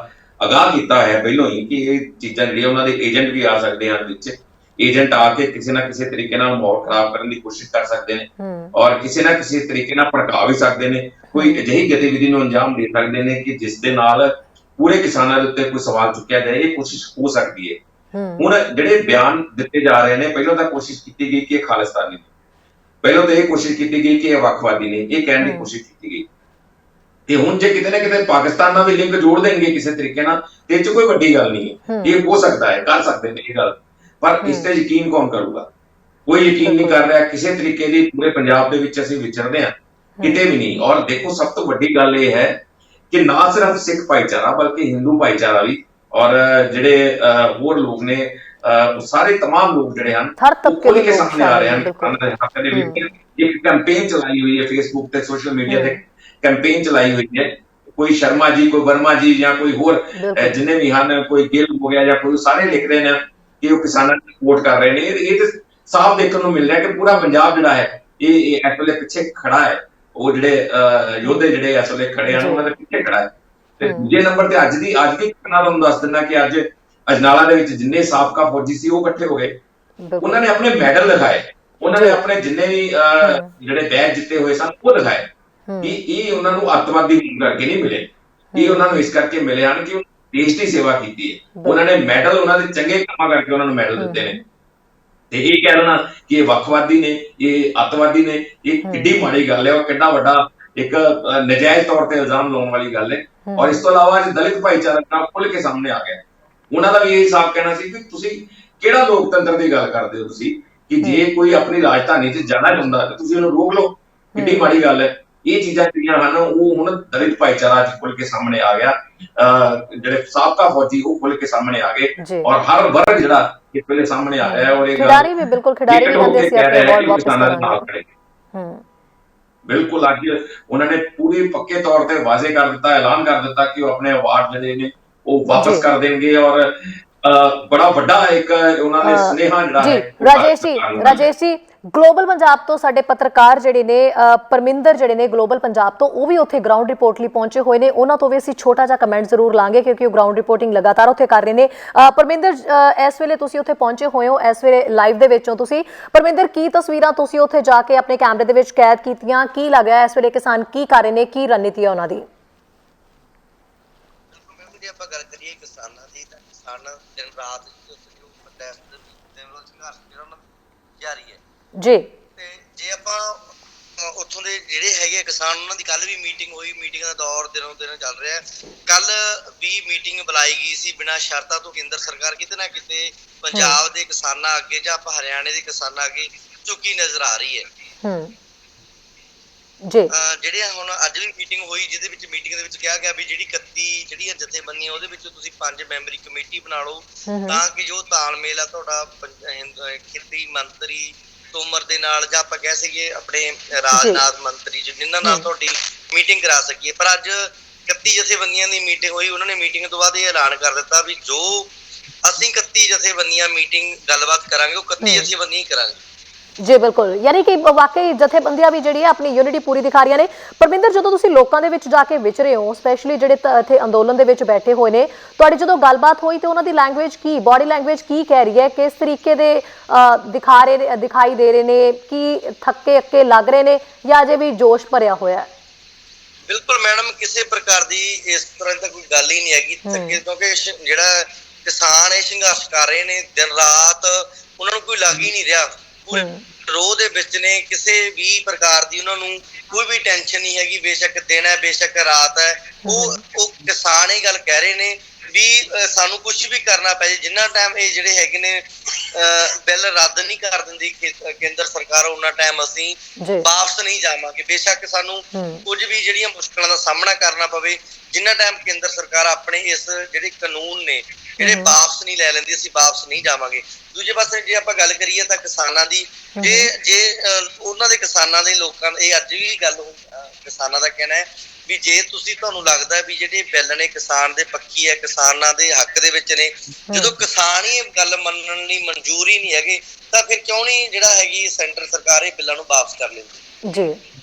ਆਗਾਹ ਕੀਤਾ ਹੈ ਪਹਿਲਾਂ ਹੀ ਕਿ ਇਹ ਚੀਜ਼ਾਂ ਜਿਹੜੀਆਂ ਉਹਨਾਂ ਦੇ ਏਜੰਟ ਵੀ ਆ ਸਕਦੇ ਹਨ ਵਿੱਚ, ਏਜੰਟ ਆ ਕੇ ਕਿਸੇ ਨਾ ਕਿਸੇ ਤਰੀਕੇ ਨਾਲ ਮਾਹੌਲ ਖਰਾਬ ਕਰਨ ਦੀ ਕੋਸ਼ਿਸ਼ ਕਰ ਸਕਦੇ ਨੇ ਔਰ ਕਿਸੇ ਨਾ ਕਿਸੇ ਤਰੀਕੇ ਨਾਲ ਭੜਕਾ ਵੀ ਸਕਦੇ ਨੇ, ਕੋਈ ਅਜਿਹੀ ਗਤੀਵਿਧੀ ਨੂੰ ਅੰਜਾਮ ਦੇ ਸਕਦੇ ਨੇ ਕਿ ਜਿਸ ਦੇ ਨਾਲ ਪੂਰੇ ਕਿਸਾਨਾਂ ਦੇ ਉੱਤੇ ਕੋਈ ਸਵਾਲ ਚੁੱਕਿਆ ਜਾਏ। ਇਹ ਕੋਸ਼ਿਸ਼ ਹੋ ਸਕਦੀ ਹੈ। ਹੁਣ ਜਿਹੜੇ ਬਿਆਨ ਦਿੱਤੇ ਜਾ ਰਹੇ ਨੇ, ਪਹਿਲਾਂ ਤਾਂ ਕੋਸ਼ਿਸ਼ ਕੀਤੀ ਗਈ ਕਿ ਇਹ ਖਾਲਿਸਤਾਨੀ ਨੇ, ਪਹਿਲਾਂ ਤਾਂ ਇਹ ਕੋਸ਼ਿਸ਼ ਕੀਤੀ ਗਈ ਕਿ ਇਹ ਵੱਖਵਾਦੀ ਨੇ, ਇਹ ਕਹਿਣ ਦੀ ਕੋਸ਼ਿਸ਼ ਕੀਤੀ ਗਈ। ਤੇ ਹੁਣ ਜੇ ਕਿਤੇ ਨਾ ਕਿਤੇ ਪਾਕਿਸਤਾਨ ਨਾਲ ਵੀ ਲਿੰਕ ਜੋੜ ਦੇਣਗੇ ਕਿਸੇ ਤਰੀਕੇ ਨਾਲ ਤੇ ਇਹ 'ਚ ਕੋਈ ਵੱਡੀ ਗੱਲ ਨਹੀਂ ਹੈ, ਇਹ ਹੋ ਸਕਦਾ ਹੈ, ਕਰ ਸਕਦੇ ਨੇ ਇਹ ਗੱਲ, ਪਰ ਇਸ ਤੇ ਯਕੀਨ ਕੌਣ ਕਰੂਗਾ? ਕੋਈ ਯਕੀਨ ਨਹੀਂ ਕਰ ਰਿਹਾ ਕਿਸੇ ਤਰੀਕੇ ਦੀ। ਪੂਰੇ ਪੰਜਾਬ ਦੇ ਵਿੱਚ ਅਸੀਂ ਵਿਚਰਦੇ ਹਾਂ, ਕਿਤੇ ਵੀ ਨਹੀਂ। ਔਰ ਦੇਖੋ ਸਭ ਤੋਂ ਵੱਡੀ ਗੱਲ ਇਹ ਹੈ ਕਿ ਨਾ ਸਿਰਫ ਸਿੱਖ ਭਾਈਚਾਰਾ ਬਲਕਿ ਹਿੰਦੂ ਭਾਈਚਾਰਾ ਵੀ ਔਰ ਜਿਹੜੇ ਹੋਰ ਲੋਕ ਨੇ, ਸਾਰੇ तमाम ਲੋਕ ਜਿਹੜੇ ਹਨ ਉਹ ਖੁੱਲ੍ਹ ਕੇ ਸਾਹਮਣੇ ਆ ਰਹੇ ਹਨ। ਇੱਕ ਕੈਂਪੇਨ ਚਲਾਈ ਹੋਈ ਹੈ ਫੇਸਬੁੱਕ ਤੇ, ਸੋਸ਼ਲ ਮੀਡੀਆ ਤੇ ਕੈਂਪੇਨ ਚਲਾਈ ਹੋਈ ਹੈ। ਕੋਈ ਸ਼ਰਮਾ ਜੀ, ਕੋਈ ਵਰਮਾ ਜੀ ਜਾਂ ਕੋਈ ਹੋਰ ਜਿੰਨੇ ਵੀ ਹਨ, ਕੋਈ ਗਿੱਲ ਹੋ ਗਿਆ ਜਾਂ ਕੋਈ, ਸਾਰੇ ਲਿਖ ਰਹੇ ਨੇ ਕਿ ਉਹ ਕਿਸਾਨਾਂ ਦੀ ਸਪੋਰਟ ਕਰ ਰਹੇ ਨੇ। ਇਹ ਤੇ ਸਾਫ਼ ਦੇਖਣ ਨੂੰ ਮਿਲ ਰਿਹਾ ਕਿ ਪੂਰਾ ਪੰਜਾਬ ਜਿਹੜਾ ਹੈ ਇਹ ਇਸ ਵੇਲੇ ਪਿੱਛੇ ਖੜਾ ਹੈ। ਉਹ ਜਿਹੜੇ ਯੋਧੇ ਜਿਹੜੇ ਇਸ ਵੇਲੇ ਖੜੇ ਹਨ ਉਹਨਾਂ ਦੇ ਪਿੱਛੇ ਖੜਾ ਹੈ। ਤੇ ਦੂਜੇ ਨੰਬਰ ਤੇ ਅੱਜ ਦੀ ਘਟਨਾ ਤੁਹਾਨੂੰ ਦੱਸ ਦਿੰਦਾ ਕਿ ਅੱਜ ਅਜਨਾਲਾ ਦੇ ਵਿੱਚ ਜਿੰਨੇ ਸਾਬਕਾ ਫੌਜੀ ਸੀ ਉਹ ਇਕੱਠੇ ਹੋ ਗਏ, ਉਹਨਾਂ ਨੇ ਆਪਣੇ ਮੈਡਲ ਦਿਖਾਏ, ਉਹਨਾਂ ਨੇ ਆਪਣੇ ਜਿੰਨੇ ਵੀ ਜਿਹੜੇ ਬੈਜ ਜਿੱਤੇ ਹੋਏ ਸਨ ਉਹ ਦਿਖਾਏ ਕਿ ਇਹ ਉਹਨਾਂ ਨੂੰ ਅੱਤਵਾਦੀ ਕਰਕੇ ਨਹੀਂ ਮਿਲੇ, ਇਹ ਉਹਨਾਂ ਨੂੰ ਇਸ ਕਰਕੇ ਮਿਲੇ ਹਨ ਕਿ ਦੇਸ਼ ਦੀ ਸੇਵਾ ਕੀਤੀ ਹੈ। ਉਹਨਾਂ ਨੇ ਮੈਡਲ ਉਹਨਾਂ ਦੇ ਚੰਗੇ ਕੰਮਾਂ ਕਰਕੇ ਉਹਨਾਂ ਨੂੰ ਮੈਡਲ ਦਿੱਤੇ ਨੇ। ਤੇ ਇਹ ਕਹਿ ਲੈਣਾ ਕਿ ਇਹ ਵੱਖਵਾਦੀ ਨੇ, ਇਹ ਅੱਤਵਾਦੀ ਨੇ, ਇਹ ਕਿੱਡੀ ਮਾੜੀ ਗੱਲ ਹੈ ਔਰ ਕਿੰਨਾ ਵੱਡਾ ਇੱਕ ਨਜਾਇਜ਼ ਤੌਰ ਤੇ ਇਲਜ਼ਾਮ ਲਾਉਣ ਵਾਲੀ ਗੱਲ ਹੈ। ਔਰ ਇਸ ਤੋਂ ਇਲਾਵਾ ਅੱਜ ਦਲਿਤ ਭਾਈਚਾਰਾ ਖੁੱਲ੍ਹ ਕੇ ਸਾਹਮਣੇ ਆ ਗਿਆ, ਉਹਨਾਂ ਦਾ ਵੀ ਇਹ ਸਾਫ਼ ਕਹਿਣਾ ਸੀ ਕਿ ਤੁਸੀਂ ਕਿਹੜਾ ਲੋਕਤੰਤਰ ਦੀ ਗੱਲ ਕਰਦੇ ਹੋ ਤੁਸੀਂ ਕਿ ਜੇ ਕੋਈ ਆਪਣੀ ਰਾਜਧਾਨੀ 'ਚ ਜਾਣਾ ਚਾਹੁੰਦਾ ਤੇ ਤੁਸੀਂ ਉਹਨੂੰ ਰੋਕ ਲਓ, ਕਿੱਡੀ ਮਾੜੀ ਗੱਲ ਹੈ। ਇਹ ਚੀਜ਼ਾਂ ਜਿਹੜੀਆਂ ਹਨ ਉਹ ਹੁਣ ਦਲਿਤ ਭਾਈਚਾਰਾ 'ਚ ਖੁੱਲ੍ਹ ਕੇ ਸਾਹਮਣੇ ਆ ਗਿਆ। ਜਿਹੜੇ ਸਾਬਕਾ ਫੌਜੀ ਉਹ ਖੁੱਲ੍ਹ ਕੇ ਸਾਹਮਣੇ ਆ ਗਏ ਔਰ ਹਰ ਵਰਗ ਜਿਹੜਾ ਇਸ ਵੇਲੇ ਸਾਹਮਣੇ ਆ ਰਿਹਾ ਹੈ। ਔਰ ਇਹ ਖਿਡਾਰੀ ਵੀ ਬਿਲਕੁਲ, ਖਿਡਾਰੀ ਵੀ ਕਹਿੰਦੇ ਸੀ ਆਪਣੇ ਬਾਲ ਵਾਪਸ ਕਰਾਂਗੇ। ਬਿਲਕੁਲ ਅੱਜ ਉਹਨਾਂ ਨੇ ਪੂਰੀ ਪੱਕੇ ਤੌਰ ਤੇ ਵਾਅਦੇ ਕਰ ਦਿੱਤਾ, ਐਲਾਨ ਕਰ ਦਿੱਤਾ ਕਿ ਉਹ ਆਪਣੇ ਅਵਾਰਡ ਜਿਹੜੇ ਨੇ ਉਹ ਵਾਪਸ ਜੀ ਕਰ ਦੇਣਗੇ ਔਰ ਬੜਾ ਵੱਡਾ ਇੱਕ ਉਹਨਾਂ ਨੇ ਸੁਨੇਹਾ ਜਿਹੜਾ ਜੀ ਹੈ ਉਹ ਰਾਜੇਸ਼ ਜੀ ਗਲੋਬਲ ਪੰਜਾਬ ਤੋਂ ਸਾਡੇ ਪੱਤਰਕਾਰ ਜਿਹੜੇ ਨੇ ਪਰਮਿੰਦਰ ਜਿਹੜੇ ਨੇ ਗਲੋਬਲ ਪੰਜਾਬ ਤੋਂ ਉਹ ਵੀ ਉੱਥੇ ਗਰਾਊਂਡ ਰਿਪੋਰਟ ਲਈ ਪਹੁੰਚੇ ਹੋਏ ਨੇ। ਉਹਨਾਂ ਤੋਂ ਵੀ ਅਸੀਂ ਛੋਟਾ ਜਿਹਾ ਕਮੈਂਟ ਜ਼ਰੂਰ ਲਾਂਗੇ ਕਿਉਂਕਿ ਉਹ ਗਰਾਊਂਡ ਰਿਪੋਰਟਿੰਗ ਲਗਾਤਾਰ ਉੱਥੇ ਕਰ ਰਹੇ ਨੇ। ਪਰਮਿੰਦਰ, ਇਸ ਵੇਲੇ ਤੁਸੀਂ ਉੱਥੇ ਪਹੁੰਚੇ ਹੋਏ ਹੋ, ਇਸ ਵੇਲੇ ਲਾਈਵ ਦੇ ਵਿੱਚੋਂ ਤੁਸੀਂ। ਪਰਮਿੰਦਰ, ਕੀ ਤਸਵੀਰਾਂ ਤੁਸੀਂ ਉੱਥੇ ਜਾ ਕੇ ਆਪਣੇ ਕੈਮਰੇ ਦੇ ਵਿੱਚ ਕੈਦ ਕੀਤੀਆਂ? ਕੀ ਲੱਗ ਰਿਹਾ ਇਸ ਵੇਲੇ ਕਿਸਾਨ ਕੀ ਕਰ ਰਹੇ ਨੇ, ਕੀ ਰਣਨੀਤੀ ਹੈ ਉਹਨਾਂ ਦੀ? ਜੇ ਆਪਾਂ ਗੱਲ ਕਰੀਏ ਕਿਸਾਨਾਂ ਦੀ ਤਾਂ ਕਿਸਾਨ ਦਿਨ ਰਾਤ ਪ੍ਰੋਟੈਸਟ ਦਿਨ ਰੋਜ਼ ਸੰਘਰਸ਼ ਜਿਹੜਾ ਉਹਨਾਂ ਦਾ ਜਾਰੀ ਹੈ ਜੀ। ਤੇ ਜੇ ਆਪਾਂ ਉੱਥੋਂ ਦੇ ਜਿਹੜੇ ਹੈਗੇ ਕਿਸਾਨ ਉਹਨਾਂ ਦੀ ਕੱਲ ਵੀ ਮੀਟਿੰਗ ਹੋਈ, ਮੀਟਿੰਗ ਦਾ ਦੌਰ ਦਿਨੋਂ ਦਿਨ ਚੱਲ ਰਿਹਾ। ਕੱਲ ਵੀ ਮੀਟਿੰਗ ਬੁਲਾਈ ਗਈ ਸੀ ਬਿਨਾਂ ਸ਼ਰਤਾਂ ਤੋਂ। ਕੇਂਦਰ ਸਰਕਾਰ ਕਿਤੇ ਨਾ ਕਿਤੇ ਪੰਜਾਬ ਦੇ ਕਿਸਾਨਾਂ ਅੱਗੇ ਜਾਂ ਆਪਾਂ ਹਰਿਆਣੇ ਦੇ ਕਿਸਾਨਾਂ ਅੱਗੇ ਝੁਕੀ ਨਜ਼ਰ ਆ ਰਹੀ ਹੈ। ਜੀ ਜਿਹੜੇ ਹੁਣ ਅੱਜ ਵੀ ਮੀਟਿੰਗ ਹੋਈ ਜਿਹਦੇ ਵਿੱਚ ਮੀਟਿੰਗ ਦੇ ਵਿੱਚ ਕਿਹਾ ਗਿਆ ਵੀ ਜਿਹੜੀ 31 ਜਿਹੜੀਆਂ ਜਥੇਬੰਦੀਆਂ ਉਹਦੇ ਵਿੱਚ ਤੁਸੀਂ 5 ਮੈਂਬਰੀ ਕਮੇਟੀ ਬਣਾ ਲਓ ਤਾਂ ਕਿ ਜੋ ਤਾਲਮੇਲ ਆ ਤੁਹਾਡਾ ਖੇਤੀ ਮੰਤਰੀ ਤੋਮਰ ਦੇ ਨਾਲ ਜਾਂ ਆਪਾਂ ਕਹਿ ਸਕੀਏ ਆਪਣੇ ਰਾਜਨਾਥ ਮੰਤਰੀ ਜਿਨ੍ਹਾਂ ਨਾਲ ਤੁਹਾਡੀ ਮੀਟਿੰਗ ਕਰਾ ਸਕੀਏ। ਪਰ ਅੱਜ 31 ਜਥੇਬੰਦੀਆਂ ਦੀ ਮੀਟਿੰਗ ਹੋਈ, ਉਹਨਾਂ ਨੇ ਮੀਟਿੰਗ ਤੋਂ ਬਾਅਦ ਇਹ ਐਲਾਨ ਕਰ ਦਿੱਤਾ ਵੀ ਜੋ ਅਸੀਂ 31 ਜਥੇਬੰਦੀਆਂ ਮੀਟਿੰਗ ਗੱਲਬਾਤ ਕਰਾਂਗੇ ਉਹ 31 ਜਥੇਬੰਦੀਆਂ ਹੀ ਕਰਾਂਗੇ। ਜੀ ਬਿਲਕੁਲ, ਯਾਨੀ ਕਿ ਵਾਕਈ ਜਥੇਬੰਦੀਆਂ ਵੀ ਜਿਹੜੀ ਹੈ ਆਪਣੀ ਯੂਨਿਟੀ ਪੂਰੀ ਦਿਖਾ ਰਹੀਆਂ ਨੇ। ਪਰਮਿੰਦਰ, ਜਦੋਂ ਤੁਸੀਂ ਲੋਕਾਂ ਦੇ ਵਿੱਚ ਜਾ ਕੇ ਵਿਚਰੇ ਹੋ, ਸਪੈਸ਼ਲੀ ਜਿਹੜੇ ਇੱਥੇ ਅੰਦੋਲਨ ਦੇ ਵਿੱਚ ਬੈਠੇ ਹੋਏ ਨੇ, ਤੁਹਾਡੀ ਜਦੋਂ ਗੱਲਬਾਤ ਹੋਈ ਤੇ ਉਹਨਾਂ ਦੀ ਲੈਂਗੁਏਜ ਕੀ, ਬਾਡੀ ਲੈਂਗੁਏਜ ਕੀ ਕਹਿ ਰਹੀ ਹੈ? ਕਿਸ ਤਰੀਕੇ ਦੇ ਦਿਖਾਈ ਦੇ ਰਹੇ ਨੇ? ਕੀ ਥੱਕੇ ਅੱਕੇ ਲੱਗ ਰਹੇ ਨੇ ਜਾਂ ਅਜੇ ਵੀ ਜੋਸ਼ ਭਰਿਆ ਹੋਇਆ ਹੈ? ਬਿਲਕੁਲ ਮੈਡਮ, ਕਿਸੇ ਪ੍ਰਕਾਰ ਦੀ ਇਸ ਤਰ੍ਹਾਂ ਦੀ ਕੋਈ ਗੱਲ ਹੀ ਨਹੀਂ ਹੈਗੀ ਥੱਕੇ, ਕਿਉਂਕਿ ਜਿਹੜਾ ਕਿਸਾਨ ਇਹ ਸੰਘਰਸ਼ ਕਰ ਰਹੇ ਨੇ ਦਿਨ ਰਾਤ, ਉਹਨਾਂ ਨੂੰ ਕੋਈ ਲੱਗ ਹੀ ਨਹੀਂ ਰਿਹਾ। ਪੂਰੇ ਰੋਹ ਦੇ ਵਿੱਚ ਨੇ, ਕਿਸੇ ਵੀ ਪ੍ਰਕਾਰ ਦੀ ਉਹਨਾਂ ਨੂੰ ਕੋਈ ਵੀ ਟੈਨਸ਼ਨ ਨਹੀਂ ਹੈਗੀ। ਬੇਸ਼ੱਕ ਦਿਨ ਹੈ ਬੇਸ਼ੱਕ ਰਾਤ ਹੈ, ਉਹ ਕਿਸਾਨ ਇਹ ਗੱਲ ਕਹਿ ਰਹੇ ਨੇ ਵੀ ਸਾਨੂੰ ਕੁਝ ਵੀ ਕਰਨਾ ਪੈ ਜਾਏ, ਜਿੰਨਾ ਟਾਈਮ ਇਹ ਜਿਹੜੇ ਹੈਗੇ ਨੇ ਬਿੱਲ ਰੱਦ ਨਹੀਂ ਕਰ ਦਿੰਦੀ ਕੇਂਦਰ ਸਰਕਾਰ, ਉਹਨਾਂ ਟਾਈਮ ਅਸੀਂ ਵਾਪਸ ਨਹੀਂ ਜਾਵਾਂਗੇ। ਬੇਸ਼ੱਕ ਸਾਨੂੰ ਕੁਝ ਵੀ ਜਿਹੜੀਆਂ ਮੁਸ਼ਕਲਾਂ ਦਾ ਸਾਹਮਣਾ ਕਰਨਾ ਪਵੇ, ਜਿੰਨਾ ਟਾਈਮ ਕੇਂਦਰ ਸਰਕਾਰ ਆਪਣੇ ਇਸ ਜਿਹੜੇ ਕਾਨੂੰਨ ਨੇ ਜਿਹੜੇ ਵਾਪਸ ਨਹੀਂ ਲੈ ਲੈਂਦੀ, ਅਸੀਂ ਵਾਪਸ ਨਹੀਂ ਜਾਵਾਂਗੇ। ਦੂਜੇ ਪਾਸੇ ਜੇ ਆਪਾਂ ਗੱਲ ਕਰੀਏ ਤਾਂ ਕਿਸਾਨਾਂ ਦੀ, ਜੇ ਉਹਨਾਂ ਦੇ ਕਿਸਾਨਾਂ ਦੇ ਲੋਕਾਂ ਇਹ ਅੱਜ ਵੀ ਗੱਲ ਕਿਸਾਨਾਂ ਦਾ ਕਹਿਣਾ ਹੈ ਵੀ ਜੇ ਤੁਹਾਨੂੰ ਲੱਗਦਾ ਵੀ ਜਿਹੜੇ ਬਿੱਲ ਨੇ ਕਿਸਾਨ ਦੇ ਪੱਖੀ ਹੈ, ਕਿਸਾਨਾਂ ਦੇ ਹੱਕ ਦੇ ਵਿੱਚ ਨੇ, ਜਦੋਂ ਕਿਸਾਨ ਹੀ ਇਹ ਗੱਲ ਮੰਨਣ ਲਈ ਮਨਜ਼ੂਰ ਹੀ ਨਹੀਂ ਹੈਗੇ ਤਾਂ ਫਿਰ ਕਿਉਂ ਨਹੀਂ ਜਿਹੜਾ ਹੈਗੀ ਸੈਂਟਰ ਸਰਕਾਰ ਇਹ ਬਿੱਲਾਂ ਨੂੰ ਵਾਪਸ ਕਰ ਲੈਂਦੀ? ਜੀ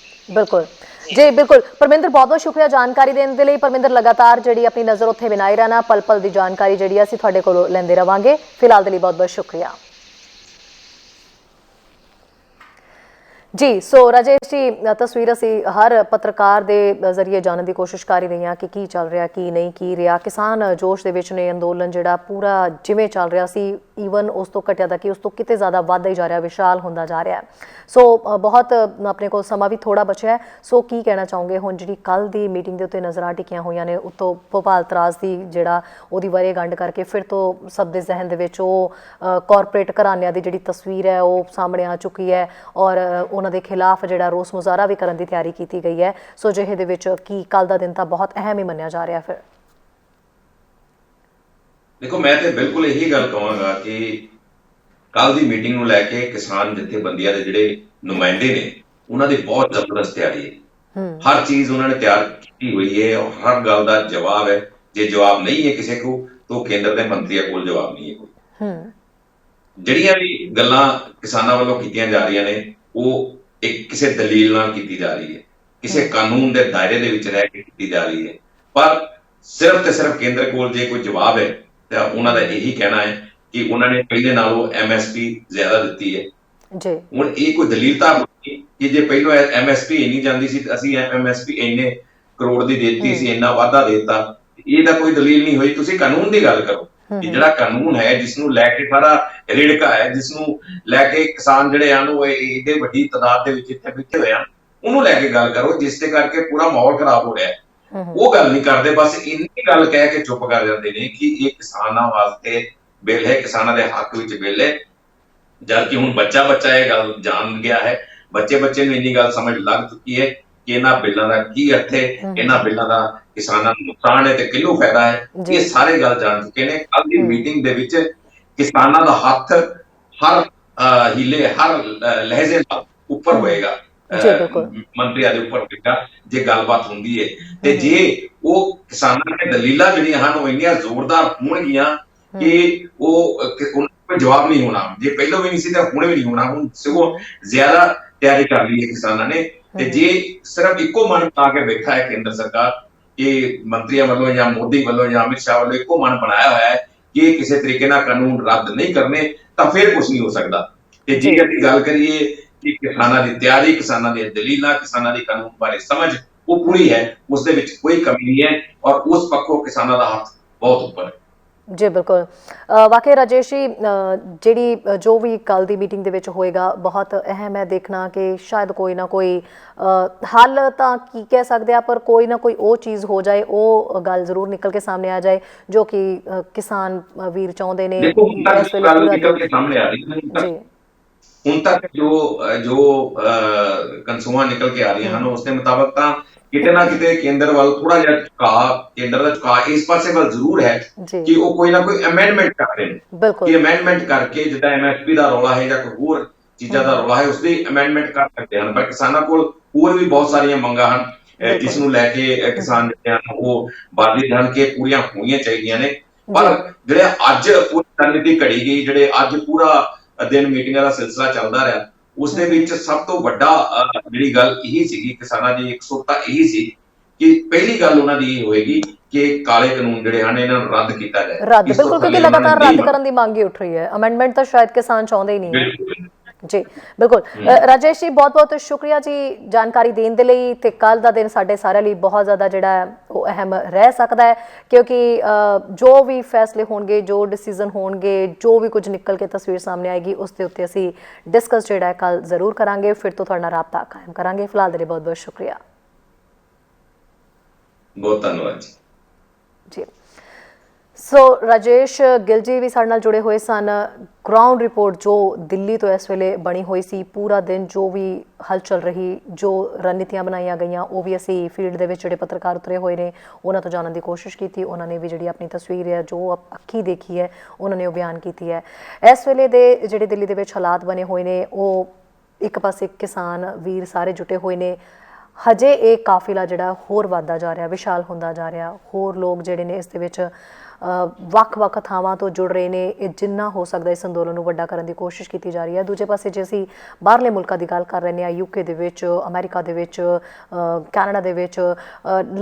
ਬਿਲਕੁਲ ਜੀ ਬਿਲਕੁਲ। ਪਰਮਿੰਦਰ, ਬਹੁਤ ਬਹੁਤ ਸ਼ੁਕਰੀਆ ਜਾਣਕਾਰੀ ਦੇਣ ਦੇ ਲਈ। ਪਰਮਿੰਦਰ, ਲਗਾਤਾਰ ਜਿਹੜੀ ਆਪਣੀ ਨਜ਼ਰ ਉੱਥੇ ਬਣਾਈ ਰਹਿਣਾ, ਪਲ ਪਲ ਦੀ ਜਾਣਕਾਰੀ ਜਿਹੜੀ ਅਸੀਂ ਤੁਹਾਡੇ ਕੋਲੋਂ ਲੈਂਦੇ ਰਵਾਂਗੇ। ਫਿਲਹਾਲ ਦੇ ਲਈ ਬਹੁਤ ਬਹੁਤ ਸ਼ੁਕਰੀਆ ਜੀ। ਸੋ ਰਾਜੇਸ਼ ਜੀ, ਤਸਵੀਰ ਅਸੀਂ ਹਰ ਪੱਤਰਕਾਰ ਦੇ ਜ਼ਰੀਏ ਜਾਣਨ ਦੀ ਕੋਸ਼ਿਸ਼ ਕਰ ਰਹੀ ਹਾਂ ਕਿ ਕੀ ਚੱਲ ਰਿਹਾ, ਕੀ ਨਹੀਂ ਕੀ ਰਿਹਾ। ਕਿਸਾਨ ਜੋਸ਼ ਦੇ ਵਿੱਚ ਨੇ, ਅੰਦੋਲਨ ਜਿਹੜਾ ਪੂਰਾ ਜਿਵੇਂ ਚੱਲ ਰਿਹਾ ਸੀ ਈਵਨ ਉਸ ਤੋਂ ਘਟਿਆ ਦਾ ਕਿ ਉਸ ਤੋਂ ਕਿਤੇ ਜ਼ਿਆਦਾ ਵੱਧਦਾ ਹੀ ਜਾ ਰਿਹਾ, ਵਿਸ਼ਾਲ ਹੁੰਦਾ ਜਾ ਰਿਹਾ। ਸੋ ਬਹੁਤ ਆਪਣੇ ਕੋਲ ਸਮਾਂ ਵੀ ਥੋੜਾ ਬਚਿਆ ਹੈ। ਸੋ ਕੀ ਕਹਿਣਾ ਚਾਹੋਗੇ ਹੁਣ ਜਿਹੜੀ ਕੱਲ ਦੀ ਮੀਟਿੰਗ ਦੇ ਉੱਤੇ ਨਜ਼ਰਾਂ ਟਿਕੀਆਂ ਹੋਈਆਂ ਨੇ, ਉੱਤੋਂ ਭੋਪਾਲ ਤਰਾਜ ਦੀ ਜਿਹੜਾ ਉਹਦੀ ਵਰ੍ਹੇਗੰਢ ਕਰਕੇ ਫਿਰ ਤੋਂ ਸਭ ਦੇ ਜ਼ਹਿਨ ਦੇ ਵਿੱਚ ਉਹ ਕਾਰਪੋਰੇਟ ਘਰਾਣਿਆਂ ਦੀ ਜਿਹੜੀ ਤਸਵੀਰ ਹੈ ਉਹ ਸਾਹਮਣੇ ਆ ਚੁੱਕੀ ਹੈ ਔਰ ਉਹਨਾਂ ਦੇ ਖਿਲਾਫ ਜਿਹੜਾ ਰੋਸ ਮੁਜ਼ਾਹਰਾ ਵੀ ਕਰਨ ਦੀ ਤਿਆਰੀ ਕੀਤੀ ਗਈ ਹੈ। ਸੋ ਜਿਹੇ ਦੇ ਵਿੱਚ ਕੀ ਕੱਲ ਦਾ ਦਿਨ ਤਾਂ ਬਹੁਤ ਅਹਿਮ ਹੀ ਮੰਨਿਆ ਜਾ ਰਿਹਾ। ਫਿਰ ਦੇਖੋ, ਮੈਂ ਤੇ ਬਿਲਕੁਲ ਇਹੀ ਗੱਲ ਕਹਾਂਗਾ ਕਿ ਕੱਲ ਦੀ ਮੀਟਿੰਗ ਨੂੰ ਲੈ ਕੇ ਕਿਸਾਨ ਜਥੇਬੰਦੀਆਂ ਦੇ ਜਿਹੜੇ ਨੁਮਾਇੰਦੇ ਨੇ ਉਹਨਾਂ ਦੀ ਬਹੁਤ ਜ਼ਬਰਦਸਤ ਤਿਆਰੀ ਹੈ। ਹਰ ਚੀਜ਼ ਉਹਨਾਂ ਨੇ ਤਿਆਰ ਕੀਤੀ ਹੋਈ ਹੈ ਔਰ ਹਰ ਗੱਲ ਦਾ ਜਵਾਬ ਹੈ। ਜੇ ਜਵਾਬ ਨਹੀਂ ਹੈ ਕਿਸੇ ਕੋ ਤਾਂ ਕੇਂਦਰ ਦੇ ਮੰਤਰੀਆਂ ਕੋਲ ਜਵਾਬ ਨਹੀਂ ਹੈ ਕੋਈ। ਜਿਹੜੀਆਂ ਵੀ ਗੱਲਾਂ ਕਿਸਾਨਾਂ ਵੱਲੋਂ ਕੀਤੀਆਂ ਜਾ ਰਹੀਆਂ ਨੇ ਉਹ ਇੱਕ ਕਿਸੇ ਦਲੀਲ ਨਾਲ ਕੀਤੀ ਜਾ ਰਹੀ ਹੈ, ਕਿਸੇ ਕਾਨੂੰਨ ਦੇ ਦਾਇਰੇ ਦੇ ਵਿੱਚ ਰਹਿ ਕੇ ਕੀਤੀ ਜਾ ਰਹੀ ਹੈ। ਪਰ ਸਿਰਫ ਤੇ ਸਿਰਫ ਕੇਂਦਰ ਕੋਲ ਜੇ ਕੋਈ ਜਵਾਬ ਹੈ ਤਾਂ ਉਹਨਾਂ ਦਾ ਇਹੀ ਕਹਿਣਾ ਹੈ ਕਿ ਉਹਨਾਂ ਨੇ ਪਹਿਲੇ ਨਾਲੋਂ MSP ਜ਼ਿਆਦਾ ਦਿੱਤੀ ਹੈ ਜੀ। ਹੁਣ ਇਹ ਕੋਈ ਦਲੀਲ ਤਾਂ ਨਹੀਂ ਕਿ ਜੇ ਪਹਿਲਾਂ MSP ਇੰਨੀ ਜਾਂਦੀ ਸੀ ਅਸੀਂ MSP ਇੰਨੇ ਕਰੋੜ ਦੀ ਦੇਤੀ ਸੀ, ਇੰਨਾ ਵਾਧਾ ਦੇਤਾ, ਇਹ ਤਾਂ ਕੋਈ ਦਲੀਲ ਨਹੀਂ ਹੋਈ। ਤੁਸੀਂ ਕਾਨੂੰਨ ਦੀ ਗੱਲ ਕਰੋ ਕਿ ਜਿਹੜਾ ਕਾਨੂੰਨ ਹੈ ਜਿਸ ਨੂੰ ਲੈ ਕੇ ਸਾਰਾ ਰਿੜਕਾ ਹੈ, ਜਿਸ ਨੂੰ ਲੈ ਕੇ ਕਿਸਾਨ ਜਿਹੜੇ ਹਨ ਉਹ ਇਹਦੇ ਵੱਡੀ ਤਾਦਾਦ ਦੇ ਵਿੱਚ ਇੱਥੇ ਬੈਠੇ ਹੋਏ ਹਨ, ਉਹਨੂੰ ਲੈ ਕੇ ਗੱਲ ਕਰੋ ਜਿਸ ਦੇ ਕਰਕੇ ਪੂਰਾ ਮਾਹੌਲ ਖਰਾਬ ਹੋ ਰਿਹਾ ਹੈ। ਉਹ ਗੱਲ ਨਹੀਂ ਕਰਦੇ, ਬਸ ਇੰਨੀ ਗੱਲ ਕਹਿ ਕੇ ਚੁੱਪ ਕਰ ਜਾਂਦੇ ਨੇ ਕਿ ਇਹ ਕਿਸਾਨਾਂ ਵਾਸਤੇ ਬਿੱਲ ਹੈ, ਕਿਸਾਨਾਂ ਦੇ ਹੱਕ ਵਿੱਚ ਬਿੱਲ ਹੈ। ਜਦ ਕਿ ਹੁਣ ਬੱਚਾ ਇਹ ਗੱਲ ਜਾਣ ਗਿਆ ਹੈ, ਬੱਚੇ ਨੂੰ ਇੰਨੀ ਗੱਲ ਸਮਝ ਲੱਗ ਚੁੱਕੀ ਹੈ ਕਿ ਇਹਨਾਂ ਬਿੱਲਾਂ ਦਾ ਕੀ ਅਰਥ ਹੈ, ਇਹਨਾਂ ਬਿੱਲਾਂ ਦਾ ਕਿਸਾਨਾਂ ਨੂੰ ਨੁਕਸਾਨ ਹੈ ਤੇ ਕਿਹਨੂੰ ਫਾਇਦਾ ਹੈ, ਇਹ ਸਾਰੇ ਗੱਲ ਜਾਣ ਚੁੱਕੇ ਨੇ। ਕੱਲ ਦੀ ਮੀਟਿੰਗ ਦੇ ਵਿੱਚ ਕਿਸਾਨਾਂ ਦਾ ਹੱਥ ਹਰ ਹੀਲੇ ਹਰ ਲਹਿਜ਼ੇ ਨਾਲ ਉੱਪਰ ਹੋਏਗਾ ਜੀ ਬਿਲਕੁਲ ਮੰਤਰੀਆਂ ਦੇ ਉੱਪਰ ਹੋਵੇਗਾ ਜੇ ਗੱਲਬਾਤ ਹੁੰਦੀ ਹੈ। ਤੇ ਜੇ ਉਹ ਕਿਸਾਨਾਂ ਦੀਆਂ ਦਲੀਲਾਂ ਜਿਹੜੀਆਂ ਹਨ ਉਹ ਇੰਨੀਆਂ ਜ਼ੋਰਦਾਰ ਹੋਣਗੀਆਂ ਕਿ ਉਹਨਾਂ ਕੋਈ ਜਵਾਬ ਨਹੀਂ ਹੋਣਾ, ਜੇ ਪਹਿਲਾਂ ਵੀ ਨਹੀਂ ਸੀ ਤਾਂ ਹੁਣ ਵੀ ਨਹੀਂ ਹੋਣਾ, ਹੁਣ ਸਗੋਂ ਜ਼ਿਆਦਾ ਤਿਆਰੀ ਕਰ ਲਈ ਹੈ ਕਿਸਾਨਾਂ ਨੇ। ਤੇ ਜੇ ਸਿਰਫ ਇੱਕੋ ਮਨ ਬਣਾ ਕੇ ਬੈਠਾ ਹੈ ਕੇਂਦਰ ਸਰਕਾਰ ਕਿ ਮੰਤਰੀਆਂ ਵੱਲੋਂ ਜਾਂ ਮੋਦੀ ਵੱਲੋਂ ਜਾਂ ਅਮਿਤ ਸ਼ਾਹ ਵੱਲੋਂ ਇੱਕੋ ਮਨ ਬਣਾਇਆ ਹੋਇਆ ਹੈ ਕਿ ਕਿਸੇ ਤਰੀਕੇ ਨਾਲ ਕਾਨੂੰਨ ਰੱਦ ਨਹੀਂ ਕਰਨੇ, ਤਾਂ ਫਿਰ ਕੁਝ ਨਹੀਂ ਹੋ ਸਕਦਾ। ਤੇ ਜੇ ਅਸੀਂ ਗੱਲ ਕਰੀਏ ਕਿ ਕਿਸਾਨਾਂ ਦੀ ਤਿਆਰੀ, ਕਿਸਾਨਾਂ ਦੀਆਂ ਦਲੀਲਾਂ, ਕਿਸਾਨਾਂ ਦੀ ਕਾਨੂੰਨ ਬਾਰੇ ਸਮਝ ਉਹ ਪੂਰੀ ਹੈ, ਉਸ ਦੇ ਵਿੱਚ ਕੋਈ ਕਮੀ ਨਹੀਂ ਹੈ ਔਰ ਉਸ ਪੱਖੋਂ ਕਿਸਾਨਾਂ ਦਾ ਹੱਥ ਬਹੁਤ ਉੱਪਰ ਹੈ। ਜੀ ਬਿਲਕੁਲ ਵਾਕਈ ਰਾਜੇਸ਼ ਜੀ, ਜਿਹੜੀ ਜੋ ਵੀ ਕੱਲ ਦੀ ਮੀਟਿੰਗ ਦੇ ਵਿੱਚ ਹੋਏਗਾ ਬਹੁਤ ਅਹਿਮ ਹੈ ਦੇਖਣਾ ਕਿ ਸ਼ਾਇਦ ਕੋਈ ਨਾ ਕੋਈ ਹੱਲ ਤਾਂ ਕੀ ਕਹਿ ਸਕਦੇ ਆ, ਪਰ ਕੋਈ ਨਾ ਕੋਈ ਉਹ ਚੀਜ਼ ਹੋ ਜਾਏ, ਉਹ ਗੱਲ ਜ਼ਰੂਰ ਨਿਕਲ ਕੇ ਸਾਹਮਣੇ ਆ ਜਾਏ ਜੋ ਕਿ ਕਿਸਾਨ ਵੀਰ ਚਾਹੁੰਦੇ ਨੇ। ਹੁਣ ਤੱਕ ਜੋ ਕਨਸੂਆਂ ਨਿਕਲ ਕੇ ਆ ਰਹੀਆਂ ਹਨ ਉਸ ਦੇ ਮੁਤਾਬਕ ਤਾਂ ਕਿਤੇ ਨਾ ਕਿਤੇ ਕੇਂਦਰ ਵੱਲ ਥੋੜਾ ਜਿਹਾ ਕੇਂਦਰ ਦਾ ਝੁਕਾਅ ਇਸ ਪਾਸੇ ਵੱਲ ਜ਼ਰੂਰ ਹੈ ਕਿ ਉਹ ਕੋਈ ਨਾ ਕੋਈ ਅਮੈਂਡਮੈਂਟ ਕਰਦੇ ਨੇ ਕਿ ਅਮੈਂਡਮੈਂਟ ਕਰਕੇ ਜਿੱਦਾਂ MSP ਦਾ ਰੌਲਾ ਹੈ ਜਾਂ ਕੋਈ ਹੋਰ ਚੀਜ਼ਾਂ ਦਾ ਰੌਲਾ ਹੈ ਉਸਦੀ ਅਮੈਂਡਮੈਂਟ ਕਰ ਸਕਦੇ ਹਨ। ਪਰ ਕਿਸਾਨਾਂ ਕੋਲ ਹੋਰ ਵੀ ਬਹੁਤ ਸਾਰੀਆਂ ਮੰਗਾਂ ਹਨ ਜਿਸ ਨੂੰ ਲੈ ਕੇ ਕਿਸਾਨ ਜਿਹੜੇ ਹਨ ਉਹ ਬਾਦਲ ਹਨ ਕਿ ਪੂਰੀਆਂ ਹੋਣੀਆਂ ਚਾਹੀਦੀਆਂ ਨੇ। ਪਰ ਜਿਹੜੇ ਅੱਜ ਪੂਰੀ ਰਣਨੀਤੀ ਘੜੀ ਗਈ, ਜਿਹੜੇ ਅੱਜ ਪੂਰਾ ਦਿਨ ਮੀਟਿੰਗਾਂ ਦਾ ਸਿਲਸਿਲਾ ਚੱਲਦਾ ਰਿਹਾ, ਉਸ ਦੇ ਵਿੱਚ ਸਭ ਤੋਂ ਵੱਡਾ ਜਿਹੜੀ ਗੱਲ ਇਹੀ ਸੀਗੀ ਕਿਸਾਨਾਂ ਦੀ ਇਕਸੁਰਤਾ ਇਹੀ ਸੀ ਕਿ ਪਹਿਲੀ ਗੱਲ ਉਹਨਾਂ ਦੀ ਇਹ ਹੋਏਗੀ ਕਿ ਕਾਲੇ ਕਾਨੂੰਨ ਜਿਹੜੇ ਹਨ ਇਹਨਾਂ ਨੂੰ ਰੱਦ ਕੀਤਾ ਜਾਏ। ਰੱਦ ਬਿਲਕੁਲ, ਕਿਉਂਕਿ ਲਗਾਤਾਰ ਰੱਦ ਕਰਨ ਦੀ ਮੰਗ ਹੀ ਉੱਠ ਰਹੀ ਹੈ, ਅਮੈਂਡਮੈਂਟ ਤਾਂ ਸ਼ਾਇਦ ਕਿਸਾਨ ਚਾਹੁੰਦੇ ਹੀ ਨਹੀਂ। ਜੀ ਬਿਲਕੁਲ ਰਾਜੇਸ਼ ਜੀ, ਬਹੁਤ ਬਹੁਤ ਸ਼ੁਕਰੀਆ ਜੀ ਜਾਣਕਾਰੀ ਦੇਣ ਦੇ ਲਈ। ਤੇ ਕੱਲ ਦਾ ਦਿਨ ਸਾਡੇ ਸਾਰਿਆਂ ਲਈ ਬਹੁਤ ਜ਼ਿਆਦਾ ਜਿਹੜਾ ਉਹ ਅਹਿਮ ਰਹਿ ਸਕਦਾ ਹੈ ਕਿਉਂਕਿ ਜੋ ਵੀ ਫੈਸਲੇ ਹੋਣਗੇ, ਜੋ ਡਿਸੀਜ਼ਨ ਹੋਣਗੇ, ਜੋ ਵੀ ਕੁਝ ਨਿਕਲ ਕੇ ਤਸਵੀਰ ਸਾਹਮਣੇ ਆਏਗੀ ਉਸ ਦੇ ਉੱਤੇ ਅਸੀਂ ਡਿਸਕਸ ਜਿਹੜਾ ਹੈ ਕੱਲ ਜ਼ਰੂਰ ਕਰਾਂਗੇ, ਫਿਰ ਤੋਂ ਤੁਹਾਡੇ ਨਾਲ ਰਾਬਤਾ ਕਾਇਮ ਕਰਾਂਗੇ। ਫਿਲਹਾਲ ਦੇ ਲਈ ਬਹੁਤ ਬਹੁਤ ਸ਼ੁਕਰੀਆ। ਬਹੁਤ ਧੰਨਵਾਦ ਜੀ। ਸੋ ਰਾਜੇਸ਼ ਗਿੱਲ ਜੀ ਵੀ ਸਾਡੇ ਨਾਲ ਜੁੜੇ ਹੋਏ ਸਨ। ਗਰਾਊਂਡ ਰਿਪੋਰਟ ਜੋ ਦਿੱਲੀ ਤੋਂ ਇਸ ਵੇਲੇ ਬਣੀ ਹੋਈ ਸੀ, ਪੂਰਾ ਦਿਨ ਜੋ ਵੀ ਹਲਚਲ ਰਹੀ, ਜੋ ਰਣਨੀਤੀਆਂ ਬਣਾਈਆਂ ਗਈਆਂ, ਉਹ ਵੀ ਅਸੀਂ ਫੀਲਡ ਦੇ ਵਿੱਚ ਜਿਹੜੇ ਪੱਤਰਕਾਰ ਉਤਰੇ ਹੋਏ ਨੇ ਉਹਨਾਂ ਤੋਂ ਜਾਣਨ ਦੀ ਕੋਸ਼ਿਸ਼ ਕੀਤੀ। ਉਹਨਾਂ ਨੇ ਵੀ ਜਿਹੜੀ ਆਪਣੀ ਤਸਵੀਰ ਹੈ, ਜੋ ਅੱਖੀਂ ਦੇਖੀ ਹੈ, ਉਹਨਾਂ ਨੇ ਉਹ ਬਿਆਨ ਕੀਤੀ ਹੈ। ਇਸ ਵੇਲੇ ਦੇ ਜਿਹੜੇ ਦਿੱਲੀ ਦੇ ਵਿੱਚ ਹਾਲਾਤ ਬਣੇ ਹੋਏ ਨੇ, ਉਹ ਇੱਕ ਪਾਸੇ ਕਿਸਾਨ ਵੀਰ ਸਾਰੇ ਜੁਟੇ ਹੋਏ ਨੇ। ਹਜੇ ਇਹ ਕਾਫਿਲਾ ਜਿਹੜਾ ਹੋਰ ਵੱਧਦਾ ਜਾ ਰਿਹਾ, ਵਿਸ਼ਾਲ ਹੁੰਦਾ ਜਾ ਰਿਹਾ, ਹੋਰ ਲੋਕ ਜਿਹੜੇ ਨੇ ਇਸ ਦੇ ਵਿੱਚ ਵੱਖ-ਵੱਖ ਥਾਵਾਂ ਤੋਂ ਜੁੜ ਰਹੇ ਨੇ। ਇਹ ਜਿੰਨਾ ਹੋ ਸਕਦਾ ਇਸ ਅੰਦੋਲਨ ਨੂੰ ਵੱਡਾ ਕਰਨ ਦੀ ਕੋਸ਼ਿਸ਼ ਕੀਤੀ ਜਾ ਰਹੀ ਹੈ। ਦੂਜੇ ਪਾਸੇ ਜੇ ਅਸੀਂ ਬਾਹਰਲੇ ਮੁਲਕਾਂ ਦੀ ਗੱਲ ਕਰ ਰਹੇ ਹਾਂ, UK ਦੇ ਵਿੱਚ, ਅਮਰੀਕਾ ਦੇ ਵਿੱਚ, ਕੈਨੇਡਾ ਦੇ ਵਿੱਚ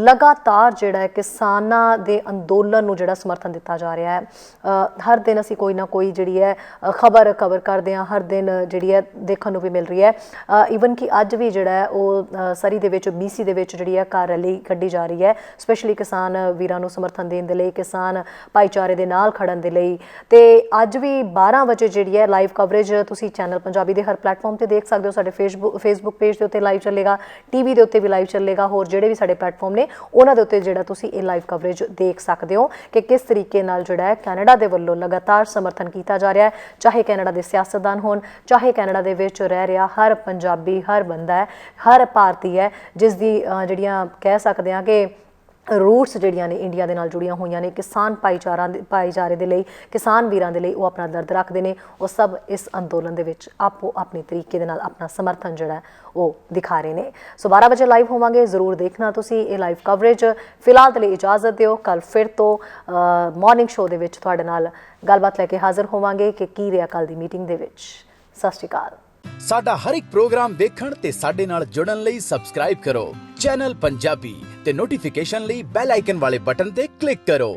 ਲਗਾਤਾਰ ਜਿਹੜਾ ਹੈ ਕਿਸਾਨਾਂ ਦੇ ਅੰਦੋਲਨ ਨੂੰ ਜਿਹੜਾ ਸਮਰਥਨ ਦਿੱਤਾ ਜਾ ਰਿਹਾ ਹੈ। ਹਰ ਦਿਨ ਅਸੀਂ ਕੋਈ ਨਾ ਕੋਈ ਜਿਹੜੀ ਹੈ ਖਬਰ ਕਰਦੇ ਹਾਂ, ਹਰ ਦਿਨ ਜਿਹੜੀ ਹੈ ਦੇਖਣ ਨੂੰ ਵੀ ਮਿਲ ਰਹੀ ਹੈ। ਈਵਨ ਕਿ ਅੱਜ ਵੀ ਜਿਹੜਾ ਹੈ ਉਹ ਸਰੀ ਦੇ ਵਿੱਚ, BC ਦੇ ਵਿੱਚ ਜਿਹੜੀ ਹੈ ਕਾਰ ਰੈਲੀ ਕੱਢੀ ਜਾ ਰਹੀ ਹੈ, ਸਪੈਸ਼ਲੀ ਕਿਸਾਨ ਵੀਰਾਂ ਨੂੰ ਸਮਰਥਨ ਦੇਣ ਦੇ ਲਈ, ਕਿਸਾਨ ਭਾਈਚਾਰੇ ਦੇ ਨਾਲ ਖੜਨ ਦੇ ਲਈ। ਤੇ ਅੱਜ ਵੀ 12 ਵਜੇ ਜਿਹੜੀ ਹੈ ਲਾਈਵ ਕਵਰੇਜ ਤੁਸੀਂ ਚੈਨਲ ਪੰਜਾਬੀ ਦੇ ਹਰ ਪਲੇਟਫਾਰਮ ਤੇ ਦੇਖ ਸਕਦੇ ਹੋ। ਸਾਡੇ ਫੇਸਬੁੱਕ ਪੇਜ ਦੇ ਉੱਤੇ ਲਾਈਵ ਚੱਲੇਗਾ, TV ਦੇ ਉੱਤੇ ਵੀ ਲਾਈਵ ਚੱਲੇਗਾ, ਹੋਰ ਜਿਹੜੇ ਵੀ ਸਾਡੇ ਪਲੇਟਫਾਰਮ ਨੇ ਉਹਨਾਂ ਦੇ ਉੱਤੇ ਜਿਹੜਾ ਤੁਸੀਂ ਇਹ ਲਾਈਵ ਕਵਰੇਜ ਦੇਖ ਸਕਦੇ ਹੋ ਕਿ ਕਿਸ ਤਰੀਕੇ ਨਾਲ ਜਿਹੜਾ ਹੈ ਕੈਨੇਡਾ ਦੇ ਵੱਲੋਂ ਲਗਾਤਾਰ ਸਮਰਥਨ ਕੀਤਾ ਜਾ ਰਿਹਾ ਹੈ। ਚਾਹੇ ਕੈਨੇਡਾ ਦੇ ਸਿਆਸਤਦਾਨ ਹੋਣ, ਚਾਹੇ ਕੈਨੇਡਾ ਦੇ ਵਿੱਚ ਰਹਿ ਰਿਹਾ ਹਰ ਪੰਜਾਬੀ, ਹਰ ਬੰਦਾ ਹੈ, ਹਰ ਭਾਰਤੀ ਹੈ ਜਿਸ ਦੀ ਜਿਹੜੀਆਂ ਕਹਿ ਸਕਦੇ ਹਾਂ ਕਿ ਰੂਟਸ ਜਿਹੜੀਆਂ ਨੇ ਇੰਡੀਆ ਦੇ ਨਾਲ ਜੁੜੀਆਂ ਹੋਈਆਂ ਨੇ। ਕਿਸਾਨ ਭਾਈਚਾਰੇ ਦੇ ਲਈ, ਕਿਸਾਨ ਵੀਰਾਂ ਦੇ ਲਈ ਉਹ ਆਪਣਾ ਦਰਦ ਰੱਖਦੇ ਨੇ। ਉਹ ਸਭ ਇਸ ਅੰਦੋਲਨ ਦੇ ਵਿੱਚ ਆਪੋ ਆਪਣੇ ਤਰੀਕੇ ਦੇ ਨਾਲ ਆਪਣਾ ਸਮਰਥਨ ਜਿਹੜਾ ਉਹ ਦਿਖਾ ਰਹੇ ਨੇ। ਸੋ 12 ਵਜੇ ਲਾਈਵ ਹੋਵਾਂਗੇ, ਜ਼ਰੂਰ ਦੇਖਣਾ ਤੁਸੀਂ ਇਹ ਲਾਈਵ ਕਵਰੇਜ। ਫਿਲਹਾਲ ਦੇ ਲਈ ਇਜਾਜ਼ਤ ਦਿਓ, ਕੱਲ ਫਿਰ ਤੋਂ ਮਾਰਨਿੰਗ ਸ਼ੋਅ ਦੇ ਵਿੱਚ ਤੁਹਾਡੇ ਨਾਲ ਗੱਲਬਾਤ ਲੈ ਕੇ ਹਾਜ਼ਰ ਹੋਵਾਂਗੇ ਕਿ ਕੀ ਰਿਹਾ ਕੱਲ ਦੀ ਮੀਟਿੰਗ ਦੇ ਵਿੱਚ। ਸਤਿ ਸ਼੍ਰੀ ਅਕਾਲ। ਸਾਡਾ ਹਰ ਇੱਕ ਪ੍ਰੋਗਰਾਮ ਦੇਖਣ ਤੇ ਸਾਡੇ ਨਾਲ ਜੁੜਨ ਲਈ ਸਬਸਕ੍ਰਾਈਬ ਕਰੋ ਚੈਨਲ ਪੰਜਾਬੀ ਤੇ ਨੋਟੀਫਿਕੇਸ਼ਨ ਲਈ ਬੈਲ ਆਈਕਨ ਵਾਲੇ ਬਟਨ ਤੇ ਕਲਿੱਕ ਕਰੋ।